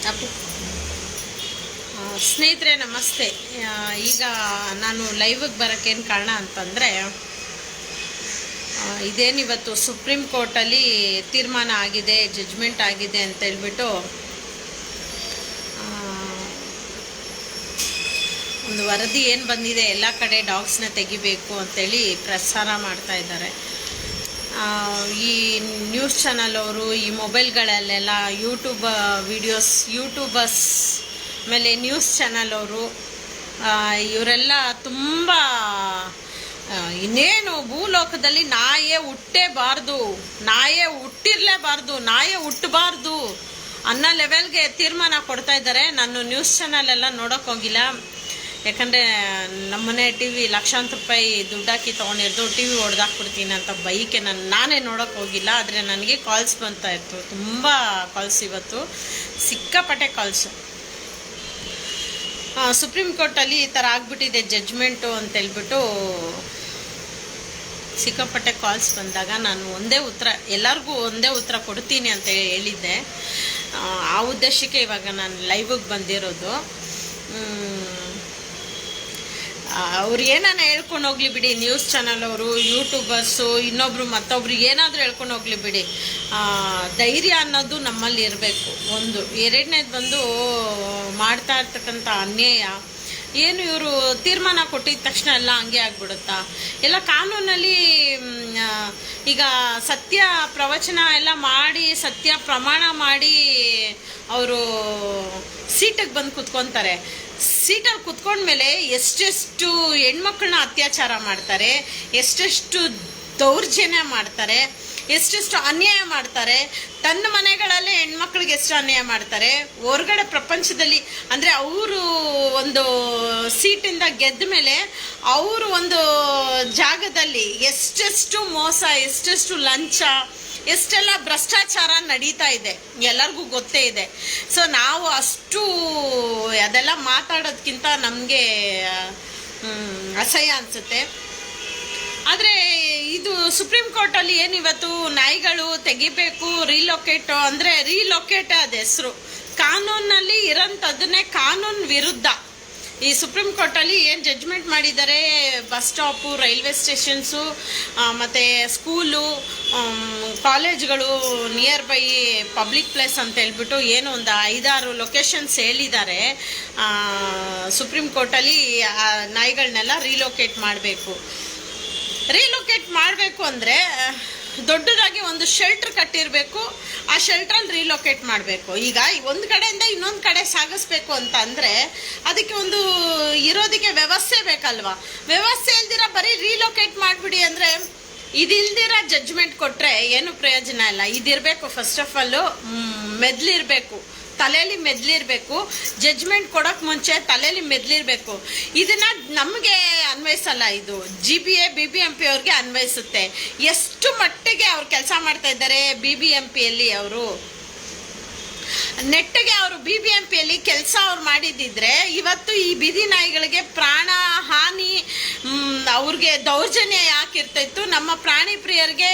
ಅಪ್ಪು ಸ್ನೇಹಿತರೆ ನಮಸ್ತೆ. ಈಗ ನಾನು ಲೈವ್ಗೆ ಬರೋಕ್ಕೇನು ಕಾರಣ ಅಂತಂದರೆ, ಇದೇನಿವತ್ತು ಸುಪ್ರೀಂ ಕೋರ್ಟಲ್ಲಿ ತೀರ್ಮಾನ ಆಗಿದೆ, ಜಡ್ಜ್ಮೆಂಟ್ ಆಗಿದೆ ಅಂತೇಳ್ಬಿಟ್ಟು ಒಂದು ವರದಿ ಏನು ಬಂದಿದೆ, ಎಲ್ಲ ಕಡೆ ಡಾಗ್ಸ್ನ ತೆಗಿಬೇಕು ಅಂತೇಳಿ ಪ್ರಸಾರ ಮಾಡ್ತಾ ಇದ್ದಾರೆ. ಈ ನ್ಯೂಸ್ ಚಾನಲ್ ಅವರು, ಈ ಮೊಬೈಲ್ಗಳಲ್ಲೆಲ್ಲ ಯೂಟ್ಯೂಬರ್ಸ್ ಆಮೇಲೆ ನ್ಯೂಸ್ ಚಾನಲ್ ಅವರು ಇವರೆಲ್ಲ ತುಂಬ ಇನ್ನೇನು ಭೂಲೋಕದಲ್ಲಿ ನಾಯೇ ಹುಟ್ಟೇಬಾರ್ದು, ನಾಯೇ ಹುಟ್ಟಿರಲೇಬಾರ್ದು, ನಾಯೇ ಹುಟ್ಟಬಾರ್ದು ಅನ್ನೋ ಲೆವೆಲ್ಗೆ ತೀರ್ಮಾನ ಕೊಡ್ತಾ ಇದ್ದಾರೆ. ನಾನು ನ್ಯೂಸ್ ಚಾನಲ್ ಎಲ್ಲ ನೋಡೋಕ್ಕೋಗಿಲ್ಲ, ಯಾಕಂದರೆ ನಮ್ಮನೆ ಟಿ ವಿ ಲಕ್ಷಾಂತರ ರೂಪಾಯಿ ದುಡ್ಡಾಕಿ ತೊಗೊಂಡಿರ್ದು ಟಿ ವಿ ಹೊಡೆದಾಕ್ಬಿಡ್ತೀನಿ ಅಂತ ಬೈಕೆ ನಾನೇ ನೋಡೋಕೆ ಹೋಗಿಲ್ಲ. ಆದರೆ ನನಗೆ ಕಾಲ್ಸ್ ಬರ್ತಾ ಇತ್ತು, ತುಂಬ ಕಾಲ್ಸ್, ಇವತ್ತು ಸಿಕ್ಕಾಪಟ್ಟೆ ಕಾಲ್ಸು. ಸುಪ್ರೀಂ ಕೋರ್ಟಲ್ಲಿ ಈ ಥರ ಆಗಿಬಿಟ್ಟಿದೆ ಜಡ್ಜ್ಮೆಂಟು ಅಂತೇಳ್ಬಿಟ್ಟು ಸಿಕ್ಕಾಪಟ್ಟೆ ಕಾಲ್ಸ್ ಬಂದಾಗ ನಾನು ಎಲ್ಲರಿಗೂ ಒಂದೇ ಉತ್ತರ ಕೊಡ್ತೀನಿ ಅಂತ ಹೇಳಿದ್ದೆ. ಆ ಉದ್ದೇಶಕ್ಕೆ ಇವಾಗ ನಾನು ಲೈವ್ಗೆ ಬಂದಿರೋದು. ಅವ್ರು ಏನಾನ ಹೇಳ್ಕೊಂಡು ಹೋಗ್ಲಿ ಬಿಡಿ, ನ್ಯೂಸ್ ಚಾನಲ್ ಅವರು, ಯೂಟ್ಯೂಬರ್ಸು, ಇನ್ನೊಬ್ರು ಮತ್ತೊಬ್ರು ಏನಾದರೂ ಹೇಳ್ಕೊಂಡು ಹೋಗ್ಲಿ ಬಿಡಿ, ಧೈರ್ಯ ಅನ್ನೋದು ನಮ್ಮಲ್ಲಿ ಇರಬೇಕು. ಒಂದು ಎರಡನೇದು ಬಂದು ಮಾಡ್ತಾ ಇರ್ತಕ್ಕಂಥ ಅನ್ಯಾಯ ಏನು, ಇವರು ತೀರ್ಮಾನ ಕೊಟ್ಟಿದ ತಕ್ಷಣ ಎಲ್ಲ ಹಂಗೆ ಆಗ್ಬಿಡುತ್ತಾ? ಎಲ್ಲ ಕಾನೂನಲ್ಲಿ ಈಗ ಸತ್ಯ ಪ್ರವಚನ ಎಲ್ಲ ಮಾಡಿ, ಸತ್ಯ ಪ್ರಮಾಣ ಮಾಡಿ ಅವರು ಸೀಟಿಗೆ ಬಂದು ಕುತ್ಕೊತಾರೆ. ಸೀಟಲ್ಲಿ ಕುತ್ಕೊಂಡ್ಮೇಲೆ ಎಷ್ಟೆಷ್ಟು ಹೆಣ್ಮಕ್ಳನ್ನ ಅತ್ಯಾಚಾರ ಮಾಡ್ತಾರೆ, ಎಷ್ಟೆಷ್ಟು ದೌರ್ಜನ್ಯ ಮಾಡ್ತಾರೆ, ಎಷ್ಟೆಷ್ಟು ಅನ್ಯಾಯ ಮಾಡ್ತಾರೆ. ತನ್ನ ಮನೆಗಳಲ್ಲೇ ಹೆಣ್ಮಕ್ಳಿಗೆ ಎಷ್ಟು ಅನ್ಯಾಯ ಮಾಡ್ತಾರೆ, ಹೊರಗಡೆ ಪ್ರಪಂಚದಲ್ಲಿ ಅಂದರೆ ಅವರು ಒಂದು ಸೀಟಿಂದ ಗೆದ್ದ ಮೇಲೆ ಅವರು ಒಂದು ಜಾಗದಲ್ಲಿ ಎಷ್ಟೆಷ್ಟು ಮೋಸ, ಎಷ್ಟೆಷ್ಟು ಲಂಚ, ಎಷ್ಟೆಲ್ಲ ಭ್ರಷ್ಟಾಚಾರ ನಡೀತಾ ಇದೆ, ಎಲ್ಲರಿಗೂ ಗೊತ್ತೇ ಇದೆ. ಸೊ ನಾವು ಅಷ್ಟು ಅದೆಲ್ಲ ಮಾತಾಡೋದಕ್ಕಿಂತ ನಮಗೆ ಅಸಹ್ಯ ಅನಿಸುತ್ತೆ. ಆದರೆ ಇದು ಸುಪ್ರೀಂ ಕೋರ್ಟಲ್ಲಿ ಏನಿವತ್ತು ನಾಯಿಗಳು ತೆಗಿಬೇಕು, ರೀಲೊಕೇಟು ಅಂದರೆ ರೀಲೊಕೇಟ್ ಅದು ಹೆಸರು, ಕಾನೂನಲ್ಲಿ ಇರೋಂಥದ್ದನ್ನೇ ಕಾನೂನು ವಿರುದ್ಧ ಈ ಸುಪ್ರೀಂ ಕೋರ್ಟಲ್ಲಿ ಏನು ಜಡ್ಜ್ಮೆಂಟ್ ಮಾಡಿದ್ದಾರೆ, ಬಸ್ ಸ್ಟಾಪು, ರೈಲ್ವೆ ಸ್ಟೇಷನ್ಸು, ಮತ್ತು ಸ್ಕೂಲು, ಕಾಲೇಜ್ಗಳು, ನಿಯರ್ ಬೈ ಪಬ್ಲಿಕ್ ಪ್ಲೇಸ್ ಅಂತ ಹೇಳ್ಬಿಟ್ಟು ಏನು ಒಂದು 5-6 ಲೊಕೇಶನ್ಸ್ ಹೇಳಿದ್ದಾರೆ. ಸುಪ್ರೀಂ ಕೋರ್ಟಲ್ಲಿ ನಾಯಿಗಳನ್ನೆಲ್ಲ ರೀಲೊಕೇಟ್ ಮಾಡಬೇಕು ಅಂದರೆ ದೊಡ್ಡದಾಗಿ ಒಂದು ಶೆಲ್ಟರ್ ಕಟ್ಟಿರಬೇಕು, ಆ ಶೆಲ್ಟ್ರಲ್ಲಿ ರೀಲೊಕೇಟ್ ಮಾಡಬೇಕು. ಈಗ ಒಂದು ಕಡೆಯಿಂದ ಇನ್ನೊಂದು ಕಡೆ ಸಾಗಿಸ್ಬೇಕು ಅಂತ ಅಂದರೆ ಅದಕ್ಕೆ ಒಂದು ಇರೋದಕ್ಕೆ ವ್ಯವಸ್ಥೆ ಬೇಕಲ್ವಾ? ವ್ಯವಸ್ಥೆ ಇಲ್ದಿರ ಬರೀ ರೀಲೊಕೇಟ್ ಮಾಡಿಬಿಡಿ ಅಂದರೆ, ಇದಿಲ್ದಿರ ಜಡ್ಜ್ಮೆಂಟ್ ಕೊಟ್ಟರೆ ಏನು ಪ್ರಯೋಜನ ಇಲ್ಲ. ಇದಿರಬೇಕು, ಫಸ್ಟ್ ಆಫ್ ಆಲು ಮೆದ್ಲಿರಬೇಕು, ತಲೆಯಲ್ಲಿ ಮೆದ್ಲಿರಬೇಕು. ಜಡ್ಜ್ಮೆಂಟ್ ಕೊಡೋಕೆ ಮುಂಚೆ ತಲೆಯಲ್ಲಿ ಮೆದ್ಲಿರಬೇಕು. ಇದನ್ನ ನಮಗೆ ಅನ್ವಯಿಸಲ್ಲ, ಇದು GBA BBMP ಅವ್ರಿಗೆ ಅನ್ವಯಿಸುತ್ತೆ. ಎಷ್ಟು ಮಟ್ಟಿಗೆ ಅವ್ರು ಕೆಲಸ ಮಾಡ್ತಾ ಇದ್ದಾರೆ BBMPಯಲ್ಲಿ, ಅವರು ನೆಟ್ಟಿಗೆ ಅವರು BBMPಯಲ್ಲಿ ಕೆಲಸ ಅವ್ರು ಮಾಡಿದ್ದಿದ್ರೆ ಇವತ್ತು ಈ ಬೀದಿ ನಾಯಿಗಳಿಗೆ ಪ್ರಾಣ ಹಾನಿ, ಅವ್ರಿಗೆ ದೌರ್ಜನ್ಯ ಯಾಕಿರ್ತಿತ್ತು? ನಮ್ಮ ಪ್ರಾಣಿ ಪ್ರಿಯರಿಗೆ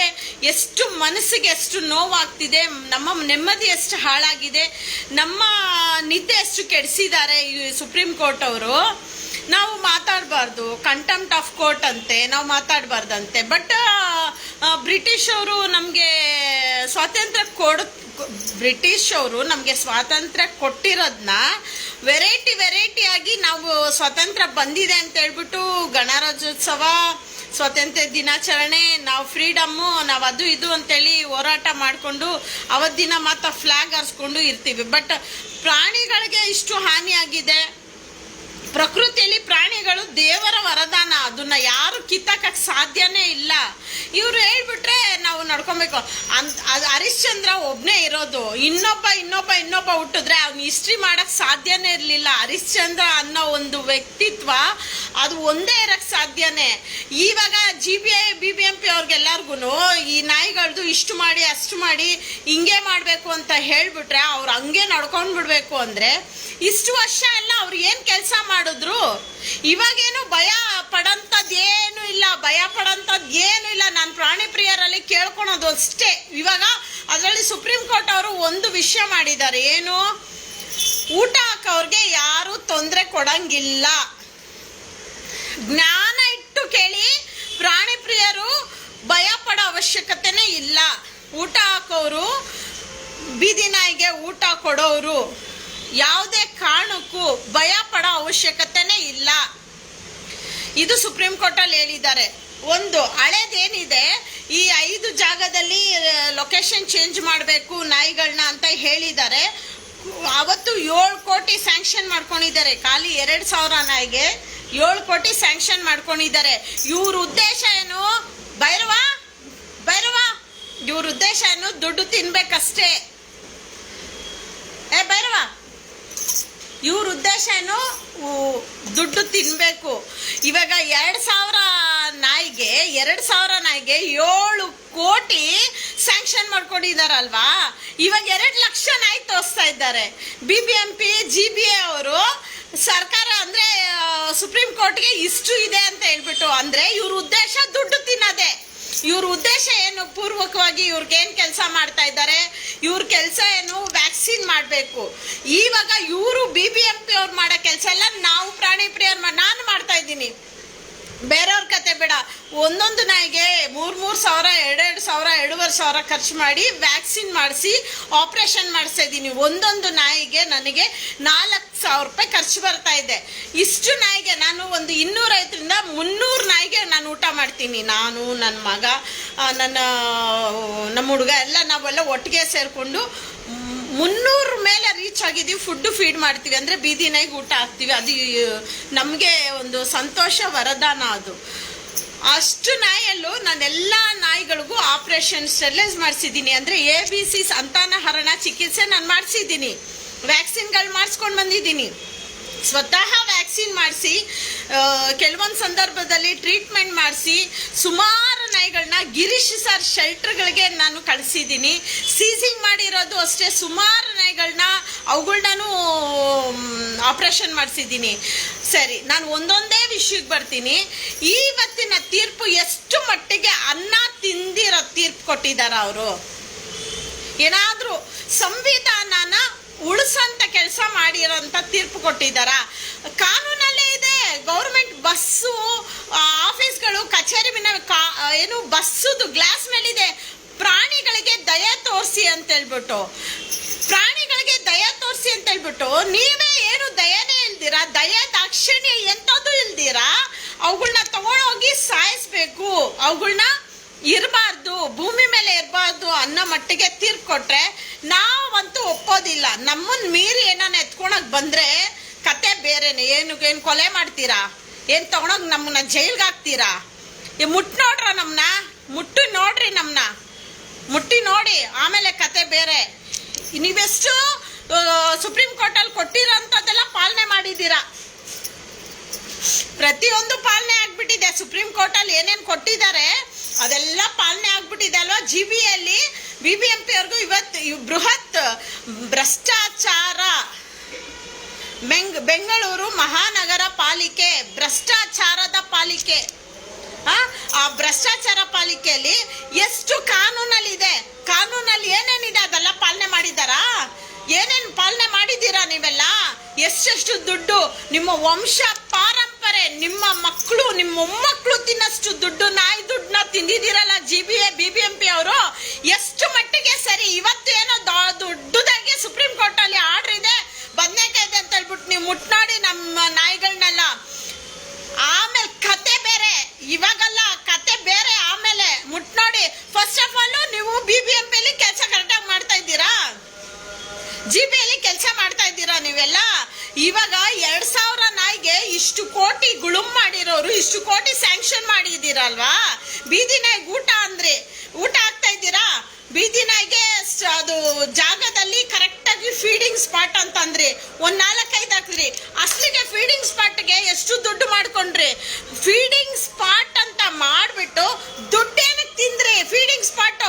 ಎಷ್ಟು ಮನಸ್ಸಿಗೆ ಎಷ್ಟು ನೋವಾಗ್ತಿದೆ, ನಮ್ಮ ನೆಮ್ಮದಿ ಎಷ್ಟು ಹಾಳಾಗಿದೆ, ನಮ್ಮ ನಿದ್ದೆ ಎಷ್ಟು ಕೆಡಿಸಿದ್ದಾರೆ ಈ ಸುಪ್ರೀಂ ಕೋರ್ಟ್ ಅವರು. ನಾವು ಮಾತಾಡಬಾರ್ದು, ಕಂಟೆಂಪ್ಟ್ ಆಫ್ ಕೋರ್ಟ್ ಅಂತೆ ನಾವು ಮಾತಾಡಬಾರ್ದಂತೆ. ಬಟ್ ಬ್ರಿಟಿಷ್ ಅವರು ನಮಗೆ ಸ್ವಾತಂತ್ರ್ಯ ಕೊಟ್ಟಿರೋದನ್ನ ವೆರೈಟಿಯಾಗಿ ನಾವು ಸ್ವಾತಂತ್ರ್ಯ ಬಂದಿದೆ ಅಂತ ಹೇಳ್ಬಿಟ್ಟು ಗಣರಾಜ್ಯೋತ್ಸವ, ಸ್ವಾತಂತ್ರ್ಯ ದಿನಾಚರಣೆ, ನಾವು ಫ್ರೀಡಮ್ಮು, ನಾವು ಅದು ಇದು ಅಂತೇಳಿ ಹೋರಾಟ ಮಾಡಿಕೊಂಡು ಅವತ್ತು ದಿನ ಮಾತ್ರ ಫ್ಲಾಗ್ ಹಾರಿಸ್ಕೊಂಡು ಇರ್ತೀವಿ. ಬಟ್ ಪ್ರಾಣಿಗಳಿಗೆ ಇಷ್ಟು ಹಾನಿಯಾಗಿದೆ. ಪ್ರಕೃತಿಯಲ್ಲಿ ಪ್ರಾಣಿಗಳು ದೇವರ ವರದಾನ, ಅದನ್ನ ಯಾರು ಕಿತ್ತಕ್ಕೆ ಸಾಧ್ಯನೇ ಇಲ್ಲ. ಇವರು ಹೇಳ್ಬಿಟ್ರೆ ನಾವು ನಡ್ಕೊಬೇಕು ಅಂತ. ಹರಿಶ್ಚಂದ್ರ ಒಬ್ಬನೇ ಇರೋದು, ಇನ್ನೊಬ್ಬ ಹುಟ್ಟಿದ್ರೆ ಅವ್ನು ಹಿಸ್ಟ್ರಿ ಮಾಡಕ್ ಸಾಧ್ಯನೇ ಇರಲಿಲ್ಲ. ಹರಿಶ್ಚಂದ್ರ ಅನ್ನೋ ಒಂದು ವ್ಯಕ್ತಿತ್ವ ಅದು ಒಂದೇ ಇರಕ್ಕೆ ಸಾಧ್ಯನೇ. ಇವಾಗ GBA BBMP ಅವ್ರಿಗೆಲ್ಲರಿಗೂ ಈ ನಾಯಿಗಳದ್ದು ಇಷ್ಟು ಮಾಡಿ ಅಷ್ಟು ಮಾಡಿ ಹಿಂಗೆ ಮಾಡಬೇಕು ಅಂತ ಹೇಳ್ಬಿಟ್ರೆ ಅವ್ರು ಹಂಗೆ ನಡ್ಕೊಂಡ್ಬಿಡ್ಬೇಕು ಅಂದರೆ ಇಷ್ಟು ವರ್ಷ ಎಲ್ಲ ಅವ್ರು ಏನು ಕೆಲಸ ಮಾಡಿದ್ರು? ಇವಾಗೇನು ಭಯ ಪಡೋಂಥದ್ದೇನು ಇಲ್ಲ, ನಾನು ಪ್ರಾಣಿ ಪ್ರಿಯರಲ್ಲಿ ಕೇಳ್ಕೊಳೋದು ಅಷ್ಟೇ. ಇವಾಗ ಅದರಲ್ಲಿ ಸುಪ್ರೀಂ ಕೋರ್ಟ್ ಅವರು ಒಂದು ವಿಷಯ ಮಾಡಿದ್ದಾರೆ, ಏನು ಊಟ ಹಾಕೋರ್ಗೆ ಯಾರು ತೊಂದರೆ ಕೊಡಂಗಿಲ್ಲ. ಜ್ಞಾನ ಇಟ್ಟು ಕೇಳಿ, ಪ್ರಾಣಿ ಪ್ರಿಯರು ಭಯ ಪಡೋ ಅವಶ್ಯಕತೆನೇ ಇಲ್ಲ. ಊಟ ಹಾಕೋರು, ಬೀದಿ ನಾಯಿಗೆ ಊಟ ಕೊಡೋರು ಯಾವುದೇ ಕಾರಣಕ್ಕೂ ಭಯ ಪಡೋ ಅವಶ್ಯಕತೆನೇ ಇಲ್ಲ. ಇದು ಸುಪ್ರೀಂ ಕೋರ್ಟಲ್ಲಿ ಹೇಳಿದ್ದಾರೆ. ಒಂದು ಹಳೇದೇನಿದೆ, ಈ 5 ಜಾಗದಲ್ಲಿ ಲೊಕೇಶನ್ ಚೇಂಜ್ ಮಾಡಬೇಕು ನಾಯಿಗಳನ್ನ ಅಂತ ಹೇಳಿದ್ದಾರೆ. ಅವತ್ತು 7 ಕೋಟಿ ಸ್ಯಾಂಕ್ಷನ್ ಮಾಡ್ಕೊಂಡಿದ್ದಾರೆ. ಖಾಲಿ 2,000 ನಾಯಿಗೆ 7 ಕೋಟಿ ಸ್ಯಾಂಕ್ಷನ್ ಮಾಡ್ಕೊಂಡಿದ್ದಾರೆ. ಇವ್ರ ಉದ್ದೇಶ ಏನು? ಭೈರವ ಇವ್ರ ಉದ್ದೇಶ ಏನು? ದುಡ್ಡು ತಿನ್ಬೇಕಷ್ಟೇ. ಭೈರವ ಇವ್ರ ಉದ್ದೇಶ ಏನು? ದುಡ್ಡು ತಿನ್ಬೇಕು. ಇವಾಗ 2,000 ನಾಯಿಗೆ 7 ಕೋಟಿ ಸ್ಯಾಂಕ್ಷನ್ ಮಾಡ್ಕೊಂಡಿದಾರಲ್ವಾ. ಇವಾಗ 2 ಲಕ್ಷ ನಾಯಿ ತೋರಿಸ್ತಾ ಇದ್ದಾರೆ. BBMP GBA ಅವರು ಸರ್ಕಾರ ಅಂದ್ರೆ ಸುಪ್ರೀಂ ಕೋರ್ಟ್ಗೆ ಇಷ್ಟು ಇದೆ ಅಂತ ಹೇಳ್ಬಿಟ್ಟು, ಅಂದ್ರೆ ಇವ್ರ ಉದ್ದೇಶ ದುಡ್ಡು ತಿನ್ನೋದೇ. ಇವ್ರ ಉದ್ದೇಶ ಏನು? ಪೂರ್ವಕವಾಗಿ ಇವ್ರಿಗೇನು ಕೆಲಸ ಮಾಡ್ತಾ ಇದ್ದಾರೆ? ಇವ್ರ ಕೆಲಸ ಏನು? ವ್ಯಾಕ್ಸಿನ್ ಮಾಡಬೇಕು. ಇವಾಗ ಇವರು BBMP ಅವ್ರು ಮಾಡೋ ಕೆಲಸ ಎಲ್ಲ ನಾವು ಪ್ರಾಣಿ ಪ್ರಿಯರ್ ನಾನು ಮಾಡ್ತಾ ಇದ್ದೀನಿ. ಬೇರೆಯವ್ರ ಕತೆ ಬೇಡ. ಒಂದೊಂದು ನಾಯಿಗೆ 3,000 2,500 ಖರ್ಚು ಮಾಡಿ ವ್ಯಾಕ್ಸಿನ್ ಮಾಡಿಸಿ ಆಪರೇಷನ್ ಮಾಡಿಸ್ತಾ ಇದ್ದೀನಿ. ಒಂದೊಂದು ನಾಯಿಗೆ ನನಗೆ 4,000 ರೂಪಾಯಿ ಖರ್ಚು ಬರ್ತಾ ಇದೆ. ಇಷ್ಟು ನಾಯಿಗೆ ನಾನು ಒಂದು 250ರಿಂದ 300 ನಾಯಿಗೆ ನಾನು ಊಟ ಮಾಡ್ತೀನಿ. ನಾನು, ನನ್ನ ಮಗ, ನಮ್ಮ ಹುಡುಗ ಎಲ್ಲ ನಾವೆಲ್ಲ ಒಟ್ಟಿಗೆ ಸೇರಿಕೊಂಡು 300 ಮೇಲೆ ರೀಚ್ ಆಗಿದ್ದೀವಿ. ಫುಡ್ಡು ಫೀಡ್ ಮಾಡ್ತೀವಿ, ಅಂದರೆ ಬೀದಿ ನಾಯಿಗೆ ಊಟ ಹಾಕ್ತೀವಿ. ಅದು ನಮಗೆ ಒಂದು ಸಂತೋಷ, ವರದಾನ ಅದು. ಅಷ್ಟು ನಾಯಲ್ಲೂ ನಾನೆಲ್ಲ ನಾಯಿಗಳಿಗೂ ಆಪರೇಷನ್ ಸ್ಟೆರಿಲೈಸ್ ಮಾಡಿಸಿದ್ದೀನಿ. ಅಂದರೆ ABC ಸಂತಾನಹರಣ ಚಿಕಿತ್ಸೆ ನಾನು ಮಾಡಿಸಿದ್ದೀನಿ. ವ್ಯಾಕ್ಸಿನ್ಗಳು ಮಾಡಿಸ್ಕೊಂಡು ಬಂದಿದ್ದೀನಿ. ಸ್ವತಃ ವ್ಯಾಕ್ಸಿನ್ ಮಾಡಿಸಿ, ಕೆಲವೊಂದು ಸಂದರ್ಭದಲ್ಲಿ ಟ್ರೀಟ್ಮೆಂಟ್ ಮಾಡಿಸಿ ಸುಮಾರು ನಾಯಿಗಳನ್ನ ಗಿರೀಶ್ ಸರ್ ಶೆಲ್ಟರ್ಗಳಿಗೆ ನಾನು ಕಳಿಸಿದ್ದೀನಿ. ಸೀಸಿಂಗ್ ಮಾಡಿರೋದು ಅಷ್ಟೇ ಸುಮಾರು ನಾಯಿಗಳನ್ನ, ಅವುಗಳನ್ನೂ ಆಪರೇಷನ್ ಮಾಡಿಸಿದ್ದೀನಿ. ಸರಿ, ನಾನು ಒಂದೊಂದೇ ವಿಷಯಕ್ಕೆ ಬರ್ತೀನಿ. ಇವತ್ತಿನ ತೀರ್ಪು ಎಷ್ಟು ಮಟ್ಟಿಗೆ ಅನ್ನ ತಿಂದಿರೋ ತೀರ್ಪು ಕೊಟ್ಟಿದ್ದಾರ ಅವರು? ಏನಾದರೂ ಸಂವಿಧಾನನ ಉಳಿಸಂತ ಕೆಲಸ ಮಾಡಿರೋಂಥ ತೀರ್ಪು ಕೊಟ್ಟಿದ್ದಾರ? ಕಾನೂನಲ್ಲೇ ಇದೆ. ಗೌರ್ಮೆಂಟ್ ಬಸ್ಸು, ಆಫೀಸ್ಗಳು, ಕಚೇರಿ ಏನು ಬಸ್ಸುದು ಗ್ಲಾಸ್ ಮೇಲಿದೆ, ಪ್ರಾಣಿಗಳಿಗೆ ದಯೆ ತೋರಿಸಿ ಅಂತ ಹೇಳ್ಬಿಟ್ಟು. ಪ್ರಾಣಿಗಳಿಗೆ ದಯೆ ತೋರಿಸಿ ಅಂತ ಹೇಳ್ಬಿಟ್ಟು ನೀವೇ ಏನು ದಯನೇ ಇಲ್ದಿರಾ, ದಯೆ ದಾಕ್ಷಿಣ್ಯ ಎಂಥದ್ದು ಇಲ್ದಿರಾ ಅವುಗಳನ್ನ ತಗೊಂಡೋಗಿ ಸಾಯಿಸ್ಬೇಕು, ಅವುಗಳನ್ನ ಇರಬಾರ್ದು, ಭೂಮಿ ಮೇಲೆ ಇರಬಾರ್ದು ಅನ್ನೋ ಮಟ್ಟಿಗೆ ತೀರ್ಪು ಕೊಟ್ರೆ ನಾವಂತೂ ಒಪ್ಪೋದಿಲ್ಲ. ನಮ್ಮನ್ನು ಮೀರಿ ಏನಾನ ಎತ್ಕೊಳಕ್ ಬಂದ್ರೆ ಕತೆ ಬೇರೆನೆ. ಏನು ಕೊಲೆ ಮಾಡ್ತೀರಾ? ಏನು ತಗೊಂಡೋಗಿ ನಮ್ಮನ್ನ ಜೈಲ್ಗೆ ಹಾಕ್ತೀರಾ? ಮುಟ್ಟಿ ನೋಡ್ರ ನಮ್ಮನ್ನ, ಮುಟ್ಟಿ ನೋಡಿ ಆಮೇಲೆ ಕತೆ ಬೇರೆ. ನೀವೆಷ್ಟು ಸುಪ್ರೀಂ ಕೋರ್ಟಲ್ಲಿ ಕೊಟ್ಟಿರೋಂಥದ್ದೆಲ್ಲ ಪಾಲನೆ ಮಾಡಿದ್ದೀರಾ? ಪ್ರತಿಯೊಂದು ಪಾಲನೆ ಆಗ್ಬಿಟ್ಟಿದೆ. ಸುಪ್ರೀಂ ಕೋರ್ಟಲ್ಲಿ ಏನೇನು ಕೊಟ್ಟಿದ್ದಾರೆ ಅದೆಲ್ಲ ಪಾಲನೆ ಆಗ್ಬಿಟ್ಟಿದೆ ಅಲ್ವಾ? GBಯಲ್ಲಿ BBMP ಅವ್ರಿಗೂ ಇವತ್ತು ಬೃಹತ್ ಭ್ರಷ್ಟಾಚಾರ. ಬೆಂಗಳೂರು ಮಹಾನಗರ ಪಾಲಿಕೆ ಭ್ರಷ್ಟಾಚಾರದ ಪಾಲಿಕೆ. ಆ ಭ್ರಷ್ಟಾಚಾರ ಪಾಲಿಕೆಯಲ್ಲಿ ಎಷ್ಟು ಕಾನೂನಲ್ಲಿದೆ, ಕಾನೂನಲ್ಲಿ ಏನೇನಿದೆ ಅದೆಲ್ಲ ಪಾಲನೆ ಮಾಡಿದಾರಾ? ಏನೇನು ಪಾಲನೆ ಮಾಡಿದ್ದೀರಾ ನೀವೆಲ್ಲ? ಎಷ್ಟೆಷ್ಟು ದುಡ್ಡು ನಿಮ್ಮ ವಂಶ ಪಾರಂಪರೆ, ನಿಮ್ಮ ಮಕ್ಕಳು, ನಿಮ್ಮ ಮೊಮ್ಮಕ್ಕಳು ತಿನ್ನಷ್ಟು ದುಡ್ಡು, ನಾಯಿ ದುಡ್ಡನ್ನ ತಿಂದಿದ್ದೀರಲ್ಲ BBMP ಅವರು. ಎಷ್ಟು ಮಟ್ಟಿಗೆ ಸರಿ? ಇವತ್ತು ಏನೋ ದೊಡ್ಡದಾಗಿ ಸುಪ್ರೀಂ ಕೋರ್ಟ್ ಅಲ್ಲಿ ಆರ್ಡರ್ ಇದೆ, ಬದನೆಕಾಯಿ ಇದೆ ಅಂತ ಹೇಳ್ಬಿಟ್ಟು ನೀವು ಮುಟ್ನಾಡಿ ನಮ್ಮ ನಾಯಿಗಳನ್ನೆಲ್ಲ. ಆಮೇಲೆ ಕತೆ ಬೇರೆ, ಇವಾಗಲ್ಲ ಕತೆ ಬೇರೆ. ಆಮೇಲೆ ಮುಟ್ನೋಡಿ. ಫಸ್ಟ್ ಆಫ್ ಆಲ್ ನೀವು BBMPಲಿ ಕೆಲಸ ಕರೆಕ್ಟಾಗಿ ಮಾಡ್ತಾ ಇದ್ದೀರಾ? GBಯಲ್ಲಿ ಕೆಲಸ ಮಾಡ್ತಾ ಇದ್ದೀರಾ ನೀವೆಲ್ಲ? ಇವಾಗ 2,000 ನಾಯಿಗೆ ಇಷ್ಟು ಕೋಟಿ ಗುಳುಮ್ ಮಾಡಿರೋರು, ಇಷ್ಟು ಕೋಟಿ ಸ್ಯಾಂಕ್ಷನ್ ಮಾಡಿದ್ದೀರಲ್ವಾ? ಬೀದಿ ನಾಯಿಗೆ ಊಟ ಅಂದ್ರೆ ಊಟ ಹಾಕ್ತಾ ಇದ್ದೀರಾ? ಬೀದಿ ನಾಯಿಗೆ ಅದು ಜಾಗದಲ್ಲಿ ಕರೆಕ್ಟಾಗಿ ಫೀಡಿಂಗ್ ಸ್ಪಾಟ್ ಅಂತಂದ್ರಿ, ಒಂದು 4-5 ಹಾಕಿದ್ರಿ. ಅಸಲಿಗೆ ಫೀಡಿಂಗ್ ಸ್ಪಾಟ್ಗೆ ಎಷ್ಟು ದುಡ್ಡು ಮಾಡ್ಕೊಂಡ್ರಿ? ಫೀಡಿಂಗ್ ಸ್ಪಾಟ್ ಅಂತ ಮಾಡಿಬಿಟ್ಟು ದುಡ್ಡೇನಕ್ಕೆ ತಿಂದ್ರಿ? ಫೀಡಿಂಗ್ ಸ್ಪಾಟ್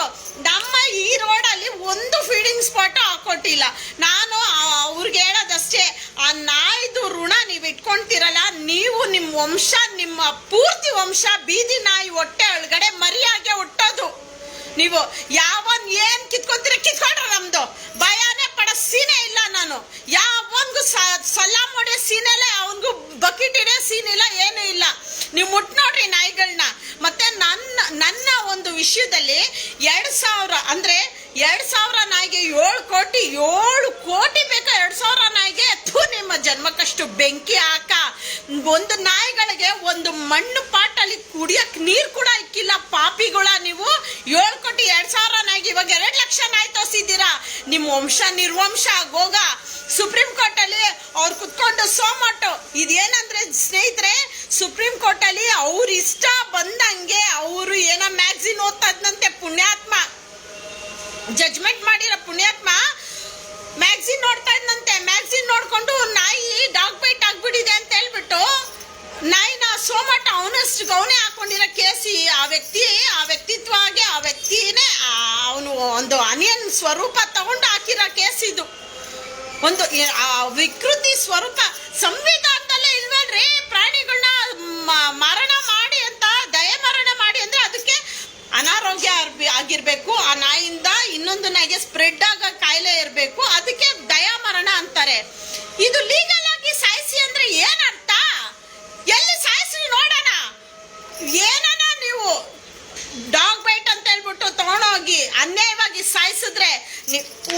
ನಮ್ಮ ಈ ರೋಡಲ್ಲಿ ಒಂದು ಫೀಡಿಂಗ್ ಸ್ಪಾಟ್ ಹಾಕೊಟ್ಟಿಲ್ಲ. ನಾನು ಅವ್ರಿಗೆ ಹೇಳೋದಷ್ಟೇ, ಆ ನಾಯಿದು ಋಣ ನೀವು ಇಟ್ಕೊಂತೀರಲ್ಲ, ನೀವು ನಿಮ್ಮ ವಂಶ, ನಿಮ್ಮ ಪೂರ್ತಿ ವಂಶ ಬೀದಿ ನಾಯಿ ಹೊಟ್ಟೆ ಒಳಗಡೆ ಮರಿಯಾಗೆ ಹುಟ್ಟೋದು. ನೀವು ಯಾವನ್ ಏನ್ ಕಿತ್ಕೊಂತೀರ ಕಿತ್ಕೊಂಡ್ರ, ನಮ್ದು ಭಯನೇ ಪಡ ಮಾಡೋ ಸೀನೇ ಇಲ್ಲ. ನಾನು ಯಾವನ್ಗೂ ಸಲಾಮ್ ಹೊಡೆಯೋ ಸೀನ್ ಇಲ್ಲ, ಅವನಿಗೂ ಬಕೆಟ್ ಇಡೋ ಸೀನ್ ಇಲ್ಲ, ಏನೂ ಇಲ್ಲ. ನೀವು ಮುಟ್ ನೋಡ್ರಿ ನಾಯಿಗಳನ್ನ. ಮತ್ತೆ ನನ್ನ ಒಂದು ವಿಷಯದಲ್ಲಿ 2000 ಅಂದ್ರೆ 2000 ನಾಯಿಗೆ 7 ಕೋಟಿ ಬೇಕಾ? 2000 ನಾಯಿಗೆ ನಿಮ್ಮ ಜನ್ಮಕ್ಕಷ್ಟು ಬೆಂಕಿ ಹಾಕ. ಒಂದು ನಾಯಿಗಳಿಗೆ ಒಂದು ಮಣ್ಣು ಪಾಟಲ್ಲಿ ಕುಡಿಯಕ್ ನೀರು ಕೂಡ ಇಕ್ಕಿಲ್ಲ ಪಾಪಿಗಳ ನೀವು. 7 ಕೋಟಿ 2000 ನಾಯಿಗೆ ಇವಾಗ 2 ಲಕ್ಷ ನಾಯಿ ತೋರಿಸಿದ್ದೀರಾ. ನಿಮ್ಮ ವಂಶ ನಿರ್ವಂಶ ಆಗೋಗ ಸುಪ್ರೀಂ ಕೋರ್ಟ್ ಅಲ್ಲಿ ಅವ್ರು ಕುತ್ಕೊಂಡು ಸೋಮಟ್ಟು ಇದೇನಂದ್ರೆ ಸ್ನೇಹಿತರೆ, ಸುಪ್ರೀಂ ಕೋರ್ಟ್ ಅಲ್ಲಿ ಅವ್ರ ಇಷ್ಟ ಬಂದಂಗೆ ಅವರು ಏನೋ ಮ್ಯಾಗ್ಝಿನ್ ಓದ್ತಾ ಇದ್ನಂತೆ ಪುಣ್ಯಾತ್ಮ, ಜಡ್ಜ್ಮೆಂಟ್ ಮಾಡಿರೋ ಪುಣ್ಯಾತ್ಮ ಮ್ಯಾಗ್ಝಿನ್ ನೋಡ್ತಾ ಇದ್ನಂತೆ. ಮ್ಯಾಗ್ಝಿನ್ ನೋಡ್ಕೊಂಡು ನಾಯಿ ಡಾಗ್ ಬೈಟ್ ಆಗ್ಬಿಟ್ಟಿದೆ ಅಂತ ಹೇಳ್ಬಿಟ್ಟು ನಾಯಿನ ಸೋಮಟ ಅವನಷ್ಟು ಅವನೇ ಹಾಕೊಂಡಿರೋ ಕೇಸಿ ಆ ವ್ಯಕ್ತಿತ್ವವಾಗಿ ಆ ವ್ಯಕ್ತಿನೇ ಅವನು ಒಂದು ಅನಿಯನ್ ಸ್ವರೂಪ ತಗೊಂಡು ಹಾಕಿರೋ ಕೇಸ್ ಇದು. ಒಂದು ವಿಕೃತಿ ಸ್ವರೂಪ ಸಂವಿಧಾನದಲ್ಲೇ ಇಲ್ವೇನ್ರಿ? ಪ್ರಾಣಿಗಳನ್ನ ಮರಣ ಮಾಡಿ ಅಂತ ದಯ ಮರಣ ಮಾಡಿ ಅಂದ್ರೆ ಅದಕ್ಕೆ ಅನಾರೋಗ್ಯ ಆಗಿರ್ಬೇಕು, ಆ ನಾಯಿಯಿಂದ ಇನ್ನೊಂದು ನಾಯಿಗೆ ಸ್ಪ್ರೆಡ್ ಆಗೋ ಕಾಯಿಲೆ ಇರಬೇಕು, ಅದಕ್ಕೆ ದಯಾ ಮರಣ ಅಂತಾರೆ. ಇದು ಲೀಗಲ್ ಆಗಿ ಸಾಯಿಸಿ ಅಂದ್ರೆ ಏನರ್ಥ? ಎಲ್ಲಿ ಸಾಯಿಸಿ ನೋಡೋಣ. ಏನನ ನೀವು ಡಾಗ್ ಬೈಟ್ ಅಂತ ಹೇಳ್ಬಿಟ್ಟು ತಗೊಂಡೋಗಿ ಅನ್ಯಾಯವಾಗಿ ಸಾಯಿಸಿದ್ರೆ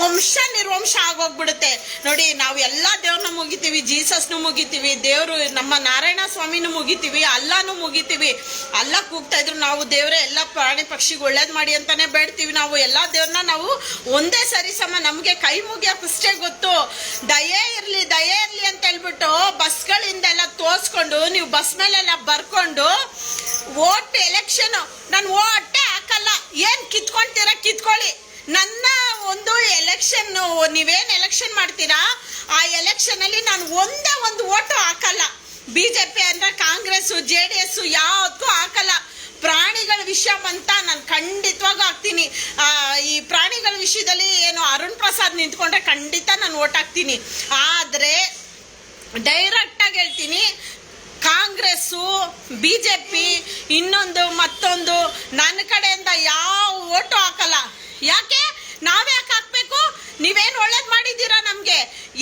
ವಂಶ ನಿರ್ವಂಶ ಆಗೋಗ್ಬಿಡುತ್ತೆ. ನೋಡಿ, ನಾವು ಎಲ್ಲಾ ದೇವ್ರನ್ನ ಮುಗಿತೀವಿ, ಜೀಸಸ್ನು ಮುಗಿತೀವಿ, ದೇವ್ರು ನಮ್ಮ ನಾರಾಯಣ ಸ್ವಾಮಿನೂ ಮುಗಿತೀವಿ, ಅಲ್ಲಾನು ಮುಗಿತೀವಿ. ಅಲ್ಲ ಕೂಗ್ತಾ ಇದ್ರು ನಾವು ದೇವ್ರೆ ಎಲ್ಲ ಪ್ರಾಣಿ ಪಕ್ಷಿಗೆ ಒಳ್ಳೇದ್ ಮಾಡಿ ಅಂತಾನೆ ಬೇಡ್ತೀವಿ. ನಾವು ಎಲ್ಲಾ ದೇವ್ರನ್ನ ನಾವು ಒಂದೇ ಸರಿ ಸಮ ನಮ್ಗೆ ಕೈ ಮುಗಿಯೋಕಷ್ಟೇ ಗೊತ್ತು. ದಯೆ ಇರ್ಲಿ ಅಂತ ಹೇಳ್ಬಿಟ್ಟು ಬಸ್ಗಳಿಂದೆಲ್ಲ ತೋರ್ಸ್ಕೊಂಡು ನೀವು ಬಸ್ ಮೇಲೆಲ್ಲ ಬರ್ಕೊಂಡು ವೋಟ್ ಎಲೆಕ್ಷನ್ ನಾನು ಓಟೇ ಹಾಕಲ್ಲ, ಏನ್ ಕಿತ್ಕೊಂತೀರಾ ಕಿತ್ಕೊಳ್ಳಿ. ನನ್ನ ಒಂದು ಎಲೆಕ್ಷನ್, ನೀವೇನ್ ಎಲೆಕ್ಷನ್ ಮಾಡ್ತೀರಾ ಆ ಎಲೆಕ್ಷನ್ ಅಲ್ಲಿ ನಾನು ಒಂದೇ ಒಂದು ಓಟು ಹಾಕಲ್ಲ. ಬಿಜೆಪಿ ಅಂದ್ರೆ ಕಾಂಗ್ರೆಸ್ JDS ಯಾವ್ದಕ್ಕೂ ಹಾಕಲ್ಲ. ಪ್ರಾಣಿಗಳ ವಿಷಯ ಅಂತ ನಾನು ಖಂಡಿತವಾಗೂ ಹಾಕ್ತೀನಿ. ಈ ಪ್ರಾಣಿಗಳ ವಿಷಯದಲ್ಲಿ ಏನು ಅರುಣ್ ಪ್ರಸಾದ್ ನಿಂತ್ಕೊಂಡ್ರೆ ಖಂಡಿತ ನಾನು ಓಟ್ ಹಾಕ್ತೀನಿ. ಆದ್ರೆ ಡೈರೆಕ್ಟ್ ಆಗಿ ಹೇಳ್ತೀನಿ, ಕಾಂಗ್ರೆಸ್ಸು ಬಿಜೆಪಿ ಇನ್ನೊಂದು ಮತ್ತೊಂದು ನನ್ನ ಕಡೆಯಿಂದ ಯಾವ ಓಟು ಹಾಕಲ್ಲ. ಯಾಕೆ? ನಾವ್ಯಾಕೆ ಹಾಕ್ಬೇಕು? ನೀವೇನು ಒಳ್ಳೇದ್ ಮಾಡಿದ್ದೀರಾ ನಮ್ಗೆ?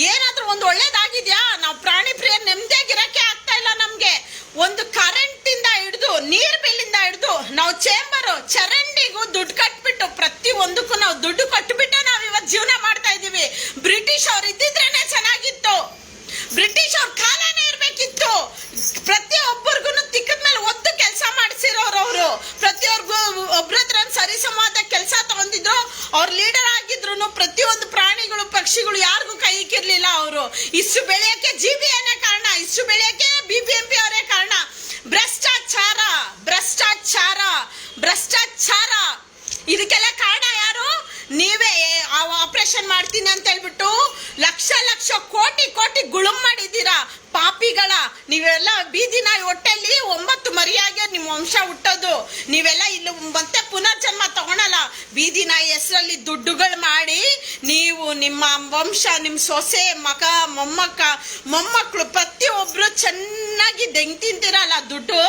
ಏನಾದ್ರೂ ಒಂದು ಒಳ್ಳೇದಾಗಿದ್ಯಾ? ನಾವು ಪ್ರಾಣಿ ಪ್ರಿಯ ನೆಮ್ಮದಿಯಾಗಿರಕ್ಕೆ ಆಗ್ತಾ ಇಲ್ಲ ನಮ್ಗೆ. ಒಂದು ಕರೆಂಟ್ ಇಂದ ಹಿಡಿದು ನೀರ್ ಬಿಲ್ ಇಂದ ಹಿಡಿದು ನಾವು ಚರಂಡಿಗೂ ದುಡ್ಡು ಕಟ್ಬಿಟ್ಟು ಪ್ರತಿ ಒಂದಕ್ಕೂ ನಾವು ದುಡ್ಡು ಕಟ್ಬಿಟ್ಟು ನಾವ್ ಇವತ್ತು ಜೀವನ ಮಾಡ್ತಾ ಇದೀವಿ. ಬ್ರಿಟಿಷ್ ಅವ್ರು ಇದ್ದಿದ್ರೇನೆ ಚೆನ್ನಾಗಿತ್ತು, ಬ್ರಿಟಿಷ್ ಅವ್ರ ಕಾಲನೇ ಇರ್ಬೇಕಿತ್ತು. ಪ್ರತಿಯೊಬ್ಬರಿಗೂ ತಿಕ್ಕದ ಮೇಲೆ ಒತ್ತು ಕೆಲಸ ಮಾಡಿಸಿರೋರು ಅವರು. ಒಬ್ರತ್ರ ಸರಿ ಸಮಾದ ಕೆಲಸ ತಗೊಂಡಿದ್ರು, ಅವ್ರ ಲೀಡರ್ ಆಗಿದ್ರು. ಪ್ರತಿಯೊಂದು ಪ್ರಾಣಿಗಳು ಪಕ್ಷಿಗಳು ಯಾರಿಗೂ ಕೈಕಿರ್ಲಿಲ್ಲ. ಅವರು ಇಷ್ಟು ಬೆಳೆಯಕ್ಕೆ GBAನೇ ಕಾರಣ, ಇಷ್ಟು ಬೆಳೆಯಕ್ಕೆ BBMP ಅವರೇ ಕಾರಣ. ಭ್ರಷ್ಟಾಚಾರ ಇದಕ್ಕೆಲ್ಲ ಕಾರಣ ಯಾರು? ನೀವೇ. ಆಪರೇಷನ್ ಮಾಡ್ತೀನಿ ಅಂತ ಹೇಳ್ಬಿಟ್ಟು ಲಕ್ಷ ಕೋಟಿ ಗುಳುಂ ಮಾಡಿದ್ದೀರಾ ಪಾಪಿಗಳ. ನೀವೆಲ್ಲ ಬೀದಿ ನಾಯಿ ಹೊಟ್ಟೆಲಿ 9 ಮರಿಯಾಗಿ ನಿಮ್ಮ ವಂಶ ಹುಟ್ಟೋದು. ನೀವೆಲ್ಲ ಇಲ್ಲಿ ಮತ್ತೆ ಪುನರ್ಜನ್ಮ ತಗೊಳಲ್ಲ. ಬೀದಿ ನಾಯಿ ಹೆಸರಲ್ಲಿ ದುಡ್ಡುಗಳು ಮಾಡಿ ನೀವು ನಿಮ್ಮ ವಂಶ, ನಿಮ್ಮ ಸೊಸೆ, ಮಗ, ಮೊಮ್ಮಕ್ಕಳು ಪ್ರತಿಯೊಬ್ರು ಚೆನ್ನಾಗಿ ದೆಂಗ್ ತಿಂತೀರಲ್ಲ ದುಡ್ಡು.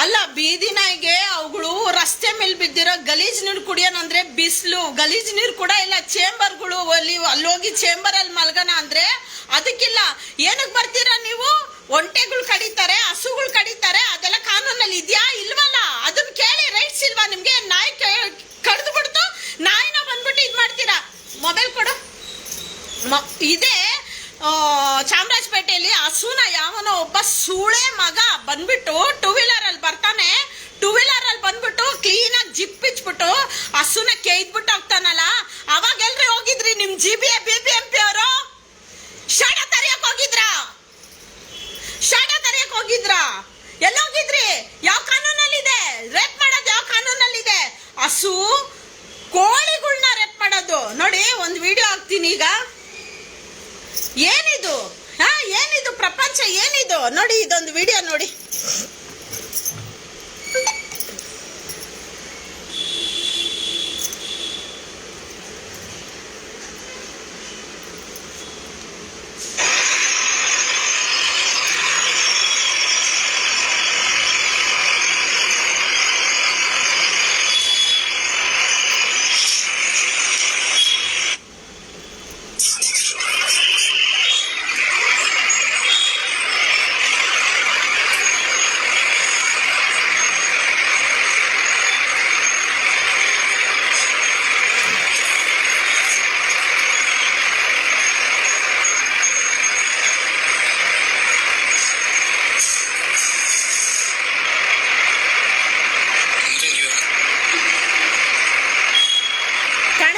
ಅಲ್ಲ, ಬೀದಿ ನಾಯಿಗೆ ಅವುಗಳು ರಸ್ತೆ ಮೇಲೆ ಬಿದ್ದಿರೋ ಗಲೀಜ್ ನೀರು ಕುಡಿಯೋಣಂದ್ರೆ ಬಿಸಿಲು, ಗಲೀಜ್ ನೀರು ಕೂಡ ಇಲ್ಲ. ಚೇಂಬರ್ಗಳು ಅಲ್ಲೋಗಿ ಚೇಂಬರ್ ಅಲ್ಲಿ ಮಲ್ಗನ ಅಂದ್ರೆ ಅದಕ್ಕಿಲ್ಲ. ಏನಕ್ಕೆ ಬರ್ತೀರಾ ನೀವು? ಒಂಟೆಗಳು ಕಡಿತಾರೆ, ಹಸುಗಳು ಕಡಿತಾರೆ, ಅದೆಲ್ಲ ಕಾನೂನಲ್ಲಿ ಇದೆಯಾ? ಇಲ್ವಲ್ಲ. ಅದನ್ನ ಕೇಳಿ, ರೈಟ್ಸ್ ಇಲ್ವಾ ನಿಮ್ಗೆ? ನಾಯಿ ಕಡ್ದು ಬಿಡ್ತು, ನಾಯಿನ ಬಂದ್ಬಿಟ್ಟು ಇದ್ ಮಾಡ್ತೀರಾ. ಮೊಬೈಲ್ ಕೊಡು. ಇದೇ ಚಾಮರಾಜಪೇಟೆಯಲ್ಲಿ ಹಸುನ ಯಾವನೋ ಒಬ್ಬ ಸೂಳೆ ಮಗ ಬಂದ್ಬಿಟ್ಟು 2 ವೀಲರ್ ಅಲ್ಲಿ ಬರ್ತಾನೆ. 2 ವೀಲರ್ ಅಲ್ಲಿ ಬಂದ್ಬಿಟ್ಟು ಕ್ಲೀನ್ ಆಗಿ ಜಿಪ್ ಇಚ್ಬಿಟ್ಟು ಹಸುನ ಕೇಯ್ದ್ಬಿಟ್ಟು ಹೋಗ್ತಾನಲ್ಲ. ಅವಾಗ ಎಲ್ರಿ ಹೋಗಿದ್ರಿ? ನಿಮ್ GBA BBMP ಅವರು ಶಾಡ ತರಿಯಕ್ ಹೋಗಿದ್ರಾ? ಎಲ್ಲೋಗಿದ್ರಿ? ಯಾವ ಕಾನೂನಲ್ಲಿದೆ? ರೇಪ್ ಮಾಡೋದು ಯಾವ ಕಾನೂನಲ್ಲಿದೆ? ಹಸು ಕೋಳಿಗಳನ್ನ ರೇಪ್ ಮಾಡೋದು ನೋಡಿ. ಒಂದು ವಿಡಿಯೋ ಹಾಕ್ತೀನಿ ಈಗ. ಏನಿದು? ಏನಿದು ಪ್ರಪಂಚ? ಏನಿದು ನೋಡಿ, ಇದೊಂದು ವಿಡಿಯೋ ನೋಡಿ.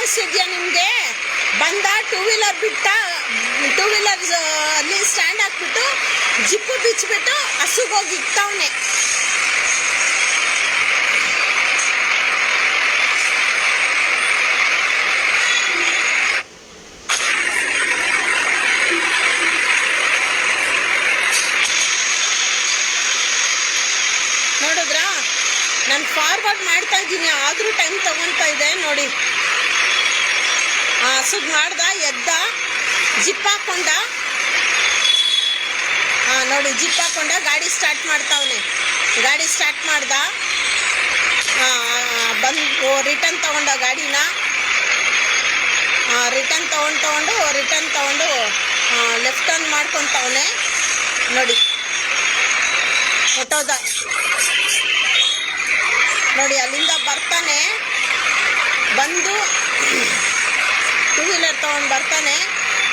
ಕಾಣಿಸ್ತಿದ್ಯಾ ನಿಮ್ಗೆ? ಬಂದ ಟೂ ವೀಲರ್ ಬಿಟ್ಟ, ಟೂ ವೀಲರ್ ಅಲ್ಲಿ ಸ್ಟ್ಯಾಂಡ್ ಹಾಕ್ಬಿಟ್ಟು ಜಿಪ್ಪು ಬಿಚ್ಚಿಬಿಟ್ಟು ಹಸುಗೋಗಿ ಇಕ್ತವನೆ. ನೋಡಿದ್ರಾ? ನಾನು ಫಾರ್ವರ್ಡ್ ಮಾಡ್ತಾ ಇದ್ದೀನಿ, ಆದರೂ ಟೈಮ್ ತಗೊತಾ ಇದೆ ನೋಡಿ. ಹಸುಗ್ ಮಾಡ್ದ, ಎದ್ದ, ಜಿಪ್ ಹಾಕೊಂಡ. ನೋಡಿ ಜಿಪ್ ಹಾಕೊಂಡ, ಗಾಡಿ ಸ್ಟಾರ್ಟ್ ಮಾಡ್ತಾವನೆ. ಗಾಡಿ ಸ್ಟಾರ್ಟ್ ಮಾಡ್ದ, ಬಂದು ರಿಟರ್ನ್ ತಗೊಂಡ ಗಾಡಿನ. ರಿಟರ್ನ್ ತಗೊಂಡು ಲೆಫ್ಟ್ ಟರ್ನ್ ಮಾಡ್ಕೊತವನೆ ನೋಡಿ. ಹೊಟ್ಟೋದ ನೋಡಿ, ಅಲ್ಲಿಂದ ಬರ್ತಾನೆ, ಬಂದು ಟೂ ವೀಲರ್ ತೊಗೊಂಡು ಬರ್ತಾನೆ,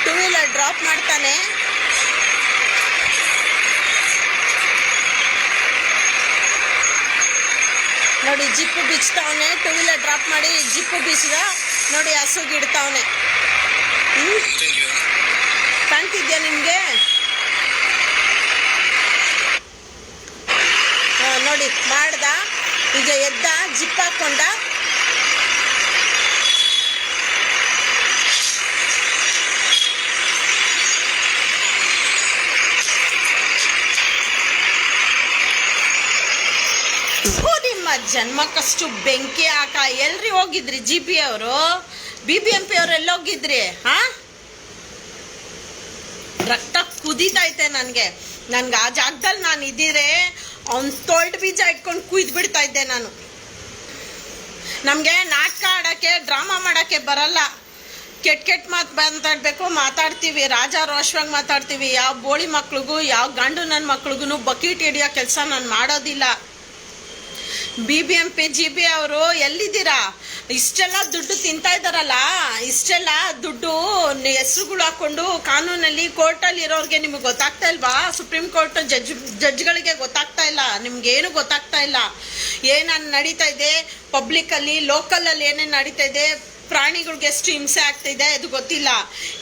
ಟೂ ವೀಲರ್ ಡ್ರಾಪ್ ಮಾಡ್ತಾನೆ. ನೋಡಿ ಜಿಪ್ಪು ಬಿಚ್ತಾವನೆ, ಟೂ ವೀಲರ್ ಡ್ರಾಪ್ ಮಾಡಿ ಜಿಪ್ಪು ಬಿಚ್ಚಿದ ನೋಡಿ, ಹಸುಗಿಡ್ತಾವನೆ. ಕಾಣ್ತಿದ್ಯಾ ನಿಮ್ಗೆ? ನೋಡಿ ಮಾಡ್ದ, ಈಗ ಎದ್ದ, ಜಿಪ್ ಹಾಕೊಂಡ. ನಿಮ್ಮ ಜನ್ಮಕ್ಕಷ್ಟು ಬೆಂಕಿ ಹಾಕ. ಎಲ್ರಿ ಹೋಗಿದ್ರಿ? GP ಅವರು, BBMP ಅವ್ರು ಎಲ್ಲೋಗಿದ್ರಿ? ರಕ್ತ ಕುದೀತೈತೆ ನನಗೆ ಆ ಜಾಗದಲ್ಲಿ ನಾನು ಇದ್ದೀರೆ ಅವ್ನು ತೊಳ್ದು ಬೀಜ ಇಟ್ಕೊಂಡು ಕುಯ್ದು ಬಿಡ್ತಾ ಇದ್ದೆ ನಾನು. ನಮಗೆ ನಾಟಕ ಆಡೋಕ್ಕೆ, ಡ್ರಾಮಾ ಮಾಡೋಕ್ಕೆ ಬರಲ್ಲ. ಕೆಟ್ಟ ಮಾತು ಮಾತಾಡ್ತೀವಿ, ರಾಜಾರೋಷವಾಗಿ ಮಾತಾಡ್ತೀವಿ. ಯಾವ ಬೋಳಿ ಮಕ್ಳಿಗೂ, ಯಾವ ಗಂಡು ನನ್ನ ಮಕ್ಳಿಗೂ ಬಕೀಟ್ ಹಿಡಿಯೋ ಕೆಲಸ ನಾನು ಮಾಡೋದಿಲ್ಲ. BBMP GB ಅವರು ಎಲ್ಲಿದ್ದೀರಾ? ಇಷ್ಟೆಲ್ಲ ದುಡ್ಡು ತಿಂತಾ ಇದ್ದಾರಲ್ಲ, ಇಷ್ಟೆಲ್ಲ ದುಡ್ಡು ಹೆಸರುಗಳು ಹಾಕೊಂಡು ಕಾನೂನಲ್ಲಿ, ಕೋರ್ಟಲ್ಲಿ ಇರೋರಿಗೆ ನಿಮಗೆ ಗೊತ್ತಾಗ್ತಾ ಇಲ್ವಾ? ಸುಪ್ರೀಂ ಕೋರ್ಟ್ ಜಡ್ಜ್ಗಳಿಗೆ ಗೊತ್ತಾಗ್ತಾ ಇಲ್ಲ, ನಿಮ್ಗೇನು ಗೊತ್ತಾಗ್ತಾ ಇಲ್ಲ. ಏನೇನು ನಡೀತಾ ಇದೆ ಪಬ್ಲಿಕ್ಕಲ್ಲಿ, ಲೋಕಲಲ್ಲಿ ಏನೇನು ನಡೀತಾ ಇದೆ, ಪ್ರಾಣಿಗಳಿಗೆ ಎಷ್ಟು ಹಿಂಸೆ ಆಗ್ತಿದೆ ಇದು ಗೊತ್ತಿಲ್ಲ.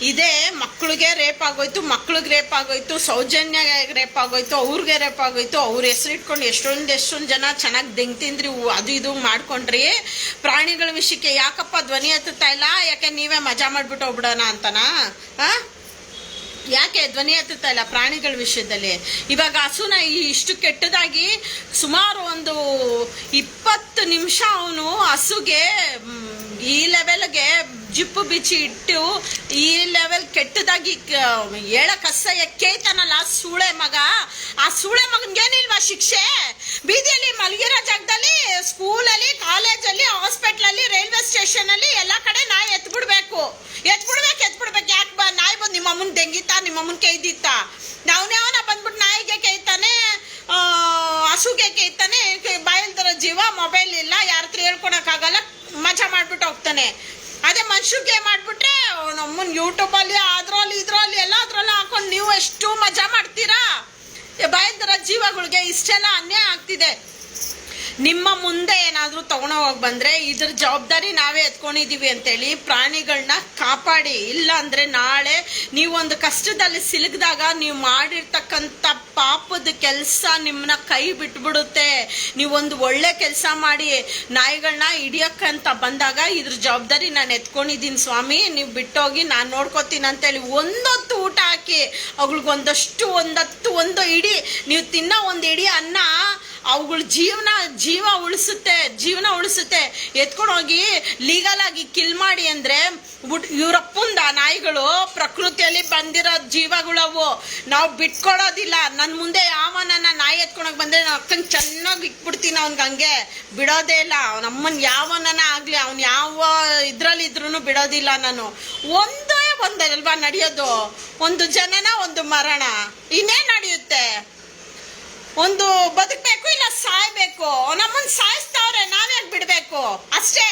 ಇದೇ ಮಕ್ಕಳಿಗೆ ರೇಪ್ ಆಗೋಯ್ತು, ಮಕ್ಳಿಗೆ ರೇಪ್ ಆಗೋಯ್ತು, ಸೌಜನ್ಯ ರೇಪ್ ಆಗೋಯ್ತು, ಅವ್ರಿಗೆ ರೇಪ್ ಆಗೋಯ್ತು. ಅವ್ರ ಹೆಸರು ಇಟ್ಕೊಂಡು ಎಷ್ಟೊಂದು ಜನ ಚೆನ್ನಾಗಿ ದೆಂಗ್ ತಿಂದ್ರಿ, ಅದು ಇದು ಮಾಡ್ಕೊಂಡ್ರಿ. ಪ್ರಾಣಿಗಳ ವಿಷಯಕ್ಕೆ ಯಾಕಪ್ಪ ಧ್ವನಿ ಎತ್ತುತ್ತಾ ಇಲ್ಲ? ಯಾಕೆ ನೀವೇ ಮಜಾ ಮಾಡ್ಬಿಟ್ಟು ಹೋಗ್ಬಿಡೋಣ ಅಂತನಾ? ಯಾಕೆ ಧ್ವನಿ ಎತ್ತುತ್ತಾ ಇಲ್ಲ ಪ್ರಾಣಿಗಳ ವಿಷಯದಲ್ಲಿ? ಇವಾಗ ಹಸುನ ಇಷ್ಟು ಕೆಟ್ಟದಾಗಿ ಸುಮಾರು ಒಂದು 20 ನಿಮಿಷ ಅವನು ಹಸುಗೆ ಈ ಲೆವೆಲ್ಗೆ ಜಿಪ್ಪು ಬಿಚ್ಚಿ ಇಟ್ಟು, ಈ ಲೆವೆಲ್ ಕೆಟ್ಟದಾಗಿ ಹೇಳಕಸ್ಸ ಕೇಳ್ತಾನಲ್ಲ ಸೂಳೆ ಮಗ. ಆ ಸೂಳೆ ಮಗನ್ಗೇನಿಲ್ವಾ ಶಿಕ್ಷೆ? ಬೀದಿಯಲ್ಲಿ ಮಲಗಿರೋ ಜಾಗದಲ್ಲಿ, ಸ್ಕೂಲಲ್ಲಿ, ಕಾಲೇಜಲ್ಲಿ, ಹಾಸ್ಪಿಟ್ಲಲ್ಲಿ, ರೈಲ್ವೆ ಸ್ಟೇಷನಲ್ಲಿ ಎಲ್ಲ ಕಡೆ ನಾಯಿ ಎತ್ಬಿಡ್ಬೇಕು. ಯಾಕೆ ನಾಯಿ ಬಂದು ನಿಮ್ಮ ಅಮ್ಮನ ದೆಂಗಿತ್ತಾ, ನಿಮ್ಮ ಅಮ್ಮನ ಕೈದಿತ್ತ? ನಾವ್ಯಾವನ ಬಂದ್ಬಿಟ್ಟು ನಾಯಿಗೆ ಕೈತಾನೆ, ಹಸುಗೆ ಕೈತಾನೆ, ಬಾಯಲ್ದರ ಜೀವ, ಮೊಬೈಲ್ ಇಲ್ಲ, ಯಾರ ಹತ್ರ ಹೇಳ್ಕೊಳಕ್ಕಾಗಲ್ಲ, ಮಜಾ ಮಾಡ್ಬಿಟ್ಟು ಹೋಗ್ತಾನೆ. ಅದೇ ಮನುಷ್ಯಗೆ ಮಾಡ್ಬಿಟ್ರೆ ನಮ್ಮನ್ನ ಯೂಟ್ಯೂಬಲ್ಲಿ ಇದ್ರಲ್ಲಿ ಎಲ್ಲದ್ರಲ್ಲ ಹಾಕೊಂಡು ನೀವು ಎಷ್ಟು ಮಜಾ ಮಾಡ್ತೀರಾ? ಬಾಯಲ್ದರ ಜೀವಗಳಿಗೆ ಇಷ್ಟೆಲ್ಲ ಅನ್ಯಾಯ ಆಗ್ತಿದೆ. ನಿಮ್ಮ ಮುಂದೆ ಏನಾದರೂ ತಗೊಂಡೋಗಿ ಬಂದರೆ ಇದ್ರ ಜವಾಬ್ದಾರಿ ನಾವೇ ಎತ್ಕೊಂಡಿದ್ದೀವಿ ಅಂತೇಳಿ ಪ್ರಾಣಿಗಳನ್ನ ಕಾಪಾಡಿ. ಇಲ್ಲ ಅಂದರೆ ನಾಳೆ ನೀವೊಂದು ಕಷ್ಟದಲ್ಲಿ ಸಿಲುಕಿದಾಗ ನೀವು ಮಾಡಿರ್ತಕ್ಕಂಥ ಪಾಪದ ಕೆಲಸ ನಿಮ್ಮನ್ನ ಕೈ ಬಿಟ್ಬಿಡುತ್ತೆ. ನೀವೊಂದು ಒಳ್ಳೆ ಕೆಲಸ ಮಾಡಿ ನಾಯಿಗಳನ್ನ ಹಿಡಿಯೋಕ್ಕಂತ ಬಂದಾಗ ಇದ್ರ ಜವಾಬ್ದಾರಿ ನಾನು ಎತ್ಕೊಂಡಿದ್ದೀನಿ ಸ್ವಾಮಿ, ನೀವು ಬಿಟ್ಟೋಗಿ ನಾನು ನೋಡ್ಕೋತೀನಿ ಅಂತೇಳಿ ಒಂದೊತ್ತು ಊಟ ಹಾಕಿ ಅವುಗಳಿಗೊಂದಷ್ಟು ಒಂದು ಇಡೀ ನೀವು ತಿನ್ನೋ ಒಂದು ಇಡೀ ಅನ್ನ ಅವುಗಳ ಜೀವ ಉಳಿಸುತ್ತೆ. ಎತ್ಕೊಂಡು ಹೋಗಿ ಲೀಗಲ್ ಆಗಿ ಕಿಲ್ ಮಾಡಿ ಅಂದ್ರೆ ಇವರಪ್ಪಂದ ನಾಯಿಗಳು ಪ್ರಕೃತಿಯಲ್ಲಿ ಬಂದಿರೋ ಜೀವಗಳವು, ನಾವು ಬಿಟ್ಕೊಡೋದಿಲ್ಲ. ನನ್ನ ಮುಂದೆ ಯಾವನ ನಾಯಿ ಎತ್ಕೊಂಡೋಗಿ ಬಂದ್ರೆ ನಾನು ಅಕ್ಕಂಗೆ ಚೆನ್ನಾಗಿ ಇಟ್ಬಿಡ್ತೀನಿ, ಅವ್ನಿಗೆ ಹಂಗೆ ಬಿಡೋದೇ ಇಲ್ಲ. ನಮ್ಮನ್ ಯಾವನ ಆಗ್ಲಿ, ಅವ್ನು ಯಾವ ಇದ್ರಲ್ಲಿದ್ರು ಬಿಡೋದಿಲ್ಲ ನಾನು. ಒಂದಲ್ವಾ ನಡೆಯೋದು? ಒಂದು ಜನನ, ಒಂದು ಮರಣ, ಇನ್ನೇನ್ ನಡೆಯುತ್ತೆ? ಒಂದು ಬದುಕಬೇಕು, ಇಲ್ಲ ಸಾಯ್ಬೇಕು. ನಮ್ಮನ್ನ ಸಾಯಿಸ್ತಾವ್ರೆ, ನಾವ್ಯಾಕೆ ಬಿಡ್ಬೇಕು? ಅಷ್ಟೇ.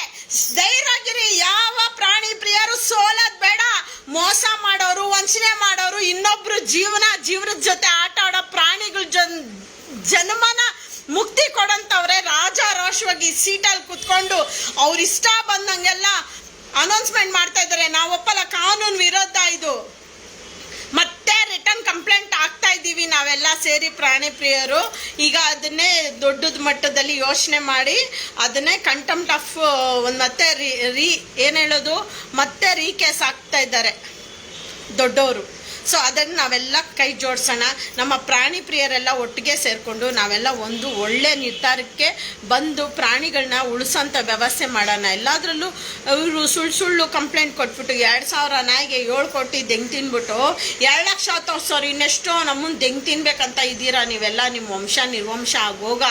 ಧೈರ್ಯವಾಗಿರಿ. ಯಾವ ಪ್ರಾಣಿ ಪ್ರಿಯರು ಸೋಲೋದ್ ಬೇಡ. ಮೋಸ ಮಾಡೋರು, ವಂಚನೆ ಮಾಡೋರು, ಇನ್ನೊಬ್ರು ಜೀವನದ ಜೊತೆ ಆಟ ಆಡೋ ಪ್ರಾಣಿಗಳ ಜನ್ಮನ ಮುಕ್ತಿ ಕೊಡಂತವ್ರೆ ರಾಜಾರೋಷವಾಗಿ ಸೀಟಲ್ಲಿ ಕುತ್ಕೊಂಡು ಅವ್ರ ಇಷ್ಟ ಬಂದಂಗೆಲ್ಲ ಅನೌನ್ಸ್ಮೆಂಟ್ ಮಾಡ್ತಾ ಇದ್ದಾರೆ. ನಾವು ಒಪ್ಪಲ್ಲ, ಕಾನೂನು ವಿರೋಧ ಇದು. ಮತ್ತೆ ರಿಟರ್ನ್ ಕಂಪ್ಲೇಂಟ್ ಆಗ್ತಾ ಇದ್ದೀವಿ ನಾವೆಲ್ಲ ಸೇರಿ ಪ್ರಾಣಿ ಪ್ರಿಯರು. ಈಗ ಅದನ್ನೇ ದೊಡ್ಡದ ಮಟ್ಟದಲ್ಲಿ ಯೋಚನೆ ಮಾಡಿ ಅದನ್ನೇ ಕಂಟೆಂಪ್ಟ್ ಆಫ್ ಮತ್ತೆ ಏನು ಹೇಳೋದು, ಮತ್ತೆ ರೀಕೇಸ್ ಆಗ್ತಾ ಇದ್ದಾರೆ ದೊಡ್ಡವರು. ಸೊ ಅದನ್ನು ನಾವೆಲ್ಲ ಕೈ ಜೋಡಿಸೋಣ. ನಮ್ಮ ಪ್ರಾಣಿ ಪ್ರಿಯರೆಲ್ಲ ಒಟ್ಟಿಗೆ ಸೇರಿಕೊಂಡು ನಾವೆಲ್ಲ ಒಂದು ಒಳ್ಳೆ ನಿರ್ಧಾರಕ್ಕೆ ಬಂದು ಪ್ರಾಣಿಗಳನ್ನ ಉಳಿಸೋಂಥ ವ್ಯವಸ್ಥೆ ಮಾಡೋಣ. ಎಲ್ಲದರಲ್ಲೂ ಇವರು ಸುಳ್ಳು ಕಂಪ್ಲೇಂಟ್ ಕೊಟ್ಬಿಟ್ಟು 2000 ನಾಯಿಗೆ 7 ಕೋಟಿ ದೆಂಗ್ ತಿನ್ಬಿಟ್ಟು 2 ಲಕ್ಷ ತೋರ್ಸೋರು ಇನ್ನೆಷ್ಟೋ ನಮ್ಮನ್ನು ದೆಂಗ್ ತಿನ್ಬೇಕಂತ ಇದ್ದೀರಾ ನೀವೆಲ್ಲ. ನಿಮ್ಮ ವಂಶ ನಿರ್ವಂಶ ಆಗೋಗ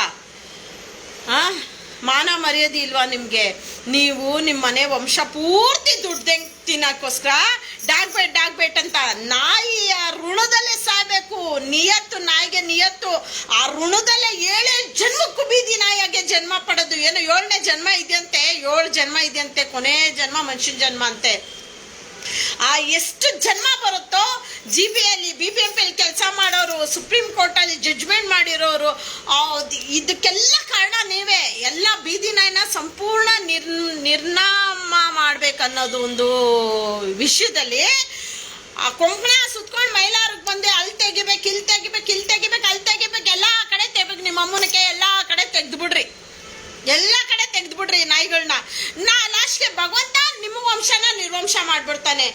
ಮಾನ ಮರ್ಯಾದೆ ಇಲ್ವಾ ನಿಮಗೆ? ನೀವು ನಿಮ್ಮ ಮನೆ ವಂಶ ಪೂರ್ತಿ ದುಡ್ಡು ತಿನ್ನೋಕ್ಕೋಸ್ಕರ ಡಾಗ್ ಬೇಟ್ ಅಂತ ನಾಯಿಯ ಋಣದಲ್ಲೇ ಸಾಯ್ಬೇಕು. ನಿಯತ್ತು, ನಾಯಿಗೆ ನಿಯತ್ತು. ಆ ಋಣದಲ್ಲೇ 7 ಜನ್ಮಕ್ಕೂ ಬೀದಿ ನಾಯಿಯಾಗೆ ಜನ್ಮ ಪಡೋದು. ಏನೋ 7ನೇ ಜನ್ಮ ಇದೆಯಂತೆ, 7 ಜನ್ಮ ಇದೆಯಂತೆ, ಕೊನೆ ಜನ್ಮ ಮನುಷ್ಯನ ಜನ್ಮ ಅಂತೆ. ಆ ಎಷ್ಟು ಜನ್ಮ ಬರುತ್ತೋ BBMP ಕೆಲಸ ಮಾಡೋರು, ಸುಪ್ರೀಂ ಕೋರ್ಟಲ್ಲಿ ಜಡ್ಜ್ಮೆಂಟ್ ಮಾಡಿರೋರು, ಇದಕ್ಕೆಲ್ಲ ಕಾರಣ ನೀವೇ. ಎಲ್ಲ ಬೀದಿ ನಾಯಿನ ಸಂಪೂರ್ಣ ನಿರ್ನಾಮ ಮಾಡ್ಬೇಕನ್ನೋದು ಒಂದು ವಿಷಯದಲ್ಲಿ ಆ ಕೊಂಕಣ ಸುತ್ಕೊಂಡು ಮೈಲಾರಿಗೆ ಬಂದೆ ಅಲ್ಲಿ ತೆಗಿಬೇಕು, ಇಲ್ಲಿ ತೆಗಿಬೇಕು, ಎಲ್ಲ ಕಡೆ ತೆಗಿಬೇಕು. ನಿಮ್ಮ ಅಮ್ಮನಕ್ಕೆ ಎಲ್ಲ ಕಡೆ ತೆಗೆದ್ಬಿಡ್ರಿ, ಎಲ್ಲ ಕಡೆ ತೆಗೆದ್ಬಿಡ್ರಿ ನಾಯಿಗಳನ್ನ. ಲಾಸ್ಟ್ಗೆ ಭಗವಂತ ನಿಮ್ಮ ವಂಶನ ನಿರ್ವಂಶ ಮಾಡ್ಬಿಡ್ತಾನೆ.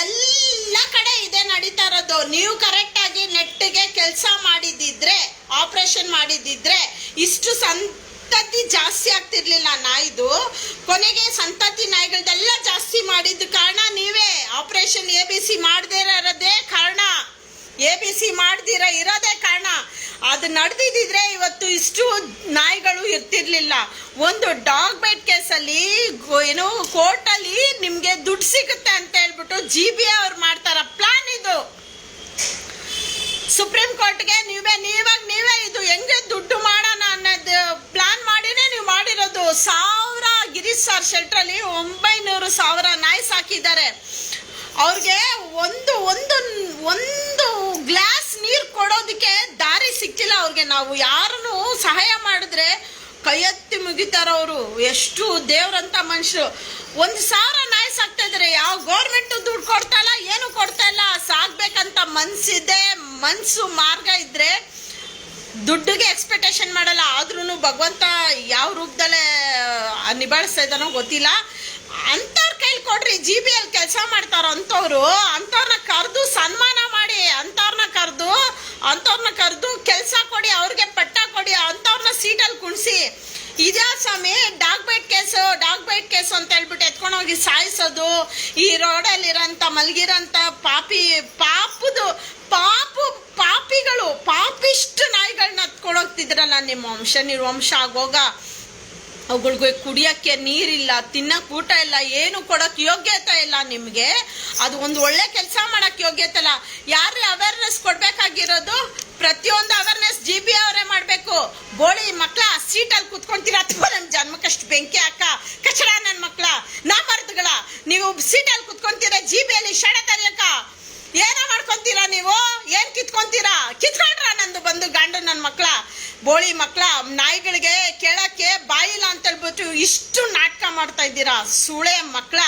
ಎಲ್ಲ ಕಡೆ ಇದೆ ನಡೀತಾ ಇರೋದು. ನೀವು ಕರೆಕ್ಟಾಗಿ ನೆಟ್ಟಿಗೆ ಕೆಲಸ ಮಾಡಿದ್ದಿದ್ರೆ, ಆಪರೇಷನ್ ಮಾಡಿದ್ದಿದ್ರೆ ಇಷ್ಟು ಸಂತತಿ ಜಾಸ್ತಿ ಆಗ್ತಿರ್ಲಿಲ್ಲ ನಾಯಿದು. ಕೊನೆಗೆ ಸಂತತಿ ನಾಯಿಗಳದೆಲ್ಲ ಜಾಸ್ತಿ ಮಾಡಿದ ಕಾರಣ ನೀವೇ. ಆಪರೇಷನ್ ABC ಮಾಡದೇ ಇರೋದೇ ಕಾರಣ, ABC ಮಾಡ್ದಿರ ಇರೋದೇ ಕಾರಣ. ಅದು ನಡೆದಿದ್ರೆ ಇವತ್ತು ಇಷ್ಟು ನಾಯಿಗಳು ಇರ್ತಿರ್ಲಿಲ್ಲ. ಒಂದು ಡಾಗ್ ಬೈಟ್ ಕೇಸಲ್ಲಿ ಏನು ಕೋರ್ಟಲ್ಲಿ ನಿಮಗೆ ದುಡ್ಡು ಸಿಗುತ್ತೆ ಅಂತ ಹೇಳ್ಬಿಟ್ಟು GBA ಅವ್ರು ಮಾಡ್ತಾರ ಪ್ಲಾನ್ ಇದು. ಸುಪ್ರೀಂ ಕೋರ್ಟ್ಗೆ ನೀವೇ ಇದು ಹೆಂಗೆ ದುಡ್ಡು ಮಾಡೋಣ ಅನ್ನೋದು ಪ್ಲಾನ್ ಮಾಡಿನೇ ನೀವು ಮಾಡಿರೋದು. 1000 ಗಿರೀಶ್ ಸರ್ ಶೆಲ್ಟ್ರಲ್ಲಿ 900,000 ನಾಯಿ ಸಾಕಿದ್ದಾರೆ. ಅವ್ರಿಗೆ ಒಂದು ಗ್ಲಾಸ್ ನೀರು ಕೊಡೋದಕ್ಕೆ ದಾರಿ ಸಿಕ್ತಿಲ್ಲ ಅವ್ರಿಗೆ. ನಾವು ಯಾರನ್ನು ಸಹಾಯ ಮಾಡಿದ್ರೆ ಕೈ ಎತ್ತಿ ಮುಗಿತಾರ ಅವರು. ಎಷ್ಟು ದೇವ್ರಂತ ಮನುಷ್ಯರು. 1,000 ನಾಯಿ ಸಾಕ್ತಾ ಇದಾರೆ. ಯಾವ ಗೌರ್ಮೆಂಟ್ ದುಡ್ಡು ಕೊಡ್ತಾ ಇಲ್ಲ, ಏನು ಕೊಡ್ತಾ ಇಲ್ಲ. ಸಾಕ್ಬೇಕಂತ ಮನ್ಸು ಮಾರ್ಗ ಇದ್ರೆ ದುಡ್ಡಿಗೆ ಎಕ್ಸ್ಪೆಕ್ಟೇಷನ್ ಮಾಡಲ್ಲ. ಆದ್ರೂ ಭಗವಂತ ಯಾವ ರೂಪದಲ್ಲೇ ನಿಭಾಯಿಸ್ತಾ ಇದ್ದಾನೋ ಗೊತ್ತಿಲ್ಲ. ಅಂಥವ್ರ ಕೈಲಿ ಕೊಡ್ರಿ. GBL ಕೆಲಸ ಮಾಡ್ತಾರ ಅಂಥವ್ರನ್ನ ಕರೆದು ಸನ್ಮಾನ ಮಾಡಿ, ಅಂಥವ್ರನ್ನ ಕರೆದು ಕೆಲಸ ಕೊಡಿ, ಅವ್ರಿಗೆ ಪಟ್ಟ ಕೊಡಿ, ಅಂಥವ್ರನ್ನ ಸೀಟಲ್ಲಿ ಕುಣಿಸಿ. ಇದೇ ಸ್ವಾಮಿ ಡಾಗ್ ಬೈಟ್ ಕೇಸು ಅಂತ ಹೇಳ್ಬಿಟ್ಟು ಎತ್ಕೊಂಡೋಗಿ ಸಾಯಿಸೋದು. ಈ ರೋಡಲ್ಲಿರೋಂಥ ಮಲಗಿರೋಂಥ ಪಾಪಿಷ್ಟು ನಾಯಿಗಳನ್ನ ಹತ್ಕೊಂಡೋಗ್ತಿದ್ರಲ್ಲ. ನಿಮ್ಮ ವಂಶ ನಿರ್ವಂಶ ಆಗೋಗ ಅವುಗಳಿಗೆ ಕುಡಿಯೋಕ್ಕೆ ನೀರಿಲ್ಲ, ತಿನ್ನಕ್ಕೆ ಊಟ ಇಲ್ಲ, ಏನು ಕೊಡೋಕ್ಕೆ ಯೋಗ್ಯತೆ ಇಲ್ಲ ನಿಮಗೆ. ಅದು ಒಂದು ಒಳ್ಳೆ ಕೆಲಸ ಮಾಡೋಕ್ಕೆ ಯೋಗ್ಯತೆ ಇಲ್ಲ. ಯಾರು ಅವೇರ್ನೆಸ್ ಕೊಡಬೇಕಾಗಿರೋದು? ಪ್ರತಿಯೊಂದು ಅವೇರ್ನೆಸ್ GBA ಅವರೇ ಮಾಡಬೇಕು. ಬೋಳಿ ಮಕ್ಕಳ ಸೀಟಲ್ಲಿ ಕುತ್ಕೊಂತೀರ ಅಥವಾ ನಮ್ಮ ಜನ್ಮಕ್ಕಷ್ಟು ಬೆಂಕಿ ಹಾಕ ಕಚಡ ನನ್ನ ಮಕ್ಕಳ ನಾಮರ್ದಗಳ ನೀವು ಸೀಟಲ್ಲಿ ಕುತ್ಕೊಂತೀರ. GBಯಲ್ಲಿ ಶಡ ತರಿಯಕ್ಕ ಏನೋ ಮಾಡ್ಕೊಂತೀರಾ ನೀವು? ಏನ್ ಕಿತ್ಕೊಂಡ್ರ ನಂದು ಬಂದು ಗಂಡು ನನ್ನ ಮಕ್ಕಳ ಬೋಳಿ ಮಕ್ಕಳ. ನಾಯಿಗಳಿಗೆ ಕೇಳಕ್ಕೆ ಬಾಯಿಲ್ಲ ಅಂತ ಹೇಳ್ಬಿಟ್ಟು ಇಷ್ಟು ನಾಟಕ ಮಾಡ್ತಾ ಇದ್ದೀರಾ. ಸುಳೆ ಮಕ್ಕಳ,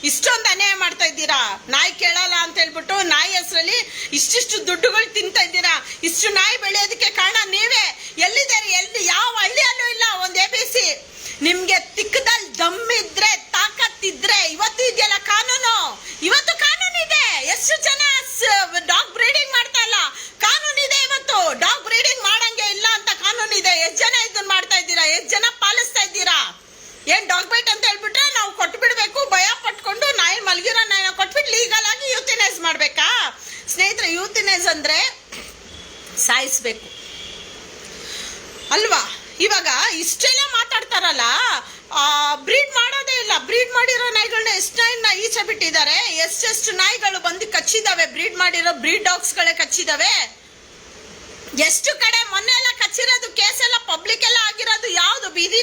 ಇಷ್ಟೊಂದು ಅನ್ಯಾಯ ಮಾಡ್ತಾ ಇದ್ದೀರಾ. ನಾಯಿ ಕೇಳಲ್ಲ ಅಂತ ಹೇಳ್ಬಿಟ್ಟು ನಾಯಿ ಹೆಸರಲ್ಲಿ ಇಷ್ಟಿಷ್ಟು ದುಡ್ಡುಗಳು ತಿಂತಾ ಇದ್ದೀರಾ. ಇಷ್ಟು ನಾಯಿ ಬೆಳೆಯೋದಕ್ಕೆ ಕಾರಣ ನೀವೇ. ಎಲ್ಲಿದ್ದಾರೆ? ಯಾವ ಹಳ್ಳಿಯಲ್ಲೂ ಇಲ್ಲ ಒಂದು ABC. ನಿಮ್ಗೆ ತಿಕ್ಕದಲ್ಲಿ ದಮ್ಮಿದ್ರೆ, ತಾಕತ್ತಿದ್ರೆ ಇವತ್ತು ಇದೆಯಲ್ಲ ಕಾನೂನು. ಇವತ್ತು ಕಾನೂನು ಇದೆ. ಎಷ್ಟು ಜನ ಡಾಗ್ ಬ್ರೀಡಿಂಗ್ ಮಾಡ್ತಾ ಇಲ್ಲ? ಕಾನೂನು ಇದೆ. ಇವತ್ತು ಡಾಗ್ ಬ್ರೀಡಿಂಗ್ ಮಾಡಂಗೆ ಇಲ್ಲ ಅಂತ ಕಾನೂನು ಇದೆ. ಎಷ್ಟು ಜನ ಇದನ್ನ ಮಾಡ್ತಾ ಇದ್ದೀರಾ? ಎಷ್ಟು ಜನ ಪಾಲಿಸ್ತಾ ಇದ್ದೀರಾ? ಏನ್ ಡಾಗ್ ಬೈಟ್ ಅಂತ ಹೇಳ್ಬಿಟ್ರೆ ನಾವು ಕೊಟ್ಬಿಡ್ಬೇಕು, ಭಯ ಪಟ್ಕೊಂಡು ನಾಯಿ ಮಲಗಿರೋ ನಾಯಿನ ಕೊಟ್ಬಿಟ್ಟು ಲೀಗಲ್ ಆಗಿ ಯೂಥಿನೈಸ್ ಮಾಡ್ಬೇಕಾ? ಸ್ನೇಹಿತರೆ, ಯೂಥಿನೈಸ್ ಅಂದ್ರೆ ಸಾಯಿಸ್ಬೇಕು ಅಲ್ವಾ? ಇವಾಗ ಇಷ್ಟೆಲ್ಲ ಮಾತಾಡ್ತಾರಲ್ಲ, ಬ್ರೀಡ್ ಮಾಡೋದೇ ಇಲ್ಲ. ಬ್ರೀಡ್ ಮಾಡಿರೋ ನಾಯಿಗಳನ್ನ ಎಷ್ಟು ನಾಯಿನ ಈಚೆ ಬಿಟ್ಟಿದ್ದಾರೆ. ಎಷ್ಟೆಷ್ಟು ನಾಯಿಗಳು ಬಂದು ಕಚ್ಚಿದಾವೆ. ಬ್ರೀಡ್ ಮಾಡಿರೋ ಬ್ರೀಡ್ ಡಾಗ್ಸ್ಗಳೇ ಕಚ್ಚಿದಾವೆ. ಎಷ್ಟು ಕಡೆ ಮೊನ್ನೆ ಎಲ್ಲ ಕಚ್ಚಿರೋದು ಕೇಸ್ ಎಲ್ಲ ಪಬ್ಲಿಕ್ ಎಲ್ಲ ಆಗಿರೋದು ಯಾವ್ದು? ಬೀದಿ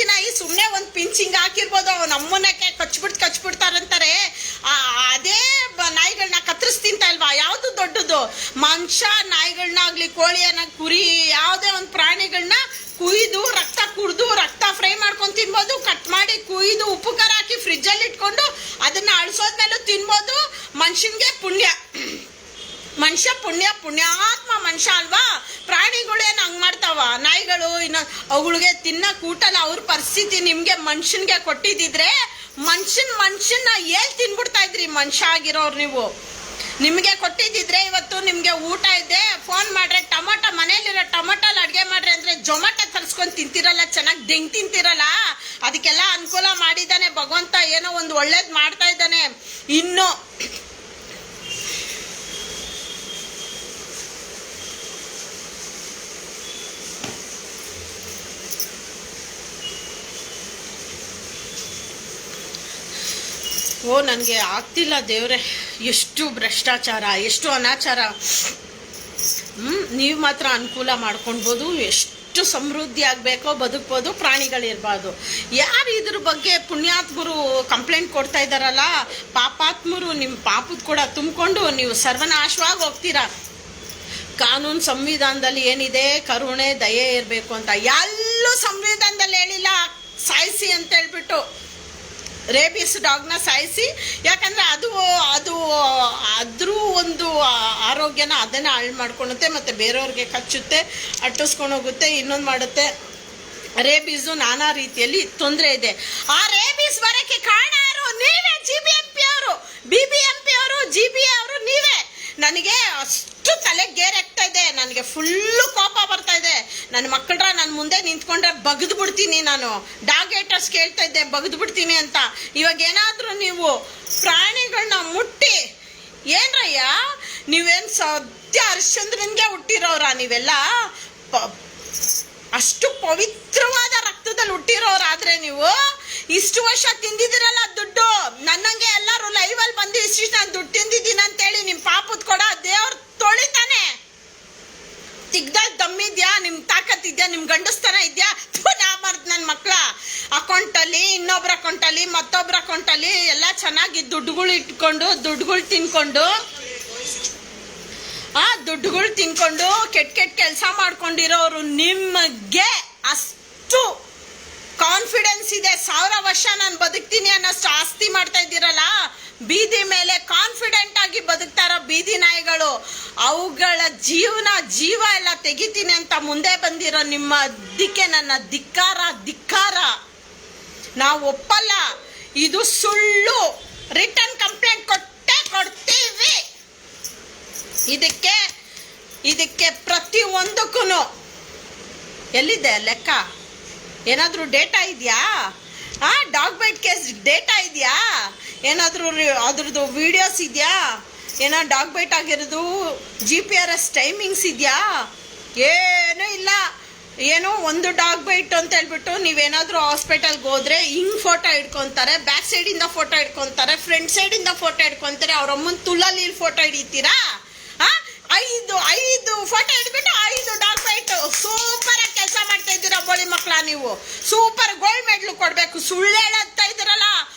ನಾಯಿ ಸುಮ್ನೆ ಒಂದ್ ಪಿಂಚಿಂಗ್ ಹಾಕಿರ್ಬೋದು, ನಮ್ಮನ್ನಕ್ಕೆ ಕಚ್ಬಿಡ್ತಾರಂತಾರೆ. ಅದೇ ನಾಯಿಗಳನ್ನ ಕತ್ತರಿಸ್ ತಿಂತ ಇಲ್ವಾ? ಯಾವ್ದು ದೊಡ್ಡದು? ಮನುಷ್ಯ ನಾಯಿಗಳನ್ನಾಗ್ಲಿ, ಕೋಳಿಯನ್ನ, ಕುರಿ, ಯಾವುದೇ ಒಂದು ಪ್ರಾಣಿಗಳನ್ನ ಕುಯ್ದು ರಕ್ತ ಕುಡ್ದು ರಕ್ತ ಫ್ರೈ ಮಾಡ್ಕೊಂಡು ತಿನ್ಬೋದು. ಕಟ್ ಮಾಡಿ ಕುಯ್ದು ಉಪ್ಪು ಖಾರ ಹಾಕಿ ಫ್ರಿಜ್ಜಲ್ಲಿ ಇಟ್ಕೊಂಡು ಅದನ್ನ ಅಳಿಸೋದ್ಮೇಲೂ ತಿನ್ಬೋದು. ಮನುಷ್ಯನ್ಗೆ ಪುಣ್ಯ, ಮನುಷ್ಯ ಪುಣ್ಯಾತ್ಮ ಮನುಷ್ಯ ಅಲ್ವಾ. ಪ್ರಾಣಿಗಳೇನು ಹಂಗ್ ಮಾಡ್ತಾವ, ನಾಯಿಗಳು ಇನ್ನು ಅವುಗಳಿಗೆ ತಿನ್ನಕ್ ಊಟಲ್ಲ. ಅವ್ರ ಪರಿಸ್ಥಿತಿ ನಿಮ್ಗೆ ಮನುಷ್ಯನ್ಗೆ ಕೊಟ್ಟಿದ್ದಿದ್ರೆ ಮನುಷ್ಯನ ಏನ್ ತಿನ್ಬಿಡ್ತಾ ಇದ್ರಿ ಮನುಷ್ಯ ಆಗಿರೋರು ನೀವು. ನಿಮಗೆ ಕೊಟ್ಟಿದ್ದಿದ್ರೆ ಇವತ್ತು ನಿಮ್ಗೆ ಊಟ ಇದೆ, ಫೋನ್ ಮಾಡ್ರೆ ಟೊಮೊಟೊ ಮನೇಲಿರೋ ಟೊಮೊಟೊಲ್ಲಿ ಅಡುಗೆ ಮಾಡ್ರಿ ಅಂದ್ರೆ ಜೊಮ್ಯಾಟೊ ತರಿಸ್ಕೊಂಡು ತಿಂತಿರಲ್ಲ, ಚೆನ್ನಾಗಿ ಡೆಂಗ್ ತಿಂತಿರಲ್ಲ. ಅದಕ್ಕೆಲ್ಲ ಅನುಕೂಲ ಮಾಡಿದ್ದಾನೆ ಭಗವಂತ, ಏನೋ ಒಂದು ಒಳ್ಳೇದು ಮಾಡ್ತಾ ಇದ್ದಾನೆ. ಇನ್ನು ನನಗೆ ಆಗ್ತಿಲ್ಲ ದೇವ್ರೆ, ಎಷ್ಟು ಭ್ರಷ್ಟಾಚಾರ, ಎಷ್ಟು ಅನಾಚಾರ. ನೀವು ಮಾತ್ರ ಅನುಕೂಲ ಮಾಡ್ಕೊಳ್ಬೋದು, ಎಷ್ಟು ಸಮೃದ್ಧಿ ಆಗಬೇಕೋ ಬದುಕ್ಬೋದು, ಪ್ರಾಣಿಗಳಿರ್ಬಾರ್ದು. ಯಾರು ಇದ್ರ ಬಗ್ಗೆ ಪುಣ್ಯಾತ್ಮರು ಕಂಪ್ಲೇಂಟ್ ಕೊಡ್ತಾ ಇದ್ದಾರಲ್ಲ, ಪಾಪಾತ್ಮರು ನಿಮ್ಮ ಪಾಪದ ಕೂಡ ತುಂಬಿಕೊಂಡು ನೀವು ಸರ್ವನಾಶವಾಗಿ ಹೋಗ್ತೀರಾ. ಕಾನೂನು ಸಂವಿಧಾನದಲ್ಲಿ ಏನಿದೆ, ಕರುಣೆ ದಯೆ ಇರಬೇಕು ಅಂತ. ಎಲ್ಲೂ ಸಂವಿಧಾನದಲ್ಲಿ ಹೇಳಿಲ್ಲ ಸಾಯಿಸಿ ಅಂತ ಹೇಳ್ಬಿಟ್ಟು, ರೇಬಿಸ್ ಡಾಗ್ನ ಸಾಯಿಸಿ. ಯಾಕಂದರೆ ಅದು ಅದ್ರ ಒಂದು ಆರೋಗ್ಯನ ಅದನ್ನು ಹಾಳು ಮಾಡ್ಕೊಳುತ್ತೆ, ಮತ್ತು ಬೇರೆಯವ್ರಿಗೆ ಕಚ್ಚುತ್ತೆ, ಅಟ್ಟಿಸ್ಕೊಂಡು ಹೋಗುತ್ತೆ, ಇನ್ನೊಂದು ಮಾಡುತ್ತೆ. ರೇಬೀಸು ನಾನಾ ರೀತಿಯಲ್ಲಿ ತೊಂದರೆ ಇದೆ. ಆ ರೇಬೀಸ್ ಬರೋಕ್ಕೆ ಕಾರಣ ಯಾರು? ನೀವೇ, GBMP ಅವರು, BBMP ಅವರು, GB ಅವರು, ನೀವೇ. ನನಗೆ ಅಷ್ಟು ತಲೆ ಗೇರಾಗ್ತಾ ಇದೆ, ನನಗೆ ಫುಲ್ಲು ಕೋಪ ಬರ್ತಾ ಇದೆ. ನನ್ನ ಮಕ್ಕಳ್ರ ನನ್ನ ಮುಂದೆ ನಿಂತ್ಕೊಂಡ್ರೆ ಬಗ್ದು ಬಿಡ್ತೀನಿ. ನಾನು ಡಾಗ್ ಹೇಟರ್ಸ್ ಕೇಳ್ತಾ ಇದ್ದೆ, ಬಗ್ದು ಬಿಡ್ತೀನಿ ಅಂತ. ಇವಾಗ ಏನಾದರೂ ನೀವು ಪ್ರಾಣಿಗಳನ್ನ ಮುಟ್ಟಿ, ಏನ್ರಯ್ಯ ನೀವೇನು ಸದ್ಯ ಹರಿಶ್ಚಂದ್ರನ್ಗೆ ಹುಟ್ಟಿರೋರ ನೀವೆಲ್ಲ? ಅಷ್ಟು ಪವಿತ್ರವಾದ ರಕ್ತದಲ್ಲಿ ಹುಟ್ಟಿರೋರಾದ್ರೆ ನೀವು ಇಷ್ಟು ವರ್ಷ ತಿಂದಿದ್ದೀರಲ್ಲ ದುಡ್ಡು. ನನ್ನಂಗೆ ಎಲ್ಲರೂ ಲೈವಲ್ಲಿ ಬಂದು ಇಷ್ಟು ನಾನು ದುಡ್ಡು ತಿಂದಿದ್ದೀನಿ ಅಂತೇಳಿ ನಿಮ್ಮ ಪಾಪದ ಕೊಡ ದೇವ್ರು ತೊಳಿತಾನೆ. ತಿಗ್ದಲ್ಲಿ ದಮ್ಮಿದ್ಯಾ, ನಿಮ್ಮ ತಾಕತ್ತಿದ್ಯಾ, ನಿಮ್ಮ ಗಂಡಸ್ತನ ಇದೆಯಾ? ನಾ ಮಾಡ್ದು ನನ್ನ ಮಕ್ಕಳ ಅಕೌಂಟಲ್ಲಿ, ಇನ್ನೊಬ್ರ ಅಕೌಂಟಲ್ಲಿ, ಮತ್ತೊಬ್ರ ಅಕೌಂಟಲ್ಲಿ ಎಲ್ಲ ಚೆನ್ನಾಗಿ ದುಡ್ಡುಗಳು ಇಟ್ಕೊಂಡು, ದುಡ್ಡುಗಳು ತಿನ್ಕೊಂಡು, ದುಡ್ಡುಗಳು ತಿನ್ಕೊಂಡು ಕೆಟ್ಟ ಕೆಲಸ ಮಾಡ್ಕೊಂಡಿರೋರು ನಿಮಗೆ ಅಷ್ಟು ಕಾನ್ಫಿಡೆನ್ಸ್ ಇದೆ, 1000 ವರ್ಷ ನಾನು ಬದುಕ್ತೀನಿ ಅನ್ನೋಷ್ಟು ಆಸ್ತಿ ಮಾಡ್ತಾ ಇದ್ದೀರಲ್ಲ. ಬೀದಿ ಮೇಲೆ ಕಾನ್ಫಿಡೆಂಟ್ ಆಗಿ ಬದುಕ್ತಾರ ಬೀದಿ ನಾಯಿಗಳು. ಅವುಗಳ ಜೀವ ಎಲ್ಲ ತೆಗಿತೀನಿ ಅಂತ ಮುಂದೆ ಬಂದಿರೋ ನಿಮ್ಮ ದಿಕ್ಕೆ ನನ್ನ ಧಿಕ್ಕಾರ. ನಾವು ಒಪ್ಪಲ್ಲ, ಇದು ಸುಳ್ಳು. ರಿಟರ್ನ್ ಕಂಪ್ಲೇಂಟ್ ಕೊಡ್ತೀವಿ. ಇದಕ್ಕೆ ಪ್ರತಿಯೊಂದಕ್ಕೂ ಎಲ್ಲಿದೆ ಲೆಕ್ಕ? ಏನಾದರೂ ಡೇಟಾ ಇದೆಯಾ? ಡಾಗ್ ಬೈಟ್ ಕೇಸ್ ಡೇಟಾ ಇದೆಯಾ? ಏನಾದರೂ ಅದ್ರದ್ದು ವಿಡಿಯೋಸ್ ಇದೆಯಾ? ಏನೋ ಡಾಗ್ ಬೈಟ್ ಆಗಿರೋದು GPS ಟೈಮಿಂಗ್ಸ್ ಇದೆಯಾ? ಏನೂ ಇಲ್ಲ. ಏನೋ ಒಂದು ಡಾಗ್ ಬೈಟ್ ಅಂತ ಹೇಳ್ಬಿಟ್ಟು ನೀವೇನಾದರೂ ಹಾಸ್ಪಿಟಲ್ಗೆ ಹೋದ್ರೆ ಹಿಂಗೆ ಫೋಟೋ ಇಟ್ಕೊತಾರೆ, ಬ್ಯಾಕ್ ಸೈಡಿಂದ ಫೋಟೋ ಇಟ್ಕೊತಾರೆ, ಫ್ರಂಟ್ ಸೈಡಿಂದ ಫೋಟೋ ಇಟ್ಕೊತಾರೆ. ಅವ್ರ ಅಮ್ಮನ ತುಳಲ್ಲಿ ಫೋಟೋ ಹಿಡಿತೀರಾ? 5 ಫೋಟೋ ಹಿಡ್ಬಿಟ್ಟು 5 ಡಾಗ್ ಬೈಟ್. ಸೂಪರ್ ಆಗಿ ಕೆಲಸ ಮಾಡ್ತಾ ಇದ್ದೀರಾ ಬೋಳಿ ಮಕ್ಕಳ ನೀವು. ಸೂಪರ್ ಗೋಲ್ಡ್ ಮೆಡ್ಲ್ ಕೊಡ್ಬೇಕು. ಸುಳ್ಳು ಹೇಳತ್ತಾ ಇದ್ದೀರಲ್ಲ,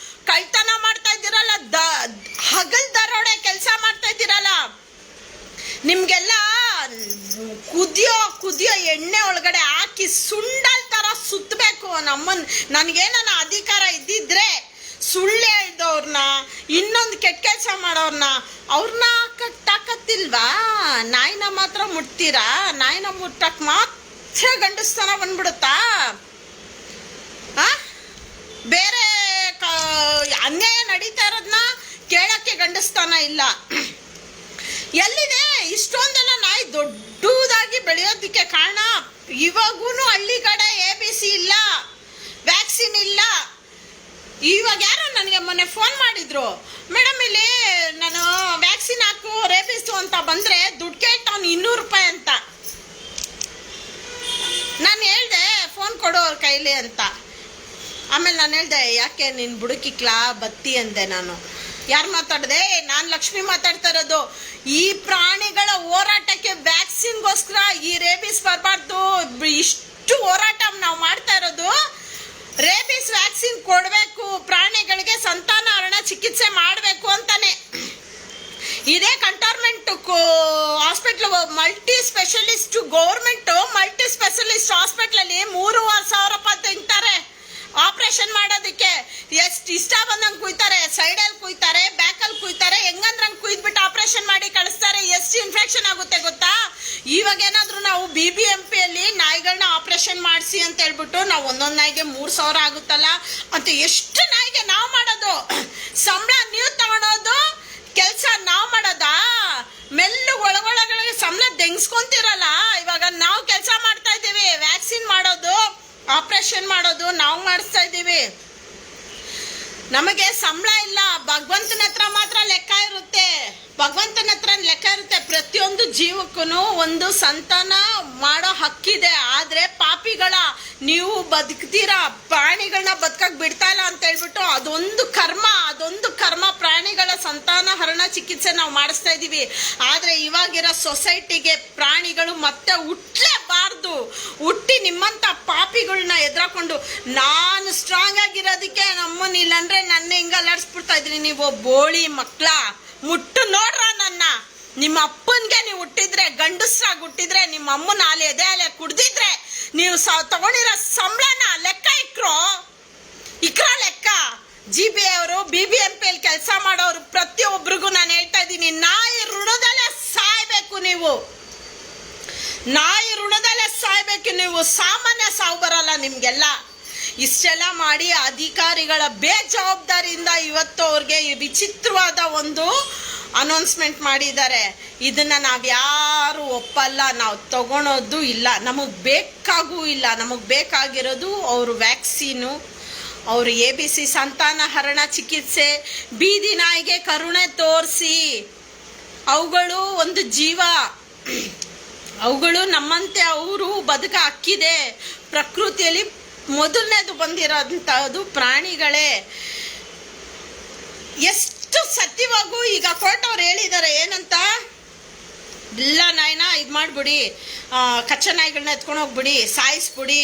ಕಳ್ತನ ಮಾಡ್ತಾ ಇದ್ದೀರಲ್ಲ, ಹಗಲ್ ದರೋಡೆ ಕೆಲಸ ಮಾಡ್ತಾ ಇದ್ದೀರಲ್ಲ. ನಿಮ್ಗೆಲ್ಲ ಕುದಿಯೋ ಎಣ್ಣೆ ಒಳಗಡೆ ಹಾಕಿ ಸುಂಡಲ್ ತರ ಸುತ್ತಬೇಕು. ನನಗೇನ ಅಧಿಕಾರ ಇದ್ದಿದ್ರೆ ಸುಳ್ಳು ಹೇಳ್ದವ್ರನ್ನ, ಇನ್ನೊಂದು ಕೆಟ್ಟ ಕೆಲಸ ಮಾಡೋರ್ನ, ಅವ್ರನ್ನ ಹಾಕಕ್ ತಾಕತ್ತಿಲ್ವಾ? ನಾಯಿನ ಮಾತ್ರ ಮುಟ್ತೀರಾ? ನಾಯಿನ ಮುಟ್ಟಕ್ ಮಾತ್ರ ಗಂಡಸ್ತನ ಬಂದ್ಬಿಡುತ್ತಾ? ಬೇರೆ ಅನ್ಯಾಯ ನಡೀತಾ ಇರೋದನ್ನ ಕೇಳಕ್ಕೆ ಗಂಡಸ್ತನ ಇಲ್ಲ. ಎಲ್ಲಿದೆ ಇಷ್ಟೊಂದೆಲ್ಲ ನಾಯಿ ದೊಡ್ಡದಾಗಿ ಬೆಳೆಯೋದಕ್ಕೆ ಕಾರಣ? ಇವಾಗೂ ಹಳ್ಳಿ ಕಡೆ ABC ಇಲ್ಲ, ವ್ಯಾಕ್ಸಿನ್ ಇಲ್ಲ. ಇವಾಗ ಯಾರೋ ನನಗೆ ಮೊನ್ನೆ ಫೋನ್ ಮಾಡಿದ್ರು, ಮೇಡಮ್ ಇಲ್ಲಿ ನಾನು ವ್ಯಾಕ್ಸಿನ್ ಹಾಕು ರೇಬಿಸ್ ಅಂತ ಬಂದರೆ ದುಡ್ಡು ಕೇಳ್ತಾವ್ನು 200 ರೂಪಾಯಿ ಅಂತ. ನಾನು ಹೇಳ್ದೆ ಫೋನ್ ಕೊಡು ಅವ್ರ ಕೈಲಿ ಅಂತ. ಆಮೇಲೆ ನಾನು ಹೇಳ್ದೆ ಯಾಕೆ ನಿನ್ನ ಬುಡಕಿಕ್ಲಾ ಬತ್ತಿ ಅಂದೆ. ನಾನು ಯಾರು ಮಾತಾಡಿದೆ? ನಾನು ಲಕ್ಷ್ಮಿ ಮಾತಾಡ್ತಾ ಇರೋದು. ಈ ಪ್ರಾಣಿಗಳ ಹೋರಾಟಕ್ಕೆ ವ್ಯಾಕ್ಸಿನ್ಗೋಸ್ಕರ ಈ ರೇಬಿಸ್ ಬರಬಾರ್ದು, ಇಷ್ಟು ಹೋರಾಟ ನಾವು ಮಾಡ್ತಾ ಇರೋದು. ರೇಬಿಸ್ ವ್ಯಾಕ್ಸಿನ್ ಕೊಡಬೇಕು, ಪ್ರಾಣಿಗಳಿಗೆ ಸಂತಾನಹರಣ ಚಿಕಿತ್ಸೆ ಮಾಡಬೇಕು ಅಂತಾನೆ. ಇದೇ cantonment hospital multi specialist government multi specialist ಹಾಸ್ಪಿಟ್ಲಲ್ಲಿ 3,500 ರೂಪಾಯಿ ತಿಂತಾರೆ ಆಪರೇಷನ್ ಮಾಡೋದಕ್ಕೆ. ಎಷ್ಟು ಸೈಡಲ್ಲಿ ಕುಯ್ತಾರೆ, ಬ್ಯಾಕಲ್ಲಿ ಕುಯ್ತಾರೆ, ಹೆಂಗಂದ್ರಂಗೆ ಕುಯ್ದ್ಬಿಟ್ಟು ಆಪರೇಷನ್ ಮಾಡಿ ಕಳಿಸ್ತಾರೆ. ಎಷ್ಟು ಇನ್ಫೆಕ್ಷನ್ ಆಗುತ್ತೆ ಗೊತ್ತಾ? ಇವಾಗ ಏನಾದ್ರು ನಾವು BBMPಯಲ್ಲಿ ನಾಯಿಗಳನ್ನ ಆಪರೇಷನ್ ಮಾಡಿಸಿ ಅಂತ ಹೇಳ್ಬಿಟ್ಟು ನಾವು ಒಂದೊಂದು ನಾಯಿಗೆ 3,000 ಆಗುತ್ತಲ್ಲ ಅಂತ, ಎಷ್ಟು ನಾಯಿಗೆ ನಾವು ಮಾಡೋದು? ಸಂಬಳ ನೀವು ತಗೊಳೋದು, ಕೆಲಸ ನಾವು ಮಾಡೋದಾ? ಮೆಲ್ಲು ಒಳಗೊಳಗೆ ಸಂಬಳ ದೆಂಗ್ಸ್ಕೊಂತಿರಲ್ಲ. ಇವಾಗ ನಾವು ಕೆಲಸ ಮಾಡ್ತಾ ಇದ್ದೀವಿ, ವ್ಯಾಕ್ಸಿನ್ ಮಾಡೋದು, ಆಪರೇಷನ್ ಮಾಡೋದು ನಾವು ಮಾಡಿಸ್ತಾ ಇದ್ದೀವಿ. ನಮಗೆ ಸಂಬಳ ಇಲ್ಲ, ಭಗವಂತನ ಹತ್ರ ಮಾತ್ರ ಲೆಕ್ಕ ಇರುತ್ತೆ. ಭಗವಂತನ ಹತ್ರ ಲೆಕ್ಕ ಇರುತ್ತೆ. ಪ್ರತಿಯೊಂದು ಜೀವಕ್ಕೂ ಒಂದು ಸಂತಾನ ಮಾಡೋ ಹಕ್ಕಿದೆ. ಆದ್ರೆ ಪಾಪಿಗಳ ನೀವು ಬದುಕ್ತೀರಾ, ಪ್ರಾಣಿಗಳನ್ನ ಬದುಕಕ್ ಬಿಡ್ತಾ ಇಲ್ಲ ಅಂತ ಹೇಳ್ಬಿಟ್ಟು ಅದೊಂದು ಕರ್ಮ ಪ್ರಾಣಿಗಳ ಸಂತಾನ ಹರಣ ಚಿಕಿತ್ಸೆ ನಾವು ಮಾಡಿಸ್ತಾ ಇದೀವಿ. ಆದ್ರೆ ಇವಾಗಿರೋ ಸೊಸೈಟಿಗೆ ಪ್ರಾಣಿಗಳು ಮತ್ತೆ ಹುಟ್ಟಲೇಬಾರ್ದು. ಹುಟ್ಟಿ ನಿಮ್ಮಂತ ಪಾಪಿಗಳನ್ನ ಎದುರಾಕೊಂಡು ನಾನು ಸ್ಟ್ರಾಂಗ್ ಆಗಿರೋದಕ್ಕೆ ನಮ್ಮನ್ನ ಇಲ್ಲಂದ್ರೆ ನನ್ನ ಹಿಂಗ ಅಲ್ಲಾಡ್ಸ್ಬಿಡ್ತಾ ಇದ್ರಿ ನೀವು ಬೋಳಿ ಮಕ್ಳ. ಮುಟ್ಟು ನೋಡ್ರ ನನ್ನ. ನಿಮ್ಮ ಅಪ್ಪನ್ಗೆ ನೀವು ಹುಟ್ಟಿದ್ರೆ, ಗಂಡಸ್ರಾಗಿ ಹುಟ್ಟಿದ್ರೆ, ನಿಮ್ಮ ಅಮ್ಮನ ಎದೆ ಹಾಲೆ ಕುಡ್ದಿದ್ರೆ ನೀವು ತಗೊಂಡಿರೋ ಸಂಬಳನ ಲೆಕ್ಕ ಇಕ್ರ ಲೆಕ್ಕ. ಅವರು BBMPಯಲ್ಲಿ ಕೆಲಸ ಮಾಡೋರು ಪ್ರತಿಯೊಬ್ಬರಿಗೂ ನಾನು ಹೇಳ್ತಾ ಇದ್ದೀನಿ, ನಾಯಿ ಋಣದಲ್ಲೇ ಸಾಯ್ಬೇಕು ನೀವು. ನಾಯಿ ಋಣದಲ್ಲೇ ಸಾಯ್ಬೇಕು ನೀವು. ಸಾಮಾನ್ಯ ಸಾವು ಬರಲ್ಲ ನಿಮ್ಗೆಲ್ಲ. ಇಷ್ಟೆಲ್ಲ ಮಾಡಿ ಅಧಿಕಾರಿಗಳ ಬೇಜವಾಬ್ದಾರಿಯಿಂದ ಇವತ್ತು ಅವ್ರಿಗೆ ವಿಚಿತ್ರವಾದ ಒಂದು ಅನೌನ್ಸ್ಮೆಂಟ್ ಮಾಡಿದ್ದಾರೆ. ಇದನ್ನ ನಾವ್ಯಾರು ಒಪ್ಪಲ್ಲ, ನಾವು ತಗೊಳೋದು ಇಲ್ಲ, ನಮಗೆ ಬೇಕಾಗೂ ಇಲ್ಲ. ನಮಗೆ ಬೇಕಾಗಿರೋದು ಅವರು ವ್ಯಾಕ್ಸಿನು, ಅವರು ABC ಸಂತಾನ ಹರಣ ಚಿಕಿತ್ಸೆ. ಬೀದಿ ನಾಯಿಗೆ ಕರುಣೆ ತೋರಿಸಿ, ಅವುಗಳು ಒಂದು ಜೀವ, ಅವುಗಳು ನಮ್ಮಂತೆ ಅವರು ಬದುಕ ಹಕ್ಕಿದೆ. ಪ್ರಕೃತಿಯಲ್ಲಿ ಮೊದಲನೇದು ಬಂದಿರೋಂಥದ್ದು ಪ್ರಾಣಿಗಳೇ. ಎಷ್ಟು ಸತ್ಯವಾಗೂ ಈಗ ಕೋರ್ಟ್ ಅವ್ರು ಹೇಳಿದ್ದಾರೆ ಏನಂತ, ಇಲ್ಲ ನಾಯಿನ ಇದು ಮಾಡ್ಬಿಡಿ, ಕಚ್ಚಾ ನಾಯಿಗಳನ್ನ ಎತ್ಕೊಂಡು ಹೋಗ್ಬಿಡಿ, ಸಾಯಿಸ್ಬಿಡಿ.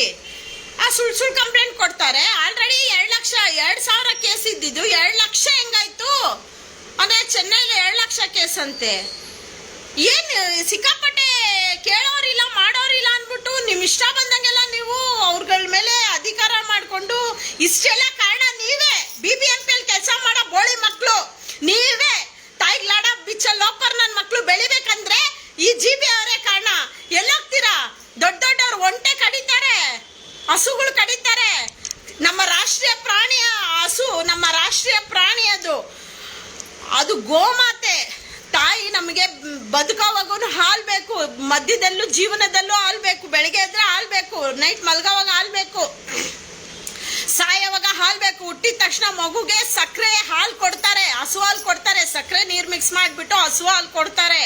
ಸುಳ್ಳು ಕಂಪ್ಲೇಂಟ್ ಕೊಡ್ತಾರೆ. ಆಲ್ರೆಡಿ 2,00,000 ಕೇಸ್ ಇದ್ದಿದ್ದು 2 ಲಕ್ಷ ಹೆಂಗಾಯ್ತು ಅಂದ್ರೆ ಚೆನ್ನೈಲಿ 2 ಲಕ್ಷ ಕೇಸ್ ಅಂತೆ. ಏನು ಸಿಕ್ಕಾಪಟ್ಟೆ ಕೇಳೋರಿಲ್ಲ ಮಾಡೋರಿಲ್ಲ ಅಂದ್ಬಿಟ್ಟು ನಿಮ್ ಇಷ್ಟ ಬಂದಂಗೆಲ್ಲ ನೀವು ಅವ್ರಗಳ ಮೇಲೆ ಅಧಿಕಾರ ಮಾಡ್ಕೊಂಡು ಇಷ್ಟೆಲ್ಲ ಕಾರಣ ನೀವೇ. BBMPಯಲ್ಲಿ ಕೆಲಸ ಮಾಡೋ ಬೋಳಿ ಮಕ್ಕಳು ನೀವೇ. ತಾಯಿಗೆ ಲಾಡ ಬಿಚ್ಚ ಲೋಕರ್ ನನ್ನ ಮಕ್ಕಳು ಬೆಳಿಬೇಕಂದ್ರೆ ಈ GB ಅವರೇ ಕಾರಣ. ಎಲ್ಲೋಗ್ತೀರಾ? ದೊಡ್ಡವ್ರು ಒಂಟೆ ಕಡಿತಾರೆ, ಹಸುಗಳು ಕಡಿತಾರೆ. ನಮ್ಮ ರಾಷ್ಟ್ರೀಯ ಪ್ರಾಣಿಯ ಹಸು, ನಮ್ಮ ರಾಷ್ಟ್ರೀಯ ಪ್ರಾಣಿ ಅದು ಗೋಮಾತೆ. ತಾಯಿ ನಮಗೆ ಬದುಕೋವಾಗೂ ಹಾಲು ಬೇಕು, ಮಧ್ಯದಲ್ಲೂ ಜೀವನದಲ್ಲೂ ಹಾಲು ಬೇಕು. ಬೆಳಗ್ಗೆ ಎದ್ರೆ ಹಾಲು ಬೇಕು, ನೈಟ್ ಮಲ್ಗೋವಾಗ ಹಾಲು ಬೇಕು, ಸಾಯೋವಾಗ ಹಾಲು ಬೇಕು. ಹುಟ್ಟಿದ ತಕ್ಷಣ ಮಗುಗೆ ಸಕ್ಕರೆ ಹಾಲು ಕೊಡ್ತಾರೆ, ಹಸು ಹಾಲು ಕೊಡ್ತಾರೆ. ಸಕ್ಕರೆ ನೀರು ಮಿಕ್ಸ್ ಮಾಡಿಬಿಟ್ಟು ಹಸು ಹಾಲು ಕೊಡ್ತಾರೆ.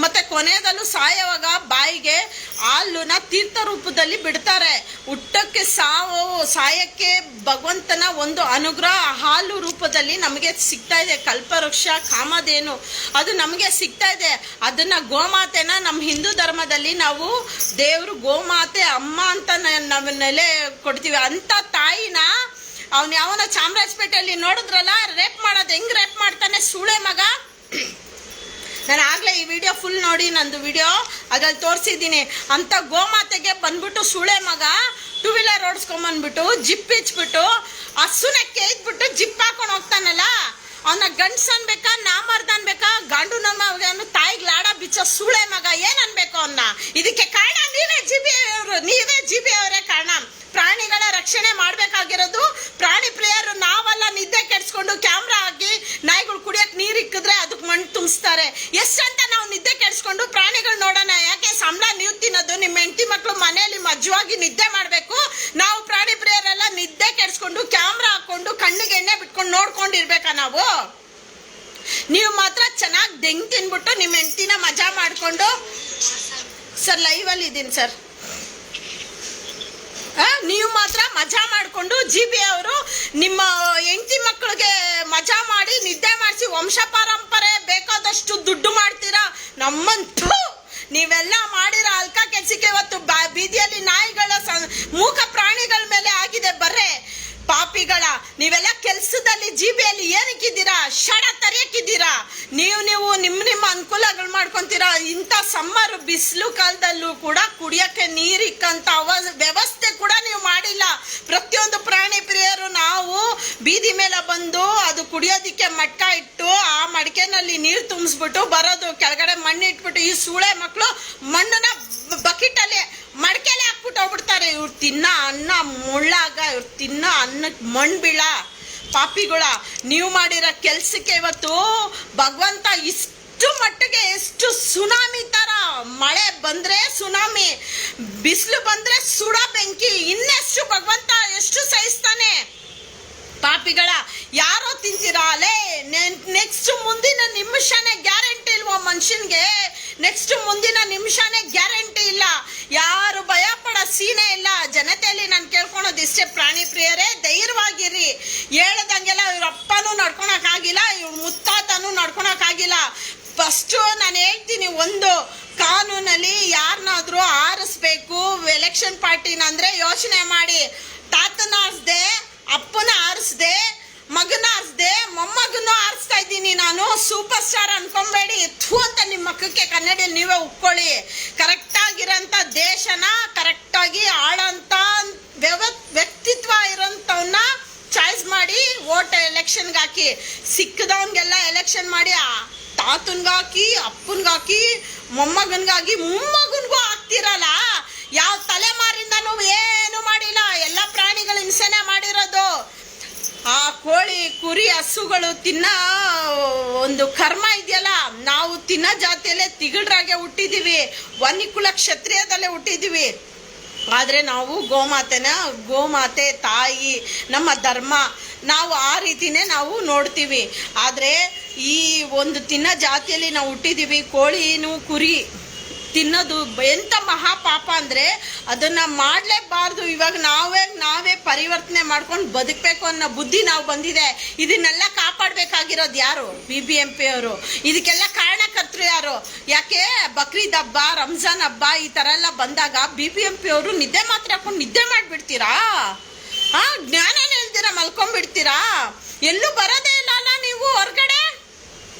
ಮತ್ತೆ ಕೊನೆಯದಲ್ಲೂ ಸಾಯೋವಾಗ ಬಾಯಿಗೆ ಹಾಲನ್ನ ತೀರ್ಥ ರೂಪದಲ್ಲಿ ಬಿಡ್ತಾರೆ. ಹುಟ್ಟಕ್ಕೆ ಸಾಯಕ್ಕೆ ಭಗವಂತನ ಒಂದು ಅನುಗ್ರಹ ಹಾಲು ರೂಪದಲ್ಲಿ ನಮಗೆ ಸಿಗ್ತಾ ಇದೆ. ಕಲ್ಪವೃಕ್ಷ ಕಾಮಧೇನು ಅದು ನಮಗೆ ಸಿಗ್ತಾ ಇದೆ. ಅದನ್ನ ಗೋಮಾತೆನ ನಮ್ಮ ಹಿಂದೂ ಧರ್ಮದಲ್ಲಿ ನಾವು ದೇವರು ಗೋಮಾತೆ ಅಮ್ಮ ಅಂತ ನಾವು ನೆಲೆ ಕೊಡ್ತೀವಿ. ಅಂತ ತಾಯಿನ ಅವನು ಯಾವನ ಚಾಮರಾಜಪೇಟೆಯಲ್ಲಿ ನೋಡಿದ್ರಲ್ಲ, ರೇಪ್ ಮಾಡೋದು ಹೆಂಗ್ ರೇಪ್ ಮಾಡ್ತಾನೆ ಸೂಳೆ ಮಗ. ನಾನು ಆಗ್ಲೇ ಈ ವಿಡಿಯೋ ಫುಲ್ ನೋಡಿ, ನಂದು ವಿಡಿಯೋ ಅದ್ರಲ್ಲಿ ತೋರಿಸಿದ್ದೀನಿ. ಅಂತ ಗೋಮಾತೆಗೆ ಬಂದ್ಬಿಟ್ಟು ಸೂಳೆ ಮಗ 2 ವೀಲರ್ ಓಡಿಸ್ಕೊಂಬಂದ್ಬಿಟ್ಟು ಜಿಪ್ ಇಚ್ಬಿಟ್ಟು ಹಸುನ ಕೇಳ್ಬಿಟ್ಟು ಜಿಪ್ ಹಾಕೊಂಡು ಹೋಗ್ತಾನಲ್ಲ, ಅವನ ಗಂಡ್ಸ್ ಅನ್ಬೇಕಾ ನಾಮರ್ದ ಅನ್ಬೇಕಾ ಗಂಡು ನಮ್ಮ ತಾಯಿಗೆ ಲಾಡ ಬಿಚ್ಚ ಸೂಳೆ ಮಗ ಏನ್ ಅನ್ಬೇಕು ಅವನ್ನ? ಇದಕ್ಕೆ ಕಾರಣ ನೀವೇ GB ಅವರೇ ಕಾರಣ. ಪ್ರಾಣಿಗಳ ರಕ್ಷಣೆ ಮಾಡ್ಬೇಕಾಗಿರೋದು ಪ್ರಾಣಿ ಪ್ರಿಯರು ನಾವಲ್ಲ. ನಿದ್ದೆ ಕೆಡ್ಸ್ಕೊಂಡು ಕ್ಯಾಮ್ರಾ ಹಾಕಿ ನಾಯಿಗಳು ಕುಡಿಯಕ್ ನೀರ್ ಇಕ್ಕಿದ್ರೆ ಅದಕ್ಕೆ ಮಣ್ಣು ತುಂಬಿಸ್ತಾರೆ. ಎಷ್ಟಂತ ನಾವು ನಿದ್ದೆ ಕೆಡ್ಸ್ಕೊಂಡು ಪ್ರಾಣಿಗಳು ನೋಡೋಣ? ಯಾಕೆ ಸಂಬಳ ನೀವು ತಿನ್ನೋದು, ನಿಮ್ಮ ಹೆಂಡತಿ ಮಕ್ಕಳು ಮನೆಯಲ್ಲಿ ಮಜ್ವಾಗಿ ನಿದ್ದೆ ಮಾಡ್ಬೇಕು. ನಾವು ಪ್ರಾಣಿ ಪ್ರಿಯರೆಲ್ಲ ನಿದ್ದೆ ಕೆಡ್ಸ್ಕೊಂಡು ಕ್ಯಾಮ್ರಾ ಹಾಕೊಂಡು ಕಣ್ಣಿಗೆ ಎಣ್ಣೆ ಬಿಟ್ಕೊಂಡು ನೋಡ್ಕೊಂಡಿರ್ಬೇಕಾ ನಾವು? ನೀವು ಮಾತ್ರ ಚೆನ್ನಾಗಿ ದೆಂಗ್ ತಿನ್ಬಿಟ್ಟು ನಿಮ್ಮ ಹೆಂಡತಿನ ಮಜಾ ಮಾಡ್ಕೊಂಡು. ಸರ್ ಲೈವ್ ಅಲ್ಲಿ ಇದ್ದೀನಿ ಸರ್. ನೀವು ಮಾತ್ರ ಮಜಾ ಮಾಡ್ಕೊಂಡು GB ಅವರು ನಿಮ್ಮ ಹೆಂಡತಿ ಮಕ್ಕಳಿಗೆ ಮಜಾ ಮಾಡಿ ನಿದ್ದೆ ಮಾಡಿಸಿ ವಂಶ ಪರಂಪರೆ ಬೇಕಾದಷ್ಟು ದುಡ್ಡು ಮಾಡ್ತೀರಾ. ನಮ್ಮಂತೂ ನೀವೆಲ್ಲ ಮಾಡಿರೋ ಅಲ್ಕ ಕೆಲ್ಸಕ್ಕೆ ಇವತ್ತು ಬೀದಿಯಲ್ಲಿ ನಾಯಿಗಳ ಮೂಕ ಪ್ರಾಣಿಗಳ ಮೇಲೆ ಆಗಿದೆ ಬರ್ರೆ ಪಾಪಿಗಳ. ನೀವೆಲ್ಲ ಕೆಲ್ಸದಲ್ಲಿ GB-ಯಲ್ಲಿ ಏನಕ್ಕಿದ್ದೀರಾ? ಶಡ ತರಿಯಕ್ಕಿದ್ದೀರಾ? ನೀವು ನಿಮ್ಮ ಅನುಕೂಲಗಳು ಮಾಡ್ಕೊಂತೀರಾ. ಇಂಥ ಸಮ್ಮರ್ ಬಿಸಿಲು ಕಾಲದಲ್ಲೂ ಕೂಡ ಕುಡಿಯಕ್ಕೆ ನೀರಿಕ್ಕಂತ ವ್ಯವಸ್ಥೆ ಕೂಡ ನೀವು ಮಾಡಿಲ್ಲ. ಪ್ರತಿಯೊಂದು ಪ್ರಾಣಿ ಪ್ರಿಯರು ನಾವು ಬೀದಿ ಮೇಲೆ ಬಂದು ಅದು ಕುಡಿಯೋದಿಕ್ಕೆ ಮಟ್ಕ ಇಟ್ಟು ಆ ಮಡಿಕೆನಲ್ಲಿ ನೀರು ತುಂಬಿಸ್ಬಿಟ್ಟು ಬರೋದು, ಕೆಳಗಡೆ ಮಣ್ಣು ಇಟ್ಬಿಟ್ಟು ಈ ಸೂಳೆ ಮಕ್ಕಳು ಮಣ್ಣನ್ನ ಬಕೆಟಲ್ಲಿ ಮಡಿಕೆಲೆ ಹಾಕ್ಬಿಟ್ಟು ಹೋಗ್ಬಿಡ್ತಾರೆ. ಇವ್ರು ತಿನ್ನ ಅನ್ನ ಮುಳ್ಳಾಗ, ಇವ್ರು ತಿನ್ನ ಅನ್ನಕ್ಕೆ ಮಣ್ಣು ಬೀಳ ಪಾಪಿಗಳ. ನೀವು ಮಾಡಿರೋ ಕೆಲ್ಸಕ್ಕೆ ಇವತ್ತು ಭಗವಂತ ಇಷ್ಟು ಮಟ್ಟಿಗೆ, ಎಷ್ಟು ಸುನಾಮಿ ತರ, ಮಳೆ ಬಂದ್ರೆ ಸುನಾಮಿ, ಬಿಸಿಲು ಬಂದ್ರೆ ಸುಡ ಬೆಂಕಿ, ಇನ್ನೆಷ್ಟು ಭಗವಂತ ಎಷ್ಟು ಸಹಿಸ್ತಾನೆ. ಪಾಪಿಗಳ ಯಾರೋ ತಿಂತೀರಾ ಅಲೇ, ನೆಕ್ಸ್ಟ್ ಮುಂದಿನ ನಿಮಿಷನೇ ಗ್ಯಾರಂಟಿ ಇಲ್ವೋ ಮನುಷ್ಯನ್ಗೆ, ನೆಕ್ಸ್ಟ್ ಮುಂದಿನ ನಿಮಿಷನೇ ಗ್ಯಾರಂಟಿ ಇಲ್ಲ. ಯಾರು ಭಯ ಪಡೋ ಸೀನೆ ಇಲ್ಲ ಜನತೆಯಲ್ಲಿ. ನಾನು ಕೇಳ್ಕೊಳೋದು ಇಷ್ಟೇ, ಪ್ರಾಣಿ ಪ್ರಿಯರೇ ಧೈರ್ಯವಾಗಿರ್ರಿ. ಹೇಳ್ದಂಗೆಲ್ಲ ಇವ್ರ ಅಪ್ಪನೂ ನಡ್ಕೊಳಕ್ ಆಗಿಲ್ಲ, ಇವ್ರ ಮುತ್ತಾತನೂ ನಡ್ಕೊಳಕ್ ಆಗಿಲ್ಲ. ಫಸ್ಟು ನಾನು ಹೇಳ್ತೀನಿ, ಒಂದು ಕಾನೂನಲ್ಲಿ ಯಾರನ್ನಾದ್ರೂ ಆರಿಸ್ಬೇಕು ಎಲೆಕ್ಷನ್ ಪಾರ್ಟಿನ ಅಂದ್ರೆ ಯೋಚನೆ ಮಾಡಿ. ತಾತನ ಆರಿಸ್ದೆ, ಅಪ್ಪನ ಆರಿಸ್ದೆ, ಮಗನ ಆರಿಸ್ದೆ, ಮೊಮ್ಮಗನೂ ಆರಿಸ್ತಾ ಇದ್ದೀನಿ ನಾನು. ಸೂಪರ್ ಸ್ಟಾರ್ ಅನ್ಕೊಂಬೇಡಿ, ಥೂ ಅಂತ ನಿಮ್ಮ ಮಕ್ಕಕ್ಕೆ ಕನ್ನಡಿಯಲ್ಲಿ ನೀವೇ ಉಕ್ಕೊಳ್ಳಿ. ಕರೆಕ್ಟ್ ಆಗಿರೋಂಥ ದೇಶನ ಕರೆಕ್ಟಾಗಿ ಆಳೋಂಥ ವ್ಯಕ್ತಿತ್ವ ಇರೋಂಥವನ್ನ ಚಾಯ್ಸ್ ಮಾಡಿ ವೋಟ್ ಎಲೆಕ್ಷನ್ಗೆ ಹಾಕಿ. ಸಿಕ್ಕದವನ್ಗೆಲ್ಲ ಎಲೆಕ್ಷನ್ ಮಾಡಿ ತಾತನ್ಗಾಕಿ, ಅಪ್ಪನ್ಗಾಕಿ, ಮೊಮ್ಮಗನ್ಗಾಗಿ ಮೊಮ್ಮಗನ್ಗೂ ಹಾಕ್ತಿರಲ್ಲ. ಯಾವ ತಲೆಮಾರಿಂದನೂ ಏನು ಮಾಡಿಲ್ಲ, ಎಲ್ಲ ಪ್ರಾಣಿಗಳು ಹಿಂಸೆನೆ ಮಾಡಿರೋದು. ಆ ಕೋಳಿ ಕುರಿ ಹಸುಗಳು ತಿನ್ನ ಒಂದು ಕರ್ಮ ಇದೆಯಲ್ಲ, ನಾವು ತಿನ್ನ ಜಾತಿಯಲ್ಲೇ ತಿಗಳ್ರಾಗೆ ಹುಟ್ಟಿದೀವಿ, ವನ್ನಿಕುಲ ಕ್ಷತ್ರಿಯದಲ್ಲೇ ಹುಟ್ಟಿದೀವಿ. ಆದರೆ ನಾವು ಗೋಮಾತೆ ತಾಯಿ, ನಮ್ಮ ಧರ್ಮ, ನಾವು ಆ ರೀತಿನೇ ನಾವು ನೋಡ್ತೀವಿ. ಆದರೆ ಈ ಒಂದು ತಿನ್ನ ಜಾತಿಯಲ್ಲಿ ನಾವು ಹುಟ್ಟಿದೀವಿ. ಕೋಳಿನು ಕುರಿ ತಿನ್ನೋದು ಎಂಥ ಮಹಾಪಾಪ ಅಂದರೆ ಅದನ್ನು ಮಾಡಲೇಬಾರ್ದು. ಇವಾಗ ನಾವೇ ಪರಿವರ್ತನೆ ಮಾಡ್ಕೊಂಡು ಬದುಕಬೇಕು ಅನ್ನೋ ಬುದ್ಧಿ ನಾವು ಬಂದಿದೆ. ಇದನ್ನೆಲ್ಲ ಕಾಪಾಡಬೇಕಾಗಿರೋದು ಯಾರು? BBMP ಅವರು. ಇದಕ್ಕೆಲ್ಲ ಕಾರಣಕರ್ತರು ಯಾರು? ಯಾಕೆ ಬಕ್ರೀದ್ ಹಬ್ಬ, ರಂಜಾನ್ ಹಬ್ಬ ಈ ಥರ ಎಲ್ಲ ಬಂದಾಗ BBMP ಅವರು ನಿದ್ದೆ ಮಾತ್ರ ಹಾಕೊಂಡು ನಿದ್ದೆ ಮಾಡಿಬಿಡ್ತೀರಾ? ಜ್ಞಾನನೇ ಹೇಳ್ತೀರಾ, ಮಲ್ಕೊಂಡ್ಬಿಡ್ತೀರಾ? ಎಲ್ಲೂ ಬರೋದೇ ಇಲ್ಲ ಅಲ್ಲ ನೀವು ಹೊರಗಡೆ.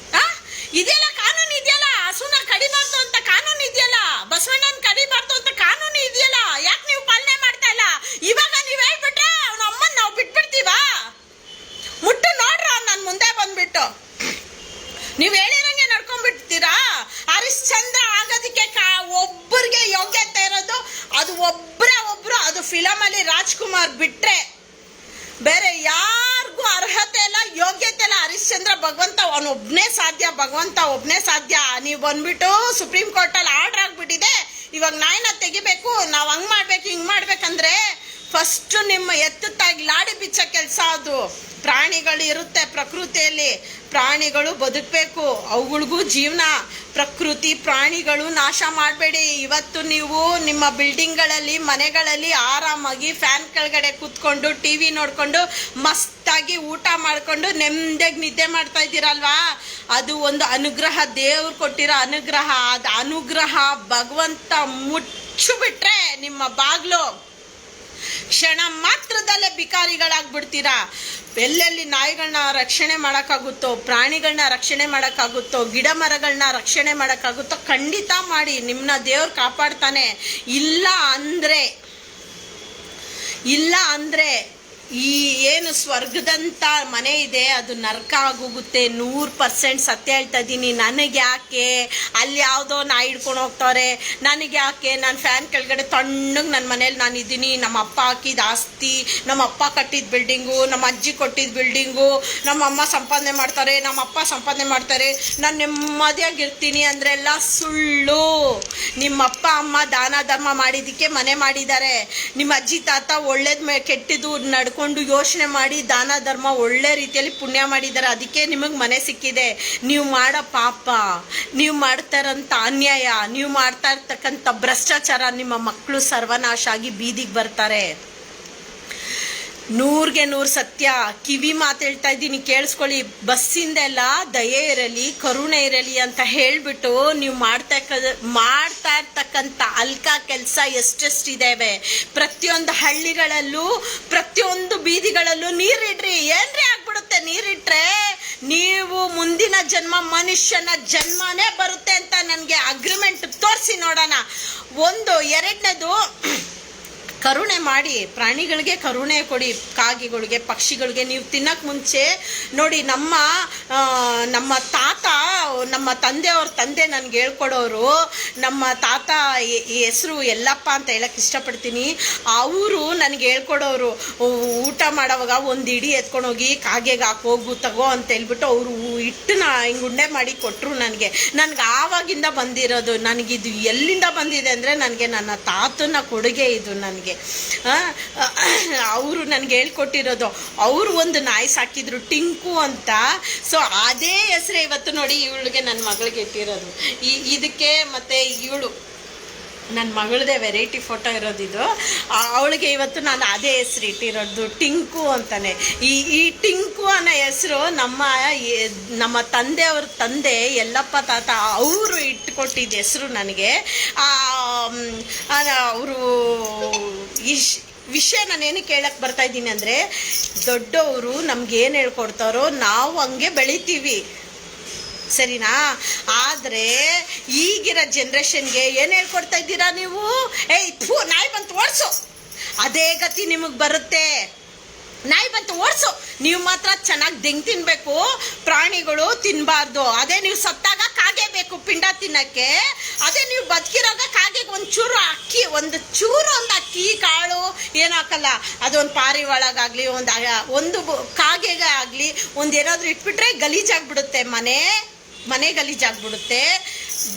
ಇದೆಲ್ಲ ಕಾನೂನು ಇದೆಯಲ್ಲ, ಹಸುನ ಕಡಿಬಾರ್ದು ಅಂತ ಕಾನೂನು ಇದೆಯಲ್ಲ, ಬಸವಣ್ಣನ ಕಡಿಬಾರ್ದು ಅಂತ ಕಾನೂನು ಇದೆಯಲ್ಲ, ಯಾಕೆ ನೀವು ಪಾಲನೆ ಮಾಡ್ತಾ ಇಲ್ಲ? ಇವಾಗ ನೀವು ಹೇಳ್ಬಿಟ್ರೆ ಅವನ ಅಮ್ಮನ್ ನಾವು ಬಿಟ್ಬಿಡ್ತೀವ? ಮುಟ್ಟು ನೋಡ್ರ ನನ್ನ ಮುಂದೆ ಬಂದ್ಬಿಟ್ಟು ನೀವು ಹೇಳಿರಂಗೆ ನಡ್ಕೊಂಡ್ಬಿಡ್ತೀರಾ? ಹರಿಶ್ಚಂದ್ರ ಆಗೋದಕ್ಕೆ ಒಬ್ಬರಿಗೆ ಯೋಗ್ಯತೆ ಇರೋದು ಅದು ಒಬ್ರು, ಅದು ಫಿಲಮಲ್ಲಿ ರಾಜ್ಕುಮಾರ್ ಬಿಟ್ರೆ ಬೇರೆ ಯಾರಿಗೂ ಅರ್ಹತೆ ಇಲ್ಲ, ಯೋಗ್ಯತೆ ಇಲ್ಲ. ಹರಿಶ್ಚಂದ್ರ ಭಗವಂತ ಅವನೊಬ್ಬನೇ ಸಾಧ್ಯ, ಭಗವಂತ ಒಬ್ಬನೇ ಸಾಧ್ಯ. ನೀವು ಬಂದ್ಬಿಟ್ಟು ಸುಪ್ರೀಂ ಕೋರ್ಟಲ್ಲಿ ಆರ್ಡರ್ ಆಗ್ಬಿಟ್ಟಿದೆ, ಇವಾಗ ನಾಯಿನ ತೆಗಿಬೇಕು, ನಾವು ಹಂಗ್ ಮಾಡ್ಬೇಕು ಹಿಂಗ್ ಮಾಡ್ಬೇಕಂದ್ರೆ ಫಸ್ಟ್ ನಿಮ್ಮ ಎತ್ತುತ್ತಾಗಿ ಲಾಡಿ ಬಿಚ್ಚ ಕೆಲಸ ಅದು. ಪ್ರಾಣಿಗಳು ಇರುತ್ತೆ ಪ್ರಕೃತಿಯಲ್ಲಿ, ಪ್ರಾಣಿಗಳು ಬದುಕಬೇಕು, ಅವುಗಳಿಗೂ ಜೀವನ. ಪ್ರಕೃತಿ ಪ್ರಾಣಿಗಳು ನಾಶ ಮಾಡಬೇಡಿ. ಇವತ್ತು ನೀವು ನಿಮ್ಮ ಬಿಲ್ಡಿಂಗ್ಗಳಲ್ಲಿ ಮನೆಗಳಲ್ಲಿ ಆರಾಮಾಗಿ ಫ್ಯಾನ್ ಕೆಳಗಡೆ ಕೂತ್ಕೊಂಡು TV ನೋಡ್ಕೊಂಡು ಮಸ್ತಾಗಿ ಊಟ ಮಾಡ್ಕೊಂಡು ನೆಮ್ಮದಿಯಾಗಿ ನಿದ್ದೆ ಮಾಡ್ತಾ ಇದ್ದೀರಲ್ವಾ? ಅದು ಒಂದು ಅನುಗ್ರಹ, ದೇವ್ರು ಕೊಟ್ಟಿರೋ ಅನುಗ್ರಹ. ಅದು ಅನುಗ್ರಹ ಭಗವಂತ ಮುಚ್ಚು ಬಿಟ್ರೆ ನಿಮ್ಮ ಬಾಗ್ಲು ಕ್ಷಣ ಮಾತ್ರದಲ್ಲೇ ಬಿಕಾರಿಗಳಾಗ್ಬಿಡ್ತೀರಾ. ಎಲ್ಲೆಲ್ಲಿ ನಾಯಿಗಳನ್ನ ರಕ್ಷಣೆ ಮಾಡೋಕ್ಕಾಗುತ್ತೋ, ಪ್ರಾಣಿಗಳನ್ನ ರಕ್ಷಣೆ ಮಾಡೋಕ್ಕಾಗುತ್ತೋ, ಗಿಡ ಮರಗಳನ್ನ ರಕ್ಷಣೆ ಮಾಡೋಕ್ಕಾಗುತ್ತೋ ಖಂಡಿತ ಮಾಡಿ. ನಿಮ್ಮನ್ನ ದೇವ್ರು ಕಾಪಾಡ್ತಾನೆ. ಇಲ್ಲ ಅಂದರೆ ಈ ಏನು ಸ್ವರ್ಗದಂಥ ಮನೆ ಇದೆ ಅದು ನರಕ ಆಗೋಗುತ್ತೆ. 100% ಸತ್ಯ ಹೇಳ್ತಾ ಇದ್ದೀನಿ. ನನಗೆ ಯಾಕೆ ಅಲ್ಲಿ ಯಾವುದೋ ನಾಯಿ ಹಿಡ್ಕೊಂಡು ಹೋಗ್ತಾರೆ, ನನಗೆ ಯಾಕೆ? ನಾನು ಫ್ಯಾನ್ ಕೆಳಗಡೆ ತಣ್ಣಗೆ ನನ್ನ ಮನೇಲಿ ನಾನು ಇದ್ದೀನಿ. ನಮ್ಮ ಅಪ್ಪ ಹಾಕಿದ ಆಸ್ತಿ, ನಮ್ಮ ಅಪ್ಪ ಕಟ್ಟಿದ ಬಿಲ್ಡಿಂಗು, ನಮ್ಮ ಅಜ್ಜಿ ಕೊಟ್ಟಿದ್ದ ಬಿಲ್ಡಿಂಗು, ನಮ್ಮ ಅಮ್ಮ ಸಂಪಾದನೆ ಮಾಡ್ತಾರೆ, ನಮ್ಮ ಅಪ್ಪ ಸಂಪಾದನೆ ಮಾಡ್ತಾರೆ, ನಾನು ನೆಮ್ಮದಿಯಾಗಿರ್ತೀನಿ ಅಂದ್ರೆಲ್ಲ ಸುಳ್ಳು. ನಿಮ್ಮ ಅಪ್ಪ ಅಮ್ಮ ದಾನ ಧರ್ಮ ಮಾಡಿದ್ದಕ್ಕೆ ಮನೆ ಮಾಡಿದ್ದಾರೆ. ನಿಮ್ಮ ಅಜ್ಜಿ ತಾತ ಒಳ್ಳೇದು ಕೆಟ್ಟಿದ್ದು ನಡ್ಕೊಂಡು ಯೋಚನೆ ಮಾಡಿ ದಾನ ಧರ್ಮ ಒಳ್ಳೆ ರೀತಿಯಲ್ಲಿ ಪುಣ್ಯ ಮಾಡಿದ್ದಾರೆ, ಅದಕ್ಕೆ ನಿಮಗೆ ಮನೆ ಸಿಕ್ಕಿದೆ. ನೀವು ಮಾಡೋ ಪಾಪ, ನೀವು ಮಾಡ್ತಾ ಇರೋಂಥ ಅನ್ಯಾಯ, ನೀವು ಮಾಡ್ತಾ ಇರ್ತಕ್ಕಂಥ ಭ್ರಷ್ಟಾಚಾರ, ನಿಮ್ಮ ಮಕ್ಕಳು ಸರ್ವನಾಶ ಆಗಿ ಬೀದಿಗೆ ಬರ್ತಾರೆ. 100% ಸತ್ಯ. ಕಿವಿ ಮಾತು ಹೇಳ್ತಾ ಇದ್ದೀನಿ, ಕೇಳಿಸ್ಕೊಳ್ಳಿ. ಬಸ್ಸಿಂದೆಲ್ಲ ದಯೆ ಇರಲಿ, ಕರುಣೆ ಇರಲಿ ಅಂತ ಹೇಳಿಬಿಟ್ಟು ನೀವು ಮಾಡ್ತಾ ಇರ್ತಕ್ಕಂಥ ಅಲ್ಕ ಕೆಲಸ ಎಷ್ಟೆಷ್ಟಿದ್ದೇವೆ. ಪ್ರತಿಯೊಂದು ಹಳ್ಳಿಗಳಲ್ಲೂ, ಪ್ರತಿಯೊಂದು ಬೀದಿಗಳಲ್ಲೂ ನೀರಿಡ್ರಿ. ಏನ್ರಿ ಆಗ್ಬಿಡುತ್ತೆ ನೀರಿಟ್ರೆ? ನೀವು ಮುಂದಿನ ಜನ್ಮ ಮನುಷ್ಯನ ಜನ್ಮನೇ ಬರುತ್ತೆ ಅಂತ ನನಗೆ ಅಗ್ರಿಮೆಂಟ್ ತೋರಿಸಿ ನೋಡೋಣ. ಒಂದು. ಎರಡನೇದು, ಕರುಣೆ ಮಾಡಿ, ಪ್ರಾಣಿಗಳಿಗೆ ಕರುಣೆ ಕೊಡಿ. ಕಾಗೆಗಳಿಗೆ, ಪಕ್ಷಿಗಳಿಗೆ. ನೀವು ತಿನ್ನಕ್ಕೆ ಮುಂಚೆ ನೋಡಿ, ನಮ್ಮ ತಾತ, ನಮ್ಮ ತಂದೆಯವ್ರ ತಂದೆ ನನಗೆ ಹೇಳ್ಕೊಡೋರು, ನಮ್ಮ ತಾತ ಹೆಸರು ಯಲ್ಲಪ್ಪ ಅಂತ ಹೇಳಕ್ಕೆ ಇಷ್ಟಪಡ್ತೀನಿ. ಅವರು ನನಗೆ ಹೇಳ್ಕೊಡೋರು, ಊಟ ಮಾಡೋವಾಗ ಒಂದು ಇಡಿ ಎತ್ಕೊಂಡೋಗಿ ಕಾಗೆಗೆ ಹಾಕೋಗು ತಗೋ ಅಂತ ಹೇಳ್ಬಿಟ್ಟು ಅವರು ಹಿಟ್ಟನ್ನ ಹಿಂಗೆ ಉಂಡೆ ಮಾಡಿ ಕೊಟ್ಟರು ನನಗೆ ಆವಾಗಿಂದ ಬಂದಿರೋದು. ನನಗಿದು ಎಲ್ಲಿಂದ ಬಂದಿದೆ ಅಂದರೆ ನನಗೆ ನನ್ನ ತಾತನ ಕೊಡುಗೆ ಇದು. ನನಗೆ ಅವರು ನನಗೆ ಹೇಳ್ಕೊಟ್ಟಿರೋದು. ಅವರು ಒಂದು ನಾಯಿ ಸಾಕಿದ್ರು, ಟಿಂಕು ಅಂತ. ಸೊ ಅದೇ ಹೆಸರೇ ಇವತ್ತು ನೋಡಿ ಇವಳಿಗೆ, ನನ್ನ ಮಗಳಿಗೆ ಇಟ್ಟಿರೋದು. ಇದಕ್ಕೆ ಮತ್ತು ಇವಳು ನನ್ನ ಮಗಳದೇ ವೆರೈಟಿ ಫೋಟೋ ಇರೋದಿದು. ಅವಳಿಗೆ ಇವತ್ತು ನಾನು ಅದೇ ಹೆಸರು ಇಟ್ಟಿರೋದು, ಟಿಂಕು ಅಂತಾನೆ. ಈ ಟಿಂಕು ಅನ್ನೋ ಹೆಸರು ನಮ್ಮ ತಂದೆಯವ್ರ ತಂದೆ ಯಲ್ಲಪ್ಪ ತಾತ ಅವರು ಇಟ್ಕೊಟ್ಟಿದ್ದ ಹೆಸರು ನನಗೆ. ಅವರು ವಿಷಯ ನಾನೇನು ಕೇಳಕ್ಕೆ ಬರ್ತಾ ಇದ್ದೀನಿ ಅಂದರೆ, ದೊಡ್ಡವರು ನಮ್ಗೇನು ಹೇಳ್ಕೊಡ್ತಾರೋ ನಾವು ಹಂಗೆ ಬೆಳಿತೀವಿ, ಸರಿನಾ? ಆದರೆ ಈಗಿರೋ ಜನ್ರೇಷನ್ಗೆ ಏನು ಹೇಳ್ಕೊಡ್ತಾ ಇದ್ದೀರಾ ನೀವು? ನಾಯಿ ಬಂತು ಓಡಿಸು, ಅದೇ ಗತಿ ನಿಮಗೆ ಬರುತ್ತೆ. ನಾಯಿ ಬಂತು ಓಡಿಸು. ನೀವು ಮಾತ್ರ ಚೆನ್ನಾಗಿ ದೆಂಗ್ ತಿನ್ಬೇಕು, ಪ್ರಾಣಿಗಳು ತಿನ್ನಬಾರ್ದು. ಅದೇ ನೀವು ಸತ್ತಾಗ ಕಾಗೆ ಬೇಕು ಪಿಂಡ ತಿನ್ನಕ್ಕೆ. ಅದೇ ನೀವು ಬದುಕಿರಾಗ ಕಾಗೆಗೆ ಒಂಚೂರು ಅಕ್ಕಿ, ಒಂದು ಅಕ್ಕಿ ಕಾಳು ಏನು ಹಾಕಲ್ಲ. ಅದೊಂದು ಪಾರಿವಾಳಗಾಗಲಿ, ಒಂದು ಕಾಗೆಗೆ ಆಗಲಿ ಏನಾದರೂ ಇಟ್ಬಿಟ್ರೆ ಗಲೀಜಾಗ್ಬಿಡುತ್ತೆ. ಮನೆ ಗಲೀಜಾಗ್ಬಿಡುತ್ತೆ,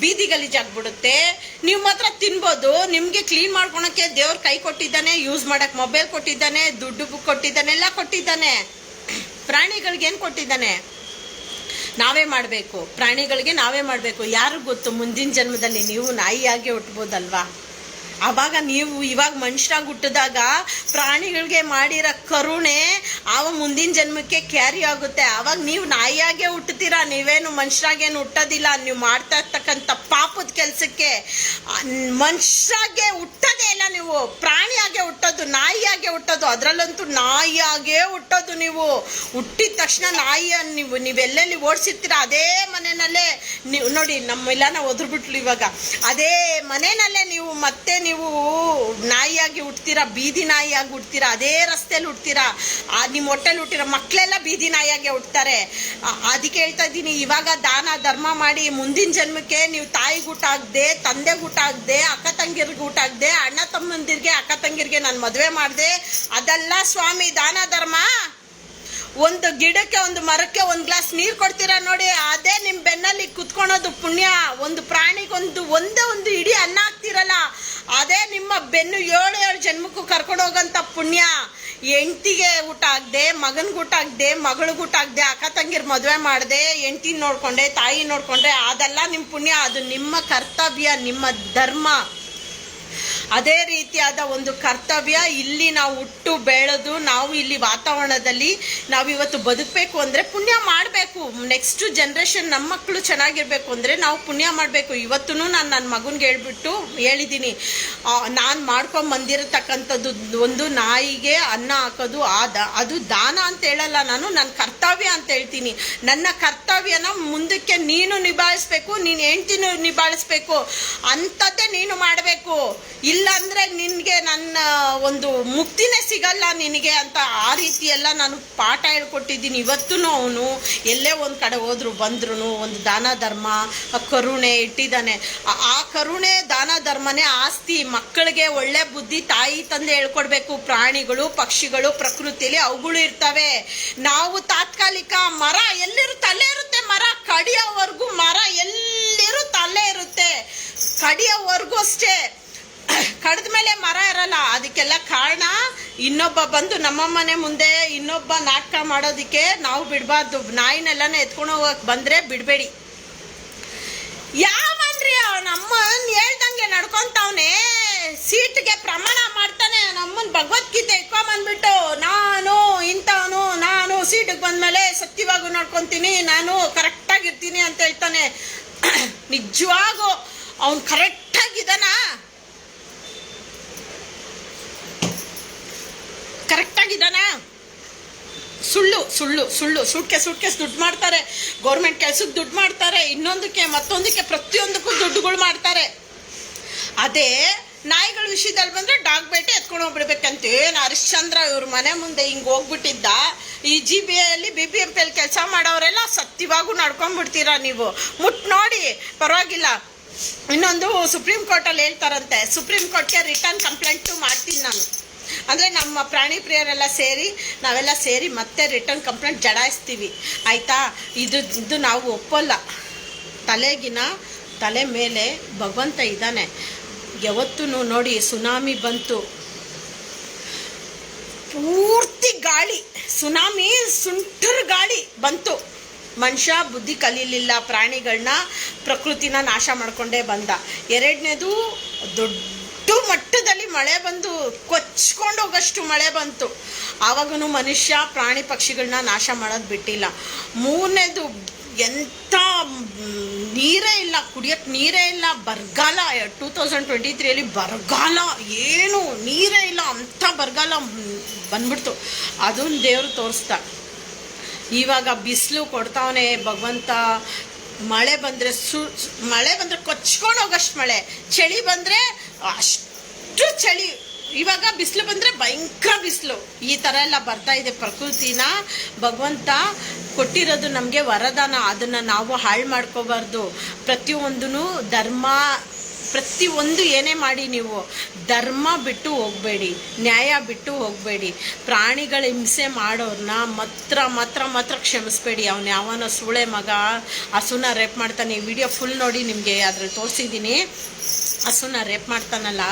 ಬೀದಿ ಗಲೀಜಾಗ್ಬಿಡುತ್ತೆ. ನೀವು ಮಾತ್ರ ತಿನ್ಬೋದು. ನಿಮಗೆ ಕ್ಲೀನ್ ಮಾಡ್ಕೊಳಕ್ಕೆ ದೇವ್ರ ಕೈ ಕೊಟ್ಟಿದ್ದಾನೆ, ಯೂಸ್ ಮಾಡೋಕ್ಕೆ ಮೊಬೈಲ್ ಕೊಟ್ಟಿದ್ದಾನೆ, ದುಡ್ಡು ಕೊಟ್ಟಿದ್ದಾನೆ, ಎಲ್ಲ ಕೊಟ್ಟಿದ್ದಾನೆ. ಪ್ರಾಣಿಗಳಿಗೆ ಏನು ಕೊಟ್ಟಿದ್ದಾನೆ? ನಾವೇ ಮಾಡಬೇಕು. ಪ್ರಾಣಿಗಳಿಗೆ ನಾವೇ ಮಾಡಬೇಕು. ಯಾರು ಗೊತ್ತು, ಮುಂದಿನ ಜನ್ಮದಲ್ಲಿ ನೀವು ನಾಯಿಯಾಗೆ ಹುಟ್ಬೋದಲ್ವಾ? ಆವಾಗ ನೀವು ಇವಾಗ ಮನುಷ್ಯರಾಗಿ ಹುಟ್ಟಿದಾಗ ಪ್ರಾಣಿಗಳಿಗೆ ಮಾಡಿರೋ ಕರುಣೆ ಮುಂದಿನ ಜನ್ಮಕ್ಕೆ ಕ್ಯಾರಿ ಆಗುತ್ತೆ. ಆವಾಗ ನೀವು ನಾಯಿಯಾಗೆ ಹುಟ್ಟುತ್ತೀರಾ, ನೀವೇನು ಮನುಷ್ಯರಾಗೇನು ಹುಟ್ಟೋದಿಲ್ಲ. ನೀವು ಮಾಡ್ತಾ ಇರ್ತಕ್ಕಂಥ ಪಾಪದ ಕೆಲಸಕ್ಕೆ ಮನುಷ್ಯರಾಗೆ ಹುಟ್ಟೋದೇ ಇಲ್ಲ, ನೀವು ಪ್ರಾಣಿಯಾಗೆ ಹುಟ್ಟೋದು, ನಾಯಿಯಾಗೆ ಹುಟ್ಟೋದು. ಅದರಲ್ಲಂತೂ ನಾಯಿಯಾಗೆ ಹುಟ್ಟೋದು. ನೀವು ಹುಟ್ಟಿದ ತಕ್ಷಣ ನೀವೆಲ್ಲೆಲ್ಲಿ ಓಡಿಸಿರ್ತೀರ ಅದೇ ಮನೆಯಲ್ಲೇ ನೀವು ನೋಡಿ. ನಮ್ಮೆಲ್ಲನ ಒದ್ರುಬಿಟ್ಲು ಇವಾಗ. ಅದೇ ಮನೆಯಲ್ಲೇ ನೀವು ನಾಯಿಯಾಗಿ ಹುಟ್ತೀರಾ, ಬೀದಿ ನಾಯಿಯಾಗಿ ಹುಟ್ತೀರಾ, ಅದೇ ರಸ್ತೆಯಲ್ಲಿ ಹುಟ್ತೀರಾ. ನಿಮ್ಮ ಹೊಟ್ಟೆಲಿ ಹುಟ್ಟಿರೋ ಮಕ್ಕಳೆಲ್ಲ ಬೀದಿ ನಾಯಿಯಾಗೆ ಹುಟ್ತಾರೆ. ಅದಕ್ಕೆ ಹೇಳ್ತಾ ಇದ್ದೀನಿ, ಇವಾಗ ದಾನ ಧರ್ಮ ಮಾಡಿ ಮುಂದಿನ ಜನ್ಮಕ್ಕೆ ನೀವು ತಾಯಿಗೆ ಊಟ ಆಗದೆ, ತಂದೆಗೆ ಊಟ ಆಗದೆ, ಅಕ್ಕ ತಂಗಿರ್ಗೆ ಊಟ ಆಗದೆ, ಅಣ್ಣ ತಮ್ಮಂದಿರಿಗೆ ಅಕ್ಕ ತಂಗಿರ್ಗೆ ನಾನು ಮದುವೆ ಮಾಡಿದೆ. ಅದೆಲ್ಲ ಸ್ವಾಮಿ ದಾನ ಧರ್ಮ. ಒಂದು ಗಿಡಕ್ಕೆ, ಒಂದು ಮರಕ್ಕೆ ಒಂದು ಗ್ಲಾಸ್ ನೀರು ಕೊಡ್ತೀರಾ ನೋಡಿ, ಅದೇ ನಿಮ್ಮ ಬೆನ್ನಲ್ಲಿ ಕುತ್ಕೊಳೋದು ಪುಣ್ಯ. ಒಂದು ಪ್ರಾಣಿಗೆ ಒಂದೇ ಇಡೀ ಅನ್ನ ಹಾಕ್ತಿರಲ್ಲ, ಅದೇ ನಿಮ್ಮ ಬೆನ್ನು 7 ಜನ್ಮಕ್ಕೂ ಕರ್ಕೊಂಡು ಹೋಗಂತ ಪುಣ್ಯ. ಹೆಂಡ್ತಿಗೆ ಊಟ ಆಗದೆ, ಮಗನಿಗೆ ಊಟ ಆಗದೆ, ಮಗಳಿಗೆ ಊಟ ಆಗದೆ, ಅಕ್ಕ ತಂಗಿರ್ ಮದುವೆ ಮಾಡಿದೆ, ಹೆಂಡ್ತಿ ನೋಡ್ಕೊಂಡೆ, ತಾಯಿ ನೋಡ್ಕೊಂಡೆ, ಅದೆಲ್ಲ ನಿಮ್ಮ ಪುಣ್ಯ. ಅದು ನಿಮ್ಮ ಕರ್ತವ್ಯ, ನಿಮ್ಮ ಧರ್ಮ. ಅದೇ ರೀತಿಯಾದ ಒಂದು ಕರ್ತವ್ಯ ಇಲ್ಲಿ ನಾವು ಹುಟ್ಟು ಬೆಳೆದು ನಾವು ಇಲ್ಲಿ ವಾತಾವರಣದಲ್ಲಿ ನಾವಿವತ್ತು ಬದುಕಬೇಕು ಅಂದರೆ ಪುಣ್ಯ ಮಾಡಬೇಕು. ನೆಕ್ಸ್ಟ್ ಜನ್ರೇಷನ್ ನಮ್ಮ ಮಕ್ಕಳು ಚೆನ್ನಾಗಿರ್ಬೇಕು ಅಂದರೆ ನಾವು ಪುಣ್ಯ ಮಾಡಬೇಕು. ಇವತ್ತೂ ನಾನು ನನ್ನ ಮಗನಿಗೆ ಹೇಳಿದ್ದೀನಿ, ನಾನು ಮಾಡ್ಕೊಂಡು ಬಂದಿರತಕ್ಕಂಥದ್ದು ಒಂದು ನಾಯಿಗೆ ಅನ್ನ ಹಾಕೋದು ಅದು ದಾನ ಅಂತ ಹೇಳಲ್ಲ, ನನ್ನ ಕರ್ತವ್ಯ ಅಂತ ಹೇಳ್ತೀನಿ. ನನ್ನ ಕರ್ತವ್ಯನ ಮುಂದಕ್ಕೆ ನೀನು ನಿಭಾಯಿಸ್ಬೇಕು, ನೀನು ಹೆಂಡ್ತಿನೂ ನಿಭಾಯಿಸ್ಬೇಕು, ಅಂಥದ್ದೇ ನೀನು ಮಾಡಬೇಕು. ಇಲ್ಲಾಂದರೆ ನಿನಗೆ ನನ್ನ ಒಂದು ಮುಕ್ತಿನೇ ಸಿಗಲ್ಲ ನಿನಗೆ ಅಂತ. ಆ ರೀತಿ ಎಲ್ಲ ನಾನು ಪಾಠ ಹೇಳ್ಕೊಟ್ಟಿದ್ದೀನಿ. ಇವತ್ತೂ ಅವನು ಎಲ್ಲೇ ಒಂದು ಕಡೆ ಹೋದ್ರು ಬಂದ್ರು ಒಂದು ದಾನ ಧರ್ಮ ಕರುಣೆ ಇಟ್ಟಿದ್ದಾನೆ. ಆ ಕರುಣೆ ದಾನ ಧರ್ಮನೇ ಆಸ್ತಿ. ಮಕ್ಕಳಿಗೆ ಒಳ್ಳೆ ಬುದ್ಧಿ ತಾಯಿ ತಂದೆ ಹೇಳ್ಕೊಡ್ಬೇಕು. ಪ್ರಾಣಿಗಳು ಪಕ್ಷಿಗಳು ಪ್ರಕೃತಿಯಲ್ಲಿ ಅವುಗಳು ಇರ್ತವೆ. ನಾವು ತಾತ್ಕಾಲಿಕ ಮರ ಎಲ್ಲಿರುತ್ತೆ ಅಲ್ಲೇ ಇರುತ್ತೆ, ಮರ ಕಡಿಯೋವರೆಗೂ ಮರ ಎಲ್ಲಿರುತ್ತೆ ಅಲ್ಲೇ ಇರುತ್ತೆ, ಕಡಿಯೋವರೆಗೂ ಅಷ್ಟೇ. ಕಡಿದ ಮೇಲೆ ಮರ ಇರಲ್ಲ. ಅದಕ್ಕೆಲ್ಲ ಕಾರಣ ಇನ್ನೊಬ್ಬ ಬಂದು ನಮ್ಮ ಮನೆ ಮುಂದೆ ಇನ್ನೊಬ್ಬ ನಾಟಕ ಮಾಡೋದಕ್ಕೆ ನಾವು ಬಿಡಬಾರ್ದು. ನಾಯಿನೆಲ್ಲನೇ ಎತ್ಕೊಂಡು ಹೋಗಕ್ಕೆ ಬಂದರೆ ಬಿಡಬೇಡಿ. ಯಾವನ್ರಿ ನಮ್ಮನ್ ಹೇಳ್ದಂಗೆ ನಡ್ಕೊಂತವನೆ, ಸೀಟ್ಗೆ ಪ್ರಮಾಣ ಮಾಡ್ತಾನೆ. ನಮ್ಮನ್ ಭಗವದ್ಗೀತೆ ಇಟ್ಕೊಂಬಂದ್ಬಿಟ್ಟು ನಾನು ಇಂಥವನು, ನಾನು ಸೀಟಿಗೆ ಬಂದ್ಮೇಲೆ ಸತ್ಯವಾಗೂ ನೋಡ್ಕೊತೀನಿ, ನಾನು ಕರೆಕ್ಟಾಗಿರ್ತೀನಿ ಅಂತ ಹೇಳ್ತಾನೆ. ನಿಜವಾಗೂ ಅವನು ಕರೆಕ್ಟಾಗಿದ್ದಾನಾ? ಕರೆಕ್ಟಾಗಿದ್ದಾನಾ? ಸುಳ್ಳು ಸುಳ್ಳು ಸುಳ್ಳು. ಸೂಟ್ಕೇಸ್ ದುಡ್ಡು ಮಾಡ್ತಾರೆ, ಗೌರ್ಮೆಂಟ್ ಕೆಲ್ಸಕ್ಕೆ ದುಡ್ಡು ಮಾಡ್ತಾರೆ, ಇನ್ನೊಂದಕ್ಕೆ ಮತ್ತೊಂದಕ್ಕೆ ಪ್ರತಿಯೊಂದಕ್ಕೂ ದುಡ್ಡುಗಳು ಮಾಡ್ತಾರೆ. ಅದೇ ನಾಯಿಗಳ ವಿಷಯದಲ್ಲಿ ಬಂದರೆ ಡಾಗ್ ಬೇಟೆ ಎತ್ಕೊಂಡು ಹೋಗ್ಬಿಡ್ಬೇಕಂತ. ಏನು ಹರಿಶ್ಚಂದ್ರ ಇವ್ರ ಮನೆ ಮುಂದೆ ಹಿಂಗೆ ಹೋಗ್ಬಿಟ್ಟಿದ್ದ. ಈ GBಯಲ್ಲಿ BBMPಯಲ್ಲಿ ಕೆಲಸ ಮಾಡೋರೆಲ್ಲ ಸತ್ಯವಾಗೂ ನಡ್ಕೊಂಡ್ಬಿಡ್ತೀರಾ ನೀವು. ನೋಡಿ ಪರವಾಗಿಲ್ಲ. ಇನ್ನೊಂದು ಸುಪ್ರೀಂ ಕೋರ್ಟಲ್ಲಿ ಹೇಳ್ತಾರಂತೆ, ಸುಪ್ರೀಂ ಕೋರ್ಟ್ಗೆ ರಿಟರ್ನ್ ಕಂಪ್ಲೇಂಟು ಮಾಡ್ತೀನಿ ನಾನು. ಅಂದರೆ ನಮ್ಮ ಪ್ರಾಣಿ ಪ್ರಿಯರೆಲ್ಲ ಸೇರಿ ನಾವೆಲ್ಲ ಸೇರಿ ಮತ್ತೆ ರಿಟರ್ನ್ ಕಂಪ್ಲೇಂಟ್ ಜಡಾಯಿಸ್ತೀವಿ ಆಯಿತಾ. ಇದು ನಾವು ಒಪ್ಪಲ್ಲ. ತಲೆ ಮೇಲೆ ಭಗವಂತ ಇದ್ದಾನೆ. ಯಾವತ್ತೂ ನೋಡಿ ಸುನಾಮಿ ಬಂತು, ಪೂರ್ತಿ ಗಾಳಿ, ಸುನಾಮಿ ಸುಂಟರ್ ಗಾಳಿ ಬಂತು. ಮನುಷ್ಯ ಬುದ್ಧಿ ಕಲೀಲಿಲ್ಲ, ಪ್ರಾಣಿಗಳನ್ನ ಪ್ರಕೃತಿನ ನಾಶ ಮಾಡ್ಕೊಂಡೇ ಬಂದ. ಎರಡನೇದು ದೊಡ್ಡ ಮಟ್ಟದಲ್ಲಿ ಮಳೆ ಬಂದು ಕೊಚ್ಕೊಂಡು ಹೋಗೋಷ್ಟು ಮಳೆ ಬಂತು. ಆವಾಗೂ ಮನುಷ್ಯ ಪ್ರಾಣಿ ಪಕ್ಷಿಗಳನ್ನ ನಾಶ ಮಾಡೋದು ಬಿಟ್ಟಿಲ್ಲ. ಮೂರನೇದು ಎಂಥ ನೀರೇ ಇಲ್ಲ, ಕುಡಿಯೋಕ್ಕೆ ನೀರೇ ಇಲ್ಲ. ಬರಗಾಲ 2023 ಬರಗಾಲ, ಏನು ನೀರೇ ಇಲ್ಲ, ಅಂಥ ಬರಗಾಲ ಬಂದ್ಬಿಡ್ತು. ಅದನ್ನು ದೇವರು ತೋರಿಸ್ದ. ಇವಾಗ ಬಿಸಿಲು ಕೊಡ್ತಾವನೆ ಭಗವಂತ. ಮಳೆ ಬಂದರೆ ಕೊಚ್ಕೊಂಡು ಹೋಗೋಷ್ಟು ಮಳೆ, ಚಳಿ ಬಂದರೆ ಅಷ್ಟು ಚಳಿ. ಇವಾಗ ಬಿಸಿಲು ಬಂದರೆ ಭಯಂಕರ ಬಿಸಿಲು. ಈ ಥರ ಎಲ್ಲ ಬರ್ತಾ ಇದೆ. ಪ್ರಕೃತಿನ ಭಗವಂತ ಕೊಟ್ಟಿರೋದು ನಮಗೆ ವರದಾನ, ಅದನ್ನು ನಾವು ಹಾಳು ಮಾಡ್ಕೋಬಾರ್ದು. ಪ್ರತಿಯೊಂದು ಏನೇ ಮಾಡಿ ನೀವು ಧರ್ಮ ಬಿಟ್ಟು ಹೋಗಬೇಡಿ, ನ್ಯಾಯ ಬಿಟ್ಟು ಹೋಗಬೇಡಿ. ಪ್ರಾಣಿಗಳ ಹಿಂಸೆ ಮಾಡೋರನ್ನ ಮಾತ್ರ ಕ್ಷಮಿಸ್ಬೇಡಿ. ಅವನು ಯಾವನೋ ಸೂಳೆ ಮಗ ಹಸುನ ರೇಪ್ ಮಾಡ್ತಾನೆ. ಈ ವಿಡಿಯೋ ಫುಲ್ ನೋಡಿ, ನಿಮಗೆ ಅದ್ರಲ್ಲಿ ತೋರಿಸಿದ್ದೀನಿ. ಹಸುನ ರೇಪ್ ಮಾಡ್ತಾನಲ್ಲ,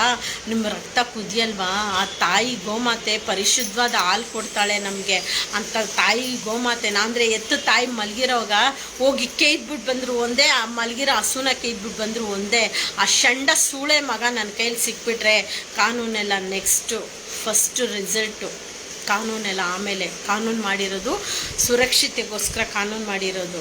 ನಿಮ್ಮ ರಕ್ತ ಕುದಿಯಲ್ವಾ? ಆ ತಾಯಿ ಗೋಮಾತೆ ಪರಿಶುದ್ಧವಾದ ಹಾಲು ಕೊಡ್ತಾಳೆ ನಮಗೆ. ಅಂತ ತಾಯಿ ಗೋಮಾತೆನ ಅಂದರೆ ಎತ್ತು ತಾಯಿ ಮಲಗಿರೋವಾಗ ಹೋಗಿ ಕೇಯ್ದ್ಬಿಟ್ಟು ಬಂದರು ಒಂದೇ, ಆ ಮಲಗಿರೋ ಹಸುನ ಕೇಯ್ದ್ಬಿಟ್ಟು ಬಂದರು ಒಂದೇ. ಆ ಷಂಡ ಸೂಳೆ ಮಗ ನನ್ನ ಕೈಲಿ ಸಿಕ್ಬಿಟ್ರೆ ಕಾನೂನೆಲ್ಲ ಫಸ್ಟು ರಿಸಲ್ಟು ಕಾನೂನೆಲ್ಲ. ಆಮೇಲೆ ಕಾನೂನು ಮಾಡಿರೋದು ಸುರಕ್ಷತೆಗೋಸ್ಕರ ಕಾನೂನು ಮಾಡಿರೋದು.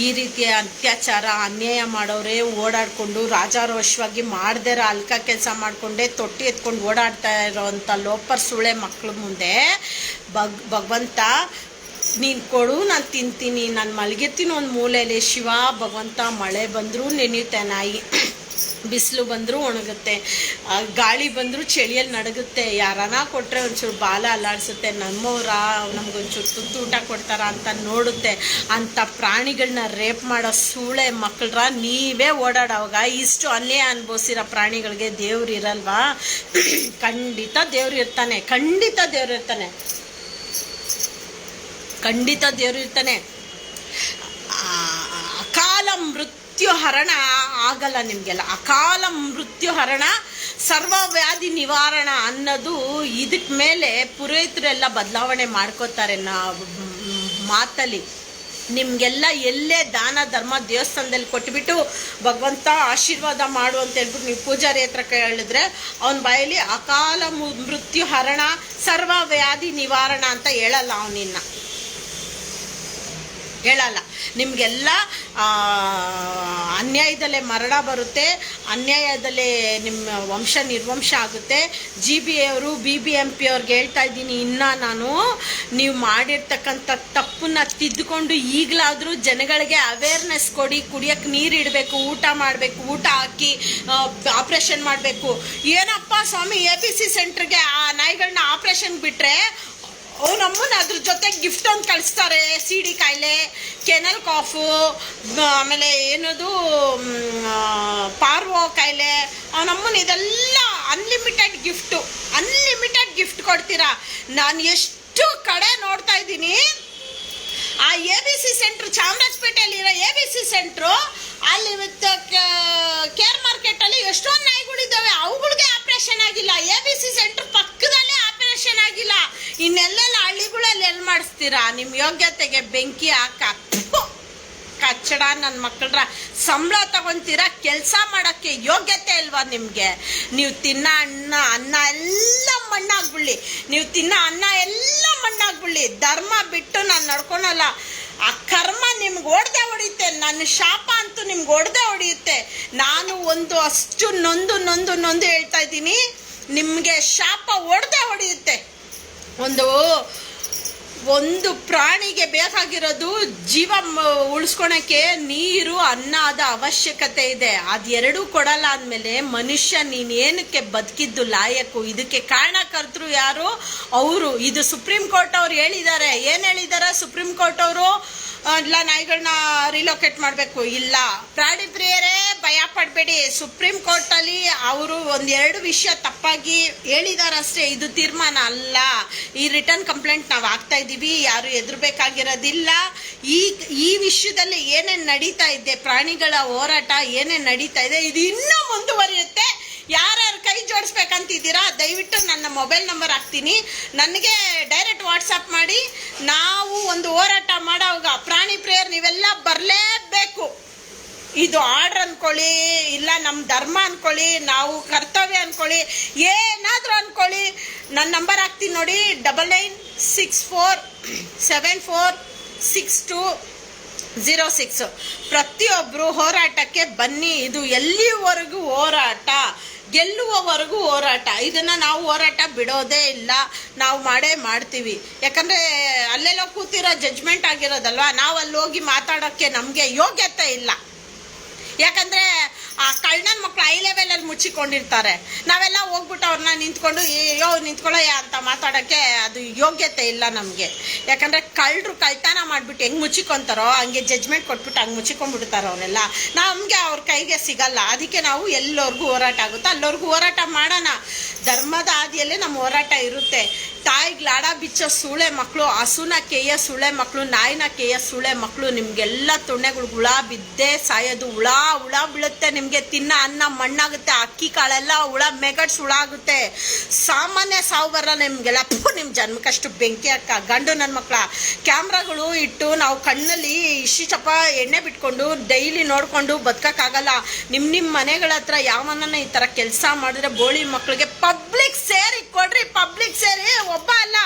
ಈ ರೀತಿಯ ಅತ್ಯಾಚಾರ ಅನ್ಯಾಯ ಮಾಡೋರೇ ಓಡಾಡಿಕೊಂಡು ರಾಜಾರೋಷವಾಗಿ ಮಾಡ್ದಿರ ಅಲ್ಕ ಕೆಲಸ ಮಾಡಿಕೊಂಡೇ ತೊಟ್ಟಿ ಎತ್ಕೊಂಡು ಓಡಾಡ್ತಾ ಇರೋವಂಥ ಲೋಪರ್ ಸುಳೆ ಮಕ್ಕಳ ಮುಂದೆ ಭಗವಂತ ನೀನು ಕೊಡು, ನಾನು ತಿಂತೀನಿ, ನಾನು ಮಲಗಿರ್ತೀನಿ ಒಂದು ಮೂಲೆಯಲ್ಲಿ. ಶಿವ ಭಗವಂತ ಮಳೆ ಬಂದರೂ ನೆನೆಯುತ್ತೆ ನಾಯಿ, ಬಿಸಿಲು ಬಂದರೂ ಒಣಗುತ್ತೆ, ಗಾಳಿ ಬಂದರೂ ಚಳಿಯಲ್ಲಿ ನಡಗುತ್ತೆ. ಯಾರನ ಕೊಟ್ಟರೆ ಒಂಚೂರು ಬಾಲ ಅಲ್ಲಾಡಿಸುತ್ತೆ. ನಮ್ಮವ್ರ ನಮಗೊಂಚೂರು ತುತ್ತು ಊಟ ಕೊಡ್ತಾರ ಅಂತ ನೋಡುತ್ತೆ. ಅಂಥ ಪ್ರಾಣಿಗಳನ್ನ ರೇಪ್ ಮಾಡೋ ಸೂಳೆ ಮಕ್ಕಳ್ರ ನೀವೇ ಓಡಾಡೋವಾಗ ಇಷ್ಟು ಅನ್ಯಾಯ ಅನುಭವಿಸಿರೋ ಪ್ರಾಣಿಗಳಿಗೆ ದೇವ್ರು ಇರಲ್ವಾ? ಖಂಡಿತ ದೇವ್ರು ಇರ್ತಾನೆ, ಖಂಡಿತ ದೇವ್ರು ಇರ್ತಾನೆ. ಅಕಾಲ ಮೃತ್ಯು ಹರಣ ಆಗಲ್ಲ ನಿಮಗೆಲ್ಲ. ಅಕಾಲ ಮೃತ್ಯು ಹರಣ, ಸರ್ವವ್ಯಾಧಿ ನಿವಾರಣ ಅನ್ನೋದು ಇದಕ್ಕೆ ಮೇಲೆ ಪುರೋಹಿತರೆಲ್ಲ ಬದಲಾವಣೆ ಮಾಡ್ಕೋತಾರೆ ಮಾತಲ್ಲಿ. ನಿಮಗೆಲ್ಲ ಎಲ್ಲೇ ದಾನ ಧರ್ಮ ದೇವಸ್ಥಾನದಲ್ಲಿ ಕೊಟ್ಬಿಟ್ಟು ಭಗವಂತ ಆಶೀರ್ವಾದ ಮಾಡು ಅಂತ ಹೇಳ್ಬಿಟ್ಟು ನೀವು ಪೂಜಾರಿ ಹತ್ರ ಹೇಳಿದ್ರೆ ಅವನ ಬಾಯಲ್ಲಿ ಅಕಾಲ ಮೃತ್ಯು ಹರಣ ಸರ್ವವ್ಯಾಧಿ ನಿವಾರಣ ಅಂತ ಹೇಳಲ್ಲ. ಅವನಿನ್ನ ಹೇಳಲ್ಲ. ನಿಮಗೆಲ್ಲ ಅನ್ಯಾಯದಲ್ಲೇ ಮರಣ ಬರುತ್ತೆ, ಅನ್ಯಾಯದಲ್ಲೇ ನಿಮ್ಮ ವಂಶ ನಿರ್ವಂಶ ಆಗುತ್ತೆ. ಅವರು BBMP ಅವ್ರಿಗೆ ಹೇಳ್ತಾ ಇದ್ದೀನಿ, ಇನ್ನು ನಾನು ನೀವು ಮಾಡಿರ್ತಕ್ಕಂಥ ತಪ್ಪನ್ನ ತಿದ್ದುಕೊಂಡು ಈಗಲಾದರೂ ಜನಗಳಿಗೆ ಅವೇರ್ನೆಸ್ ಕೊಡಿ. ಕುಡಿಯೋಕ್ಕೆ ನೀರು ಇಡಬೇಕು, ಊಟ ಮಾಡಬೇಕು, ಊಟ ಹಾಕಿ ಆಪ್ರೇಷನ್ ಮಾಡಬೇಕು. ಏನಪ್ಪ ಸ್ವಾಮಿ, ABC ಸೆಂಟ್ರಿಗೆ ಆ ನಾಯಿಗಳನ್ನ ಆಪ್ರೇಷನ್ ಬಿಟ್ಟರೆ ಅವನಮ್ಮನ ಅದ್ರ ಜೊತೆ ಗಿಫ್ಟ್ ಒಂದು ಕಳಿಸ್ತಾರೆ. CD ಕಾಯಿಲೆ, ಕೆನಲ್ ಕಾಫು, ಆಮೇಲೆ ಏನದು ಪಾರ್ವೋ ಕಾಯಿಲೆ, ಅವನಮ್ಮನ ಇದೆಲ್ಲ ಅನ್ಲಿಮಿಟೆಡ್ ಗಿಫ್ಟ್ ಕೊಡ್ತೀರಾ. ನಾನು ಎಷ್ಟು ಕಡೆ ನೋಡ್ತಾ ಇದ್ದೀನಿ. ಆ ABC ಸೆಂಟ್ರ್ ಚಾಮರಾಜಪೇಟೆಯಲ್ಲಿರೋ ABC ಸೆಂಟ್ರು, ಅಲ್ಲಿ ಕೇರ್ ಮಾರ್ಕೆಟಲ್ಲಿ ಎಷ್ಟೊಂದು ನಾಯಿಗಳಿದ್ದಾವೆ, ಅವುಗಳಿಗೆ ಆಪ್ರೇಷನ್ ಆಗಿಲ್ಲ. ABC ಸೆಂಟ್ರ್ ಪಕ್ಕದಲ್ಲೇ ಆಪರೇಷನ್ ಆಗಿಲ್ಲ. ಇನ್ನೆಲ್ಲೆಲ್ಲ ಹಳ್ಳಿಗಳಲ್ಲಿ ಎಲ್ಲಿ ಮಾಡಿಸ್ತೀರಾ? ನಿಮ್ಮ ಯೋಗ್ಯತೆಗೆ ಬೆಂಕಿ ಕಚ್ಚಡ ನನ್ನ ಮಕ್ಕಳ್ರ. ಸಂಬಳ ತಗೊಂತೀರಾ, ಕೆಲಸ ಮಾಡೋಕ್ಕೆ ಯೋಗ್ಯತೆ ಇಲ್ವಾ ನಿಮಗೆ? ನೀವು ತಿನ್ನೋ ಅನ್ನ ಎಲ್ಲ ಮಣ್ಣಾಗ್ಬಿಡ್ಲಿ. ಧರ್ಮ ಬಿಟ್ಟು ನಾನು ನಡ್ಕೊಳಲ್ಲ. ಆ ಕರ್ಮ ನಿಮ್ಗೆ ಹೊಡೆದೇ ಹೊಡೆಯುತ್ತೆ. ನನ್ನ ಶಾಪ ಅಂತೂ ನಿಮ್ಗೆ ಹೊಡೆದೇ ಹೊಡೆಯುತ್ತೆ. ನಾನು ಅಷ್ಟು ನೊಂದು ಹೇಳ್ತಾ ಇದ್ದೀನಿ, ನಿಮಗೆ ಶಾಪ ಹೊಡೆದೇ ಹೊಡೆಯುತ್ತೆ. ಒಂದು ಪ್ರಾಣಿಗೆ ಬೇಕಾಗಿರೋದು ಜೀವ ಉಳಿಸ್ಕೊಳಕ್ಕೆ ನೀರು, ಅನ್ನದ ಅವಶ್ಯಕತೆ ಇದೆ. ಅದೆರಡೂ ಕೊಡಲ್ಲ ಅಂದಮೇಲೆ ಮನುಷ್ಯ ನೀನೇನಕ್ಕೆ ಬದುಕಿದ್ದು ಲಾಯಕ್ಕು? ಇದಕ್ಕೆ ಕಾರಣಕರ್ತರು ಯಾರು? ಅವರು. ಇದು ಸುಪ್ರೀಂ ಕೋರ್ಟ್ ಅವ್ರು ಹೇಳಿದ್ದಾರೆ. ಏನು ಹೇಳಿದ್ದಾರೆ ಸುಪ್ರೀಂ ಕೋರ್ಟ್ ಅವರು? ಇಲ್ಲ ನಾಯಿಗಳನ್ನ ರಿಲೋಕೇಟ್ ಮಾಡಬೇಕು. ಇಲ್ಲ, ಪ್ರಾಣಿ ಪ್ರಿಯರೇ ಭಯ ಪಡಬೇಡಿ. ಸುಪ್ರೀಂ ಕೋರ್ಟಲ್ಲಿ ಅವರು ಒಂದೆರಡು ವಿಷಯ ತಪ್ಪಾಗಿ ಹೇಳಿದಾರಷ್ಟೇ. ಇದು ತೀರ್ಮಾನ ಅಲ್ಲ. ಈ ರಿಟರ್ನ್ ಕಂಪ್ಲೇಂಟ್ ನಾವು ಆಗ್ತಾ ಇದ್ದೀವಿ, ಯಾರು ಎದುರಬೇಕಾಗಿರೋದಿಲ್ಲ. ಈ ವಿಷಯದಲ್ಲಿ ಏನೇನು ನಡೀತಾ ಇದೆ, ಪ್ರಾಣಿಗಳ ಹೋರಾಟ ಏನೇನು ನಡೀತಾ ಇದೆ, ಇದು ಇನ್ನೂ ಮುಂದುವರಿಯುತ್ತೆ. ಯಾರ್ಯಾರು ಕೈ ಜೋಡಿಸ್ಬೇಕಂತಿದ್ದೀರಾ ದಯವಿಟ್ಟು ನನ್ನ ಮೊಬೈಲ್ ನಂಬರ್ ಹಾಕ್ತೀನಿ, ನನಗೆ ಡೈರೆಕ್ಟ್ ವಾಟ್ಸಪ್ ಮಾಡಿ. ನಾವು ಒಂದು ಹೋರಾಟ ಮಾಡೋವಾಗ ಪ್ರಾಣಿ ಪ್ರಿಯರ್ ನೀವೆಲ್ಲ ಬರಲೇಬೇಕು. ಇದು ಆರ್ಡ್ರ್ ಅನ್ಕೊಳ್ಳಿ, ಇಲ್ಲ ನಮ್ಮ ಧರ್ಮ ಅನ್ಕೊಳ್ಳಿ, ನಾವು ಕರ್ತವ್ಯ ಅನ್ಕೊಳ್ಳಿ, ಏನಾದರೂ ಅನ್ಕೊಳ್ಳಿ. ನನ್ನ ನಂಬರ್ ಹಾಕ್ತೀನಿ ನೋಡಿ, 9964746206. ಪ್ರತಿಯೊಬ್ಬರು ಹೋರಾಟಕ್ಕೆ ಬನ್ನಿ. ಇದು ಎಲ್ಲಿವರೆಗೂ ಹೋರಾಟ, ಗೆಲ್ಲುವವರೆಗೂ ಹೋರಾಟ. ಇದನ್ನು ನಾವು ಹೋರಾಟ ಬಿಡೋದೇ ಇಲ್ಲ, ನಾವು ಮಾಡೇ ಮಾಡ್ತೀವಿ. ಯಾಕಂದರೆ ಅಲ್ಲೆಲ್ಲೋ ಕೂತಿರೋ ಜಡ್ಜ್ಮೆಂಟ್ ಆಗಿರೋದಲ್ವ, ನಾವು ಅಲ್ಲಿ ಹೋಗಿ ಮಾತಾಡೋಕ್ಕೆ ನಮಗೆ ಯೋಗ್ಯತೆ ಇಲ್ಲ. ಯಾಕಂದರೆ ಆ ಕಳ್ಳನ ಮಕ್ಕಳು ಹೈ ಲೆವೆಲಲ್ಲಿ ಮುಚ್ಚಿಕೊಂಡಿರ್ತಾರೆ. ನಾವೆಲ್ಲ ಹೋಗ್ಬಿಟ್ಟು ಅವ್ರನ್ನ ನಿಂತ್ಕೊಂಡು ನಿಂತ್ಕೊಳ್ಳಯ್ಯ ಅಂತ ಮಾತಾಡೋಕ್ಕೆ ಅದು ಯೋಗ್ಯತೆ ಇಲ್ಲ ನಮಗೆ. ಯಾಕಂದರೆ ಕಳ್ಳರು ಕಳ್ತನ ಮಾಡಿಬಿಟ್ಟು ಹೆಂಗೆ ಮುಚ್ಚಿಕೊಂತಾರೋ ಹಂಗೆ ಜಡ್ಜ್ಮೆಂಟ್ ಕೊಟ್ಬಿಟ್ಟು ಹಂಗೆ ಮುಚ್ಚಿಕೊಂಡ್ಬಿಡ್ತಾರೋ ಅವರೆಲ್ಲ. ನಮಗೆ ಅವ್ರ ಕೈಗೆ ಸಿಗಲ್ಲ. ಅದಕ್ಕೆ ನಾವು ಎಲ್ಲರಿಗೂ ಹೋರಾಟ ಆಗುತ್ತೋ ಅಲ್ಲವ್ರಿಗೂ ಹೋರಾಟ ಮಾಡೋಣ. ಧರ್ಮದ ಹಾದಿಯಲ್ಲೇ ನಮ್ಮ ಹೋರಾಟ ಇರುತ್ತೆ. ತಾಯಿಗೆ ಲಾಡ ಬಿಚ್ಚೋ ಸೂಳೆ ಮಕ್ಕಳು, ಹಸುನ ಕೇಯ ಸೂಳೆ ಮಕ್ಕಳು, ನಾಯಿನ ಕೇಯ ಸೂಳೆ ಮಕ್ಕಳು, ನಿಮಗೆಲ್ಲ ತೊಣ್ಣೆಗಳು ಹುಳ ಬಿದ್ದೇ ಸಾಯೋದು. ಹುಳ ಬೀಳುತ್ತೆ ನಿಮಗೆ, ತಿನ್ನ ಅನ್ನ ಮಣ್ಣಾಗುತ್ತೆ, ಅಕ್ಕಿ ಕಾಳೆಲ್ಲ ಹುಳ ಮೆಗಡ್ಸ್ ಹುಳ ಆಗುತ್ತೆ. ಸಾಮಾನ್ಯ ಸಾವು ಬರಲ್ಲ ನಿಮಗೆಲ್ಲ. ನಿಮ್ಮ ಜನ್ಮಕ್ಕಷ್ಟು ಬೆಂಕಿ ಹಾಕ ಗಂಡು ನನ್ನ ಮಕ್ಕಳ. ಕ್ಯಾಮ್ರಾಗಳು ಇಟ್ಟು ನಾವು ಕಣ್ಣಲ್ಲಿ ಇಷ್ಟಿಷ್ಟಪ್ಪ ಎಣ್ಣೆ ಬಿಟ್ಕೊಂಡು ಡೈಲಿ ನೋಡಿಕೊಂಡು ಬದುಕೋಕ್ಕಾಗಲ್ಲ. ನಿಮ್ಮ ಮನೆಗಳ ಹತ್ರ ಯಾವನ್ನ ಈ ಥರ ಕೆಲಸ ಮಾಡಿದ್ರೆ ಬೋಳಿ ಮಕ್ಕಳಿಗೆ ಪಬ್ಲಿಕ್ ಸೇರಿ ಕೊಡ್ರಿ. ಪಬ್ಲಿಕ್ ಸೇರಿ, ಒಬ್ಬ ಅಲ್ಲ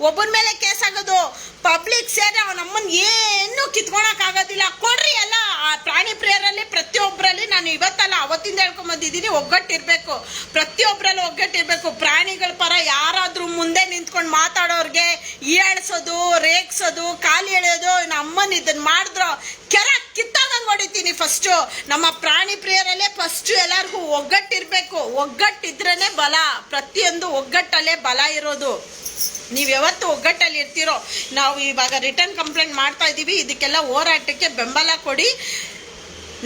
ಒಬ್ಬನ ಮೇಲೆ ಕೇಸ್ ಆಗೋದು. ಪಬ್ಲಿಕ್ ಸೇರಿ ಅವನಮ್ಮನ ಏನು ಕಿತ್ಕೊಳಕ್ಕಾಗೋದಿಲ್ಲ. ಕೊಡ್ರಿ ಎಲ್ಲ. ಆ ಪ್ರಾಣಿ ಪ್ರಿಯರಲ್ಲಿ ಪ್ರತಿಯೊಬ್ಬರಲ್ಲಿ, ನಾನು ಇವತ್ತಲ್ಲ ಅವತ್ತಿಂದ ಹೇಳ್ಕೊಂಬಂದಿದ್ದೀನಿ, ಒಗ್ಗಟ್ಟಿರ್ಬೇಕು. ಪ್ರತಿಯೊಬ್ಬರಲ್ಲಿ ಒಗ್ಗಟ್ಟಿರ್ಬೇಕು. ಪ್ರಾಣಿಗಳ ಪರ ಯಾರಾದ್ರೂ ಮುಂದೆ ನಿಂತ್ಕೊಂಡು ಮಾತಾಡೋರ್ಗೆ ಹೀಯಾಳ್ಸೋದು, ರೇಗ್ಸೋದು, ಕಾಲು ಎಳೆಯೋದು, ನಮ್ಮನ್ನ ಇದನ್ನ ಮಾಡಿದ್ರು ಕೆರ ಕಿತ್ತಾದಂಗೆ ಹೊಡಿತೀನಿ. ಫಸ್ಟು ನಮ್ಮ ಪ್ರಾಣಿ ಪ್ರಿಯರಲ್ಲೇ ಫಸ್ಟು ಎಲ್ಲರಿಗೂ ಒಗ್ಗಟ್ಟಿರ್ಬೇಕು. ಒಗ್ಗಟ್ಟಿದ್ರೇ ಬಲ. ಪ್ರತಿಯೊಂದು ಒಗ್ಗಟ್ಟಲ್ಲೇ ಬಲ ಇರೋದು. ನೀವು ಯಾವತ್ತು ಒಗ್ಗಟ್ಟಲ್ಲಿ ಇರ್ತೀರೋ. ನಾವು ಇವಾಗ ರಿಟರ್ನ್ ಕಂಪ್ಲೇಂಟ್ ಮಾಡ್ತಾ ಇದ್ದೀವಿ. ಇದಕ್ಕೆಲ್ಲ ಹೋರಾಟಕ್ಕೆ ಬೆಂಬಲ ಕೊಡಿ.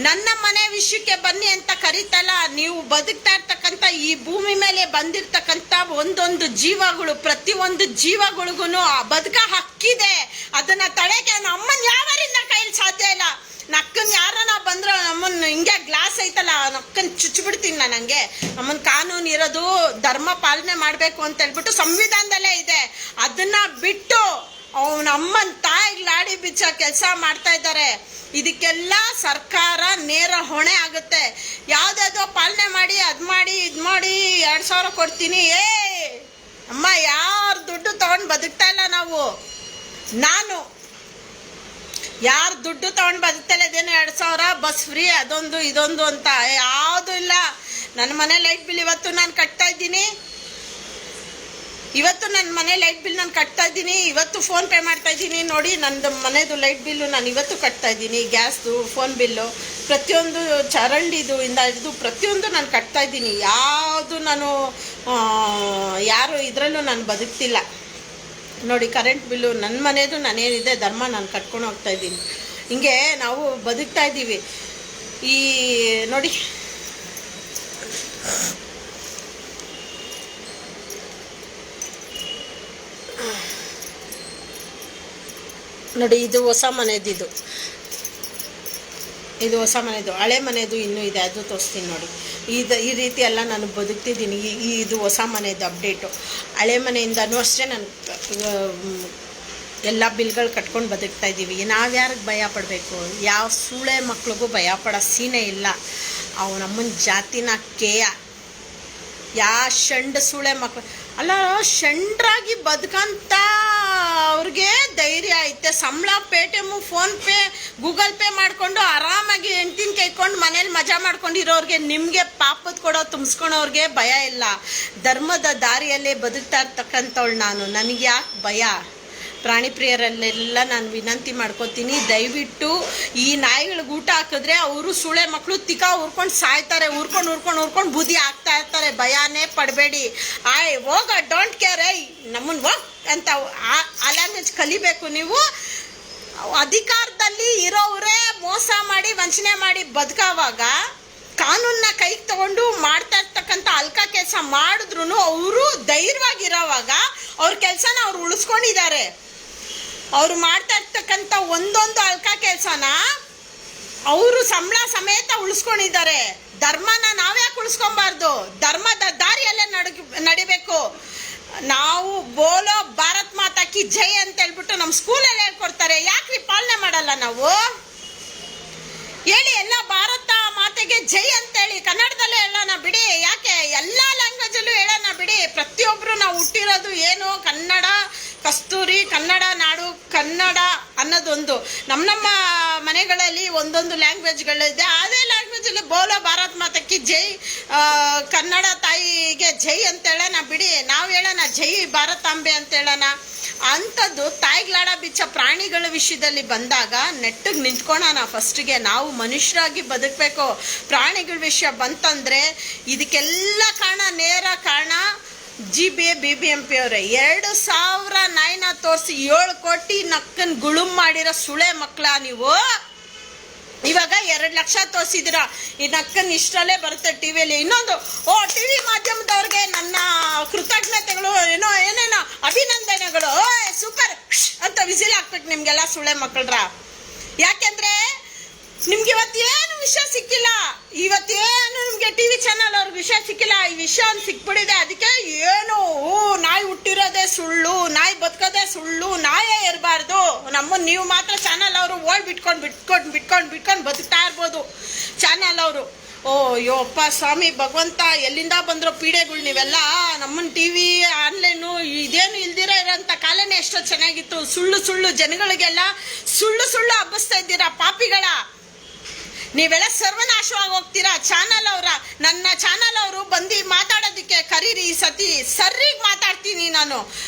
ನನ್ನ ಮನೆ ವಿಷಯಕ್ಕೆ ಬನ್ನಿ ಅಂತ ಕರೀತಲ್ಲ. ನೀವು ಬದುಕ್ತಾ ಇರ್ತಕ್ಕಂಥ ಈ ಭೂಮಿ ಮೇಲೆ ಬಂದಿರ್ತಕ್ಕಂಥ ಒಂದೊಂದು ಜೀವಗಳು, ಪ್ರತಿಯೊಂದು ಜೀವಗಳಿಗೂ ಬದುಕ ಹಕ್ಕಿದೆ. ಅದನ್ನ ತಡೆಗೆ ನಮ್ಮನ್ನ ಯಾವರಿಂದ ಕೈಲಿ ಸಾಧ್ಯ ಇಲ್ಲ. ನಕ್ಕನ್ ಯಾರನ್ನ ಬಂದ್ರೆ ನಮ್ಮನ್ನ ಹಿಂಗೆ ಗ್ಲಾಸ್ ಐತಲ್ಲ, ನಕ್ಕನ್ ಚುಚ್ಚಿಬಿಡ್ತೀನಿ ನಾನು. ಹಂಗೆ ನಮ್ಮನ್ನ ಕಾನೂನು ಇರೋದು ಧರ್ಮ ಪಾಲನೆ ಮಾಡಬೇಕು ಅಂತ ಹೇಳ್ಬಿಟ್ಟು ಸಂವಿಧಾನದಲ್ಲೇ ಇದೆ. ಅದನ್ನ ಬಿಟ್ಟು ಅವನಮ್ಮನ ತಾಯಿಗೆ ಲಾಡಿ ಬಿಚ್ಚ ಕೆಲಸ ಮಾಡ್ತಾ ಇದ್ದಾರೆ. ಇದಕ್ಕೆಲ್ಲ ಸರ್ಕಾರ ನೇರ ಹೊಣೆ ಆಗುತ್ತೆ. ಯಾವುದಾದ್ರೂ ಪಾಲನೆ ಮಾಡಿ, ಅದು ಮಾಡಿ, ಇದು ಮಾಡಿ 2000 ಕೊಡ್ತೀನಿ. ಅಮ್ಮ, ಯಾರು ದುಡ್ಡು ತಗೊಂಡು ಬದುಕ್ತಾ ಇಲ್ಲ ನಾವು. ನಾನು ಯಾರು ದುಡ್ಡು ತಗೊಂಡು ಬದುಕ್ತಲ್ಲ, ಇದೇನು 2000 ಬಸ್ ಫ್ರೀ, ಅದೊಂದು ಇದೊಂದು ಅಂತ ಯಾವುದೂ ಇಲ್ಲ. ನನ್ನ ಮನೆ ಲೈಟ್ ಬಿಲ್ ಇವತ್ತು ನಾನು ಕಟ್ತಾ ಇದ್ದೀನಿ. ಕಟ್ತಾ ಇದ್ದೀನಿ. ಇವತ್ತು ಫೋನ್ ಪೇ ಮಾಡ್ತಾ ಇದ್ದೀನಿ. ನೋಡಿ, ನಂದು ಮನೆದು ಲೈಟ್ ಬಿಲ್ಲು ನಾನು ಇವತ್ತು ಕಟ್ತಾ ಇದ್ದೀನಿ. ಗ್ಯಾಸ್ದು, ಫೋನ್ ಬಿಲ್ಲು, ಪ್ರತಿಯೊಂದು ಚರಂಡಿದು ಇಂದ ಹಿಡಿದು ಪ್ರತಿಯೊಂದು ನಾನು ಕಟ್ತಾ ಇದ್ದೀನಿ. ಯಾವುದು ನಾನು ಯಾರು ಇದರಲ್ಲೂ ನಾನು ಬದುಕ್ತಿಲ್ಲ. ನೋಡಿ, ಕರೆಂಟ್ ಬಿಲ್ಲು ನನ್ನ ಮನೆಯದು ನಾನೇನಿದೆ ಧರ್ಮ ನಾನು ಕಟ್ಕೊಂಡು ಹೋಗ್ತಾ ಇದ್ದೀನಿ. ಹಿಂಗೆ ನಾವು ಬದುಕ್ತಾ ಇದ್ದೀವಿ. ಈ ನೋಡಿ, ಇದು ಹೊಸ ಮನೆದು. ಇದು ಹೊಸ ಮನೆದು. ಹಳೆ ಮನೆದು ಇನ್ನೂ ಇದೆ, ಅದು ತೋರಿಸ್ತೀನಿ ನೋಡಿ. ಈ ರೀತಿ ಎಲ್ಲ ನಾನು ಬದುಕ್ತಿದ್ದೀನಿ. ಇದು ಹೊಸ ಮನೆದು ಅಪ್ಡೇಟು. ಹಳೆ ಮನೆಯಿಂದನೂ ಅಷ್ಟೇ ನಾನು ಎಲ್ಲ ಬಿಲ್ಗಳು ಕಟ್ಕೊಂಡು ಬದುಕ್ತಾ ಇದ್ದೀವಿ. ನಾವು ಯಾರಿಗೆ ಭಯ ಪಡಬೇಕು? ಯಾವ ಸೂಳೆ ಮಕ್ಳಿಗೂ ಭಯ ಪಡೋ ಸೀನೆ ಇಲ್ಲ. ಅವನಮ್ಮನ ಜಾತಿನ ಕೇಯ. ಯಾವ ಷಂಡ ಸೂಳೆ ಮಕ್ಳು ಅಲ್ಲ, ಷಂಡ್ರಾಗಿ ಬದುಕಂತ ಅವ್ರಿಗೆ ಧೈರ್ಯ ಐತೆ. ಸಂಬಳ, ಪೇಟಿಎಮ್ಮು, ಫೋನ್ಪೇ, ಗೂಗಲ್ ಪೇ ಮಾಡಿಕೊಂಡು ಆರಾಮಾಗಿ ಹೆಂಡ್ತಿನ ಕೈಕೊಂಡು ಮನೇಲಿ ಮಜಾ ಮಾಡ್ಕೊಂಡಿರೋರಿಗೆ, ನಿಮಗೆ ಪಾಪದ ಕೊಡೋ ತುಂಬಿಸ್ಕೊಳೋರಿಗೆ ಭಯ ಇಲ್ಲ. ಧರ್ಮದ ದಾರಿಯಲ್ಲೇ ಬದುಕ್ತಾ ಇರ್ತಕ್ಕಂಥವಳು ನಾನು. ನನಗೆ ಯಾಕೆ ಭಯ? ಪ್ರಾಣಿ ಪ್ರಿಯರಲ್ಲೆಲ್ಲ ನಾನು ವಿನಂತಿ ಮಾಡ್ಕೋತೀನಿ, ದಯವಿಟ್ಟು ಈ ನಾಯಿಗಳಿಗೆ ಊಟ ಹಾಕಿದ್ರೆ ಅವರು ಸುಳೆ ಮಕ್ಕಳು ತಿಕ್ಕ ಉರ್ಕೊಂಡು ಸಾಯ್ತಾರೆ, ಉರ್ಕೊಂಡು ಬುದ್ಧಿ ಆಗ್ತಾ ಇರ್ತಾರೆ. ಭಯನೇ ಪಡಬೇಡಿ. ಹೋಗ, ಡೋಂಟ್ ಕೇರ್, ನಮ್ಮನ್ನು ಹೋಗ್ ಅಂತ ಆ ಲ್ಯಾಂಗ್ವೇಜ್ ಕಲಿಬೇಕು. ನೀವು ಅಧಿಕಾರದಲ್ಲಿ ಇರೋವರೇ ಮೋಸ ಮಾಡಿ ವಂಚನೆ ಮಾಡಿ ಬದುಕೋವಾಗ ಕಾನೂನನ್ನ ಕೈಗೆ ತಗೊಂಡು ಮಾಡ್ತಾ ಇರ್ತಕ್ಕಂಥ ಅಲ್ಕ ಕೆಲಸ ಮಾಡಿದ್ರು ಅವರು ಧೈರ್ಯವಾಗಿರೋವಾಗ ಅವ್ರ ಕೆಲಸನ ಅವ್ರು ಉಳಿಸ್ಕೊಂಡಿದ್ದಾರೆ. ಅವ್ರು ಮಾಡ್ತಾ ಇರ್ತಕ್ಕಂಥ ಒಂದೊಂದು ಅಲ್ಕ ಕೆಲಸನ ಅವರು ಸಂಬಳ ಸಮೇತ ಉಳಿಸ್ಕೊಂಡಿದ್ದಾರೆ. ಧರ್ಮನ ನಾವ್ಯಾಕೆ ಉಳಿಸ್ಕೊಬಾರ್ದು? ಧರ್ಮದ ದಾರಿಯಲ್ಲೇ ನಡಿಬೇಕು. ನಾವು ಬೋಲೋ ಭಾರತ್ ಮಾತಾ ಕಿ ಜೈ ಅಂತ ಹೇಳ್ಬಿಟ್ಟು ನಮ್ಮ ಸ್ಕೂಲಲ್ಲಿ ಹೇಳ್ಕೊಡ್ತಾರೆ. ಯಾಕ್ರಿ ಪಾಲನೆ ಮಾಡಲ್ಲ ನಾವು? ಹೇಳಿ, ಎಲ್ಲ ಭಾರತ ಮಾತೆಗೆ ಜೈ ಅಂತ ಹೇಳಿ ಕನ್ನಡದಲ್ಲೇ ಹೇಳೋಣ ಬಿಡಿ. ಯಾಕೆ ಎಲ್ಲ ಲ್ಯಾಂಗ್ವೇಜಲ್ಲೂ ಹೇಳೋಣ ಬಿಡಿ. ಪ್ರತಿಯೊಬ್ಬರು ನಾವು ಹುಟ್ಟಿರೋದು ಏನು ಕನ್ನಡ, ಕಸ್ತೂರಿ ಕನ್ನಡ ನಾಡು, ಕನ್ನಡ ಅನ್ನೋದೊಂದು ನಮ್ಮ ಮನೆಗಳಲ್ಲಿ ಒಂದೊಂದು ಲ್ಯಾಂಗ್ವೇಜ್ಗಳಿದೆ. ಅದೇ ಲ್ಯಾಂಗ್ವೇಜಲ್ಲಿ ಬೋಲೋ ಭಾರತ್ ಮಾತಕ್ಕೆ ಜೈ, ಕನ್ನಡ ತಾಯಿಗೆ ಜೈ ಅಂತ ಹೇಳೋಣ ಬಿಡಿ. ನಾವು ಹೇಳೋಣ ಜೈ ಭಾರತಾಂಬೆ ಅಂತ ಹೇಳೋಣ. ಅಂಥದ್ದು ತಾಯಿಗ್ಲಾಡ ಬಿಚ್ಚ ಪ್ರಾಣಿಗಳ ವಿಷಯದಲ್ಲಿ ಬಂದಾಗ ನೆಟ್ಟಿಗೆ ನಿಂತ್ಕೊಳ್ಳೋಣ. ಫಸ್ಟಿಗೆ ನಾವು ಮನುಷ್ಯರಾಗಿ ಬದುಕಬೇಕು. ಪ್ರಾಣಿಗಳ ವಿಷಯ ಬಂತಂದರೆ ಇದಕ್ಕೆಲ್ಲ ಕಾರಣ, ನೇರ ಕಾರಣ BBMP ಅವರೇ. 2000 ನಾಯಿನ ತೋರಿಸಿ 7 ಕೋಟಿ ನಕ್ಕನ್ ಗುಳುಮ್ ಮಾಡಿರೋ ಸುಳೆ ಮಕ್ಕಳ ನೀವು. ಇವಾಗ 2 ಲಕ್ಷ ತೋರಿಸಿದಿರ, ಈ ನಕ್ಕನ್ ಇಷ್ಟರಲ್ಲೇ ಬರುತ್ತೆ ಟಿವಿಯಲ್ಲಿ. ಇನ್ನೊಂದು ಟಿವಿ ಮಾಧ್ಯಮದವ್ರಿಗೆ ನನ್ನ ಕೃತಜ್ಞತೆಗಳು, ಏನೇನೋ ಅಭಿನಂದನೆಗಳು, ಸೂಪರ್ ಅಂತ ವಿಸಿಲ್ ಹಾಕ್ಬೇಕು ನಿಮ್ಗೆಲ್ಲ ಸುಳೆ ಮಕ್ಕಳ್ರ. ಯಾಕೆಂದ್ರೆ ನಿಮ್ಗೆ ಇವತ್ತೇನು ವಿಷಯ ಸಿಕ್ಕಿಲ್ಲ, ಇವತ್ತೇನು ನಿಮ್ಗೆ ಟಿವಿ ಚಾನಲ್ ಅವ್ರಿಗೆ ವಿಷಯ ಸಿಕ್ಕಿಲ್ಲ. ಈ ವಿಷಯ ಒಂದು ಸಿಕ್ಬಿಡಿದೆ. ಅದಕ್ಕೆ ಏನು ನಾಯಿ ಹುಟ್ಟಿರೋದೇ ಸುಳ್ಳು, ನಾಯಿ ಬದುಕೋದೇ ಸುಳ್ಳು, ನಾಯೇ ಇರಬಾರ್ದು. ನಮ್ಮನ್ನು ನೀವು ಮಾತ್ರ ಚಾನಲ್ ಅವರು ಓಡ್ ಬಿಟ್ಕೊಂಡು ಬದುಕ್ತಾ ಇರ್ಬೋದು ಚಾನಲ್ ಅವರು. ಯೋಪ್ಪ ಸ್ವಾಮಿ ಭಗವಂತ, ಎಲ್ಲಿಂದ ಬಂದ್ರೋ ಪೀಡೆಗಳು ನೀವೆಲ್ಲ. ನಮ್ಮನ್ನ ಟಿವಿ ಆನ್ಲೈನು ಇದೇನು ಇಲ್ದಿರ ಇರೋಂಥ ಕಾಲನೇ ಎಷ್ಟೋ ಚೆನ್ನಾಗಿತ್ತು. ಸುಳ್ಳು ಜನಗಳಿಗೆಲ್ಲ ಸುಳ್ಳು ಹಬ್ಬಿಸ್ತಾ ಇದ್ದೀರಾ ಪಾಪಿಗಳ. ನೀವೆಲ್ಲ ಸರ್ವನಾಶವಾಗಿ ಹೋಗ್ತೀರಾ. ಚಾನಲ್ ಅವರ, ನನ್ನ ಚಾನಲ್ ಅವರು ಬಂದು ಮಾತಾಡೋದಕ್ಕೆ ಕರೀರಿ. ಈ ಸತಿ ಸರಿಗೆ ಮಾತಾಡ್ತೀನಿ ನಾನು.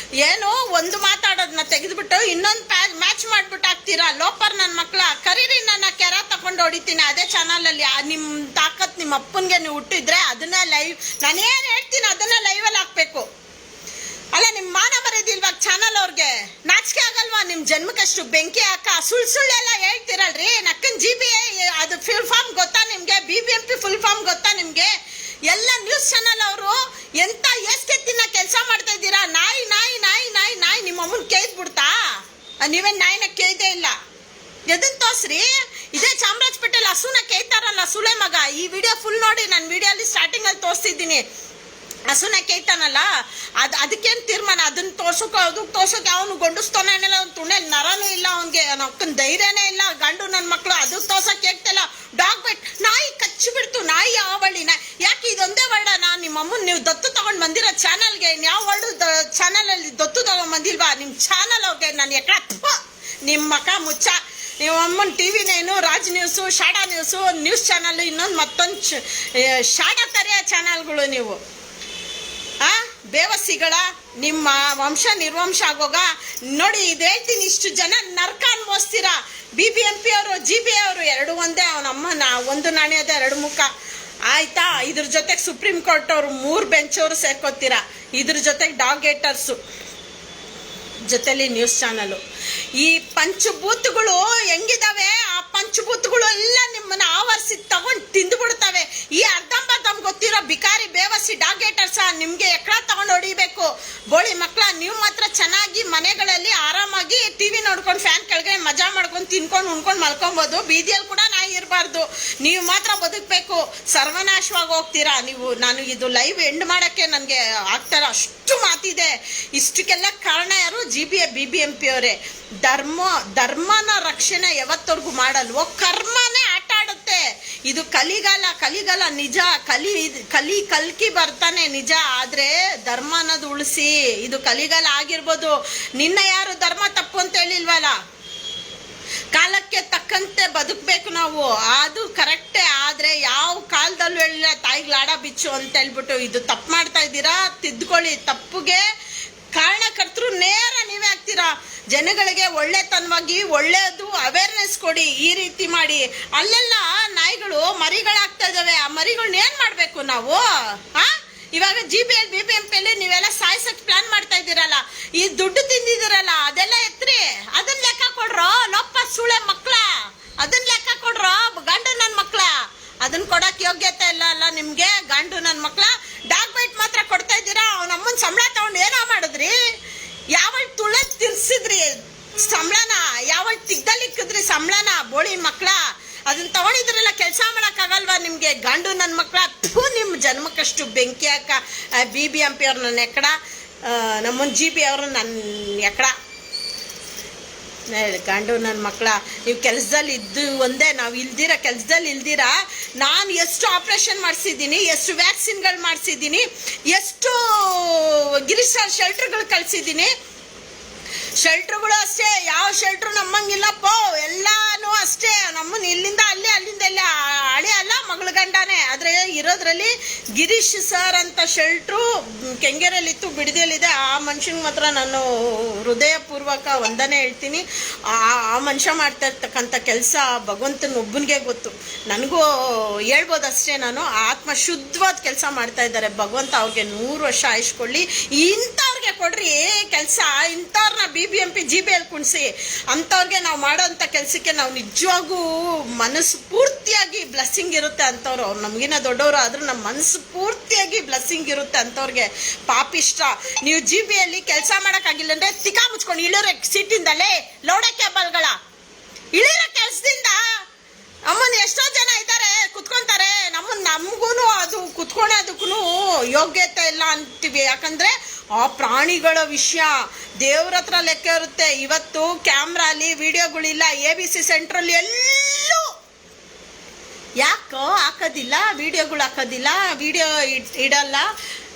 ಏನು ಒಂದು ಮಾತಾಡೋದನ್ನ ತೆಗೆದುಬಿಟ್ಟು ಇನ್ನೊಂದು ಮ್ಯಾಚ್ ಮಾಡ್ಬಿಟ್ಟು ಹಾಕ್ತೀರಾ ಲೋಪರ್ ನನ್ನ ಮಕ್ಕಳ. ಕರೀರಿ, ನನ್ನ ಕೆರ ತಗೊಂಡು ಹೊಡಿತೀನಿ ಅದೇ ಚಾನಲಲ್ಲಿ. ನಿಮ್ಮ ತಾಕತ್ ನಿಮ್ಮ ಅಪ್ಪನಿಗೆ ನೀವು ಹುಟ್ಟಿದ್ರೆ ಅದನ್ನ ಲೈವ್, ನಾನೇನು ಹೇಳ್ತೀನಿ ಅದನ್ನ ಲೈವಲ್ಲಿ ಹಾಕ್ಬೇಕು. ಅಲ್ಲ, ನಿಮ್ಮ ಮಾನ ಬರೋದಿಲ್ವಾ ಚಾನಲ್ ಅವ್ರಿಗೆ? ನಾಚಿಕೆ ಆಗಲ್ವಾ ನಿಮ್ಮ ಜನ್ಮಕ್ಕಷ್ಟು? ಬೆಂಕಿ ಹಾಕ ಸುಳ್ಳೆಲ್ಲ ಹೇಳ್ತಿರಲ್ರಿ. ನಕ್ಕನ್ GBA ಅದು ಫುಲ್ ಫಾರ್ಮ್ ಗೊತ್ತಾ ನಿಮ್ಗೆ? BBMP ಫುಲ್ ಫಾರ್ಮ್ ಗೊತ್ತಾ ನಿಮ್ಗೆ? ಎಲ್ಲ ನ್ಯೂಸ್ ಚಾನಲ್ ಅವರು ಎಂತ ಎಷ್ಟೆತ್ತಿನ ಕೆಲಸ ಮಾಡ್ತಾ ಇದ್ದೀರಾ. ನಾಯಿ ನಿಮ್ಮ ಅಮ್ಮನ ಕೇಳ್ಬಿಡ್ತಾ? ನೀವೇನ್ ನಾಯಿನ ಕೇಳ್ದೇ ಇಲ್ಲ. ಎದನ್ ತೋರ್ಸ್ರಿ. ಇದೇ ಚಾಮರಾಜಪೇಟೆಲ್ ಹಸುನ ಕೇಳ್ತಾರಲ್ಲ ಸುಳೆ ಮಗ. ಈ ವಿಡಿಯೋ ಫುಲ್ ನೋಡಿ. ನಾನು ವಿಡಿಯೋಲಿ ಸ್ಟಾರ್ಟಿಂಗ್ ಅಲ್ಲಿ ತೋರಿಸ್ತಿದ್ದೀನಿ. ಹಸುನ ಕೇಳ್ತಾನಲ್ಲ, ಅದಕ್ಕೇನು ತೀರ್ಮಾನ? ಅದನ್ನ ತೋರ್ಸೋಕೆ ಅವನು ಗಂಡಸ್ತಾನೆ ಇಲ್ಲ, ಅವ್ನು ತುಣೆಲ್ ನರನೂ ಇಲ್ಲ, ಅವ್ನಿಗೆ ಅಕ್ಕನ ಧೈರ್ಯನೇ ಇಲ್ಲ. ಗಂಡು ನನ್ನ ಮಕ್ಕಳು ಅದು ತೋರ್ಸೋಕೆ ಹೇಳ್ತಿಲ್ಲ. ಡಾಗ್ ಬೈಟ್, ನಾಯಿ ಕಚ್ಚಿಬಿಡ್ತು, ನಾಯಿ ಆವಳಿನ. ಯಾಕೆ ಇದೊಂದೇ ವರ್ಡನ? ನಿಮ್ಮ ಅಮ್ಮನ ನೀವು ದತ್ತು ತಗೊಂಡು ಬಂದಿರೋ ಚಾನಲ್ಗೆ ಯಾವ ವರ್ಡು ಚಾನಲಲ್ಲಿ ದತ್ತು ತಗೊಂಡು ಬಂದಿಲ್ವಾ? ನಿಮ್ಮ ಚಾನಲ್ ಅವ್ರಿಗೆ ನಾನು ನಿಮ್ಮ ಮಕ ಮುಚ್ಚ. ನೀವು ಅಮ್ಮನ ಟಿವಿನೇನು ರಾಜ್ ನ್ಯೂಸು, ಶಾಡಾ ನ್ಯೂಸು, ನ್ಯೂಸ್ ಚಾನಲ್, ಇನ್ನೊಂದು ಮತ್ತೊಂದು ಶಾಡಾ ತರೆಯ ಚಾನಲ್ಗಳು ನೀವು. ಬೇವಸಿಗಳ ನಿಮ್ಮ ವಂಶ ನಿರ್ವಂಶ ಆಗೋಗ ನೋಡಿ. ಇದು ಹೇಳ್ತೀನಿ, ಇಷ್ಟು ಜನ ನರ್ಕ ಅನ್ಭವಿಸ್ತೀರಾ. BBMP ಅವರು GBA ಅವರು ಎರಡು ಒಂದೇ. ಅವನಮ್ಮ ಒಂದು ನಾಣ್ಯದ 2 ಮುಖ ಆಯ್ತಾ? ಇದ್ರ ಜೊತೆಗೆ ಸುಪ್ರೀಂ ಕೋರ್ಟ್ ಅವರು 3 ಬೆಂಚ್ ಅವರು ಸೇರ್ಕೋತೀರಾ. ಇದ್ರ ಜೊತೆಗೆ ಡಾಗ್ ಹೇಟರ್ಸು, ಜೊತೆಲಿ ನ್ಯೂಸ್ ಚಾನಲ್. ಈ ಪಂಚಭೂತಗಳು ಹೆಂಗಿದಾವೆ, ಆ ಪಂಚಭೂತಗಳು ಎಲ್ಲ ನಿಮ್ಮನ್ನ ಆವರಿಸಿ ತಗೊಂಡು ತಿಂದುಬಿಡ್ತವೆ. ಈ ಅರ್ಧಂಬರ್ಧಂ ಗೊತ್ತಿರೋ ಬಿಕಾರಿ ಬೇವಸಿ ಡಾಗ್ ಹೇಟರ್ಸ ನಿಮ್ಗೆ ಎಕ್ರ ತಗೊಂಡು ಹೊಡಿಬೇಕು. ಬೋಳಿ ಮಕ್ಕಳ, ನೀವು ಮಾತ್ರ ಚೆನ್ನಾಗಿ ಮನೆಗಳಲ್ಲಿ ಆರಾಮಾಗಿ ಟಿವಿ ನೋಡ್ಕೊಂಡು ಫ್ಯಾನ್ ಕೆಳಗೆ ಮಜಾ ಮಾಡ್ಕೊಂಡು ತಿನ್ಕೊಂಡು ಉಣ್ಕೊಂಡು ಮಲ್ಕೊಬೋದು. ಬೀದಿಯಲ್ಲಿ ಕೂಡ ನಾಯಿ ಇರಬಾರ್ದು. ನೀವು ಮಾತ್ರ ಬದುಕಬೇಕು. ಸರ್ವನಾಶವಾಗಿ ಹೋಗ್ತೀರಾ ನೀವು. ನಾನು ಇದು ಲೈವ್ ಎಂಡ್ ಮಾಡೋಕ್ಕೆ ನನಗೆ ಆಗ್ತಾರ, ಅಷ್ಟು ಮಾತಿದೆ. ಇಷ್ಟಕ್ಕೆಲ್ಲ ಕಾರಣ ಯಾರು? BBMP ಅವರೇ. ಧರ್ಮನ ರಕ್ಷಣೆ ಯಾವತ್ತವರೆಗೂ ಮಾಡಲ್ವೋ ಕರ್ಮನೇ ಆಟ ಆಡುತ್ತೆ. ಇದು ಕಲಿಗಾಲ ನಿಜ. ಕಲ್ಕಿ ಬರ್ತಾನೆ ನಿಜ. ಆದ್ರೆ ಧರ್ಮ ಅನ್ನೋದು ಉಳಿಸಿ. ಇದು ಕಲಿಗಾಲ ಆಗಿರ್ಬೋದು. ನಿನ್ನ ಯಾರು ಧರ್ಮ ತಪ್ಪು ಅಂತ ಹೇಳಿಲ್ವಲ್ಲ. ಕಾಲಕ್ಕೆ ತಕ್ಕಂತೆ ಬದುಕಬೇಕು ನಾವು, ಅದು ಕರೆಕ್ಟೇ. ಆದ್ರೆ ಯಾವ ಕಾಲದಲ್ಲೂ ಹೇಳಿಲ್ಲ ತಾಯಿಗೆ ಲಾಡ ಬಿಚ್ಚು ಅಂತ ಹೇಳ್ಬಿಟ್ಟು. ಇದು ತಪ್ಪು ಮಾಡ್ತಾ ಇದ್ದೀರಾ, ತಿದ್ದುಕೊಳ್ಳಿ. ತಪ್ಪುಗೆ ಕಾರಣಕರ್ತರು ನೇರ ನೀವೇ ಆಗ್ತೀರಾ. ಜನಗಳಿಗೆ ಒಳ್ಳೆತನವಾಗಿ ಒಳ್ಳೆಯದು ಅವೇರ್ನೆಸ್ ಕೊಡಿ. ಈ ರೀತಿ ಮಾಡಿ ಅಲ್ಲೆಲ್ಲ ನಾಯಿಗಳು ಮರಿಗಳಾಗ್ತಾ ಇದಾವೆ. ಆ ಮರಿಗಳನ್ನ ಏನ್ ಮಾಡ್ಬೇಕು ನಾವು? ಇವಾಗ GBL BBMPಯಲ್ಲಿ ನೀವೆಲ್ಲ ಸಾಯ್ಸಕ್ ಪ್ಲಾನ್ ಮಾಡ್ತಾ ಇದ್ದೀರಲ್ಲ, ಈ ದುಡ್ಡು ತಿಂದಿದ್ದೀರಲ್ಲ, ಅದೆಲ್ಲ ಎತ್ರಿ. ಅದನ್ನ ಲೆಕ್ಕ ಕೊಡ್ರೋ ಲೊಪ್ಪ ಸುಳೆ ಮಕ್ಳ, ಅದನ್ನ ಲೆಕ್ಕ ಕೊಡ್ರೋ ಗಂಡು ನನ್ ಮಕ್ಳ. ಅದನ್ನ ಕೊಡಕ್ ಯೋಗ್ಯತೆ ಇಲ್ಲ ಅಲ್ಲ ನಿಮ್ಗೆ, ಗಂಡು ನನ್ ಮಕ್ಳ. ಡಾಗ್ ಬೈಟ್ ಮಾತ್ರ ಕೊಡ್ತಾ ಇದ್ದೀರಾ. ಅವನಮ್ಮನ್ ಸಂಬಳ ತಗೊಂಡು ಏನೋ ಮಾಡಿದ್ರಿ? ಯಾವಳ ತುಳ ತಿರ್ಸಿದ್ರಿ ಸಂಬಳನ? ಯಾವಳ ತಿಗ್ದಲ್ಲಿಕ್ಕಿದ್ರಿ ಸಂಬಳನ? ಬೋಳಿ ಮಕ್ಳ, ಅದನ್ನ ತಗೊಂಡಿದ್ರಲ್ಲ, ಕೆಲಸ ಮಾಡಕ್ ಆಗಲ್ವಾ ನಿಮ್ಗೆ? ಗಂಡು ನನ್ ಮಕ್ಳ, ನಿಮ್ ಜನ್ಮಕ್ಕಷ್ಟು ಬೆಂಕಿ ಹಾಕ. BBMP ಅವ್ರು ನನ್ನ ಎಕ್ಕಡ, ನಮ್ಮನ್ GB ಅವರು ನನ್ನ ಎಕ್ಕಡ. ಗಂಡು ನನ್ನ ಮಕ್ಕಳ, ನೀವು ಕೆಲಸದಲ್ಲಿ ಇದ್ದು ಒಂದೇ, ನಾವು ಇಲ್ದಿರ ಕೆಲಸದಲ್ಲಿ ಇಲ್ದಿರ. ನಾನು ಎಷ್ಟು ಆಪ್ರೇಷನ್ ಮಾಡಿಸಿದ್ದೀನಿ, ಎಷ್ಟು ವ್ಯಾಕ್ಸಿನ್ಗಳು ಮಾಡಿಸಿದ್ದೀನಿ, ಎಷ್ಟು ಗಿರೀಶ್ ಶೆಲ್ಟರ್ಗಳು ಕಳಿಸಿದ್ದೀನಿ. ಶೆಲ್ಟರ್ಗಳು ಅಷ್ಟೇ, ಯಾವ ಶೆಲ್ಟ್ರು ನಮ್ಮಂಗಿಲ್ಲಪ್ಪ. ಎಲ್ಲಾನು ಅಷ್ಟೇ, ನಮ್ಮನ್ನ ಇಲ್ಲಿಂದ ಅಲ್ಲಿ, ಅಲ್ಲಿಂದ ಎಲ್ಲ ಹಳೆ ಅಲ್ಲ ಮಗಳ ಗಂಡನೇ. ಆದ್ರೆ ಇರೋದ್ರಲ್ಲಿ ಗಿರೀಶ್ ಸರ್ ಅಂತ ಶೆಲ್ಟ್ರು ಕೆಂಗೇರಲ್ಲಿತ್ತು, ಬಿಡದಿಯಲ್ಲಿದೆ. ಆ ಮನುಷ್ಯನಿಗೆ ಮಾತ್ರ ನಾನು ಹೃದಯಪೂರ್ವಕ ವಂದನೆ ಹೇಳ್ತೀನಿ. ಆ ಮನುಷ್ಯ ಮಾಡ್ತಾ ಇರ್ತಕ್ಕಂಥ ಕೆಲಸ ಭಗವಂತನ ಒಬ್ಬನಿಗೆ ಗೊತ್ತು. ನನಗೂ ಹೇಳ್ಬೋದು ಅಷ್ಟೇ. ನಾನು ಆತ್ಮ ಶುದ್ಧವಾದ ಕೆಲಸ ಮಾಡ್ತಾ ಇದ್ದಾರೆ. ಭಗವಂತ ಅವ್ರಿಗೆ 100 ವರ್ಷ ಆಯುಷ್ಕೊಳ್ಳಿ. ಇಂಥವ್ರಿಗೆ ಕೊಡ್ರಿ ಕೆಲಸ. ಇಂಥವ್ರನ್ನ BBMP GBL ಕುಣಿಸಿ. ಅಂಥವ್ರಿಗೆ ನಾವು ಮಾಡೋಂಥ ಕೆಲಸಕ್ಕೆ ನಾವು ನಿಜವಾಗೂ ಮನಸ್ಸು ಪೂರ್ತಿಯಾಗಿ ಬ್ಲೆಸ್ಸಿಂಗ್ ಇರುತ್ತೆ ಅಂಥವ್ರು. ಅವ್ರು ನಮಗಿನ್ನ ದೊಡ್ಡವರು ಆದ್ರೂ ನಮ್ಮ ಮನಸ್ಸು ಪೂರ್ತಿಯಾಗಿ ಬ್ಲೆಸ್ಸಿಂಗ್ ಇರುತ್ತೆ ಅಂಥವ್ರಿಗೆ. ಪಾಪಿಷ್ಟ ನೀವು GBಯಲ್ಲಿ ಕೆಲಸ ಮಾಡೋಕ್ಕಾಗಿಲ್ಲ ಅಂದ್ರೆ ತಿಕಾ ಮುಚ್ಕೊಂಡು ಇಳಿರೋ ಸೀಟಿಂದಲೇ ಲೌಡ ಕೇಬಲ್ಗಳ ಇಳಿರೋ ಕೆಲಸದಿಂದ. ಅಮ್ಮನ್ ಎಷ್ಟೋ ಜನ ಇದ್ದಾರೆ ಕುತ್ಕೊಂತಾರೆ. ನಮಗೂ ಅದು ಕುತ್ಕೊಳ್ಳೋದಕ್ಕೂ ಯೋಗ್ಯತೆ ಇಲ್ಲ ಅಂತೀವಿ. ಯಾಕಂದ್ರೆ ಆ ಪ್ರಾಣಿಗಳ ವಿಷಯ ದೇವ್ರ ಹತ್ರ ಲೆಕ್ಕ ಇರುತ್ತೆ. ಇವತ್ತು ಕ್ಯಾಮ್ರಾಲಿ ವಿಡಿಯೋಗಳಿಲ್ಲ. ABC ಸೆಂಟ್ರಲ್ಲಿ ಎಲ್ಲೂ ಯಾಕೋ ಹಾಕೋದಿಲ್ಲ, ವಿಡಿಯೋಗಳು ಹಾಕೋದಿಲ್ಲ, ವಿಡಿಯೋ ಇಡಲ್ಲ,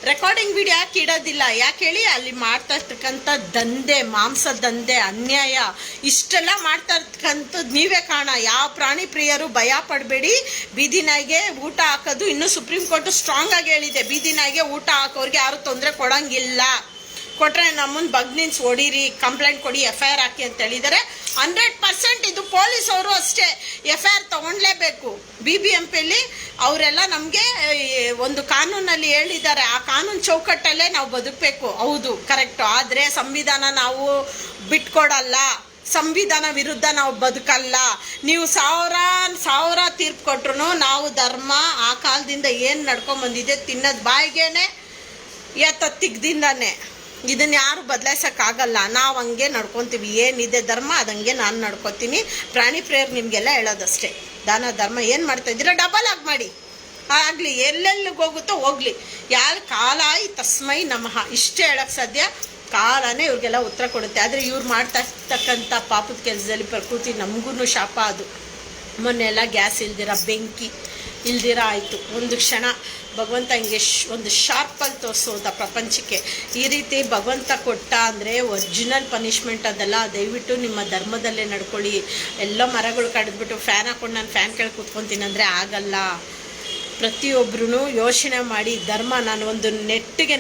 ರೆಕಾರ್ಡಿಂಗ್ ವಿಡಿಯೋ ಯಾಕೆ ಇಡೋದಿಲ್ಲ? ಯಾಕೆ ಹೇಳಿ? ಅಲ್ಲಿ ಮಾಡ್ತಾ ಇರ್ತಕ್ಕಂಥ ದಂಧೆ, ಮಾಂಸ ದಂಧೆ, ಅನ್ಯಾಯ, ಇಷ್ಟೆಲ್ಲ ಮಾಡ್ತಾ ಇರ್ತಕ್ಕಂಥದ್ದು ನೀವೇ ಕಾರಣ. ಯಾವ ಪ್ರಾಣಿ ಪ್ರಿಯರು ಭಯ ಪಡಬೇಡಿ. ಬೀದಿ ನಾಯಿಗೆ ಊಟ ಹಾಕೋದು ಇನ್ನೂ ಸುಪ್ರೀಂ ಕೋರ್ಟ್ ಸ್ಟ್ರಾಂಗ್ ಆಗಿ ಹೇಳಿದೆ. ಬೀದಿ ನಾಯಿಗೆ ಊಟ ಹಾಕೋರಿಗೆ ಯಾರು ತೊಂದರೆ ಕೊಡಂಗಿಲ್ಲ. ಕೊಟ್ರೆ ನಮ್ಮನ್ನ ಬಗ್ನಿನ್ಸ್ ಹೊಡೀರಿ, ಕಂಪ್ಲೇಂಟ್ ಕೊಡಿ, FIR ಹಾಕಿ ಅಂತ ಹೇಳಿದ್ದಾರೆ. 100% ಇದು ಪೊಲೀಸ್ ಅವರು ಅಷ್ಟೇ FIR ತಗೊಳ್ಲೇಬೇಕು. BBMPಯಲ್ಲಿ ಅವರೆಲ್ಲ ನಮಗೆ ಒಂದು ಕಾನೂನಲ್ಲಿ ಹೇಳಿದ್ದಾರೆ. ಆ ಕಾನೂನು ಚೌಕಟ್ಟಲ್ಲೇ ನಾವು ಬದುಕಬೇಕು. ಹೌದು, ಕರೆಕ್ಟು. ಆದರೆ ಸಂವಿಧಾನ ನಾವು ಬಿಟ್ಕೊಡಲ್ಲ. ಸಂವಿಧಾನ ವಿರುದ್ಧ ನಾವು ಬದುಕಲ್ಲ. ನೀವು ಸಾವಿರ ತೀರ್ಪು ಕೊಟ್ರು ನಾವು ಧರ್ಮ ಆ ಕಾಲದಿಂದ ಏನು ನಡ್ಕೊಂಬಂದಿದೆ, ತಿನ್ನೋದು ಬಾಯಿಗೇನೆ, ತಿಗ್ದಿಂದಾನೆ. ಇದನ್ನ ಯಾರು ಬದಲಾಯಿಸೋಕ್ಕಾಗಲ್ಲ. ನಾವು ಹಂಗೆ ನಡ್ಕೊತೀವಿ. ಏನಿದೆ ಧರ್ಮ ಅದಂಗೆ ನಾನು ನಡ್ಕೊತೀನಿ. ಪ್ರಾಣಿ ಪ್ರೇಯರ್ ನಿಮಗೆಲ್ಲ ಹೇಳೋದಷ್ಟೇ. ದಾನ ಧರ್ಮ ಏನು ಮಾಡ್ತಾ ಇದ್ದೀರಾ ಡಬಲ್ ಆಗಿ ಮಾಡಿ. ಆಗಲಿ, ಎಲ್ಲೆಲ್ಲಿಗೆ ಹೋಗುತ್ತೋ ಹೋಗ್ಲಿ. ಯಾರು ಕಾಲಾಯಿ ತಸ್ಮೈ ನಮಃ ಇಷ್ಟೇ ಹೇಳಕ್ಕೆ ಸಾಧ್ಯ. ಕಾಲನೇ ಇವ್ರಿಗೆಲ್ಲ ಉತ್ತರ ಕೊಡುತ್ತೆ. ಆದರೆ ಇವ್ರು ಮಾಡ್ತಾ ಇರ್ತಕ್ಕಂಥ ಪಾಪದ ಕೆಲಸದಲ್ಲಿ ಪ್ರಕೃತಿ ನಮಗೂ ಶಾಪ. ಅದು ಮೊನ್ನೆ ಎಲ್ಲ ಗ್ಯಾಸ್ ಇಲ್ದಿರ, ಬೆಂಕಿ ಇಲ್ದಿರ ಆಯಿತು. ಒಂದು ಕ್ಷಣ ಭಗವಂತ ಹಿಂಗೆ ಒಂದು ಶಾರ್ಪಲ್ಲಿ ತೋರಿಸೋದ ಪ್ರಪಂಚಕ್ಕೆ. ಈ ರೀತಿ ಭಗವಂತ ಕೊಟ್ಟ ಅಂದರೆ ಒರಿಜಿನಲ್ ಪನಿಷ್ಮೆಂಟ್ ಅದಲ್ಲ. ದಯವಿಟ್ಟು ನಿಮ್ಮ ಧರ್ಮದಲ್ಲೇ ನಡ್ಕೊಳ್ಳಿ. ಎಲ್ಲ ಮರಗಳು ಕಡಿದ್ಬಿಟ್ಟು ಫ್ಯಾನ್ ಹಾಕೊಂಡು ನಾನು ಫ್ಯಾನ್ ಕೆಳಗೆ ಕೂತ್ಕೊತೀನಿ ಅಂದರೆ ಆಗಲ್ಲ. ಪ್ರತಿಯೊಬ್ಬರೂ ಯೋಚನೆ ಮಾಡಿ ಧರ್ಮ. ನಾನು ಒಂದು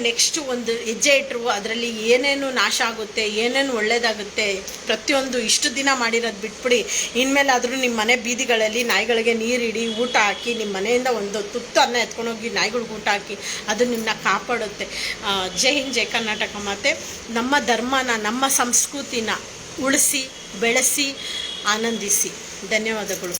ನೆಕ್ಸ್ಟ್ ಒಂದು ಹೆಜ್ಜೆ ಇಟ್ಟರು ಅದರಲ್ಲಿ ಏನೇನು ನಾಶ ಆಗುತ್ತೆ, ಏನೇನು ಒಳ್ಳೇದಾಗುತ್ತೆ, ಪ್ರತಿಯೊಂದು ಇಷ್ಟು ದಿನ ಮಾಡಿರೋದು ಬಿಟ್ಬಿಡಿ. ಇನ್ಮೇಲಾದರೂ ನಿಮ್ಮ ಮನೆ ಬೀದಿಗಳಲ್ಲಿ ನಾಯಿಗಳಿಗೆ ನೀರಿಡಿ, ಊಟ ಹಾಕಿ, ನಿಮ್ಮ ಮನೆಯಿಂದ ಒಂದು ತುತ್ತು ಅನ್ನ ಎತ್ಕೊಂಡೋಗಿ ನಾಯಿಗಳಿಗೆ ಊಟ ಹಾಕಿ. ಅದು ನಿಮ್ಮನ್ನ ಕಾಪಾಡುತ್ತೆ. ಜೈ ಹಿಂದ್, ಜೈ ಕರ್ನಾಟಕ ಮಾತೆ. ನಮ್ಮ ಧರ್ಮನ, ನಮ್ಮ ಸಂಸ್ಕೃತಿನ ಉಳಿಸಿ ಬೆಳೆಸಿ ಆನಂದಿಸಿ. ಧನ್ಯವಾದಗಳು.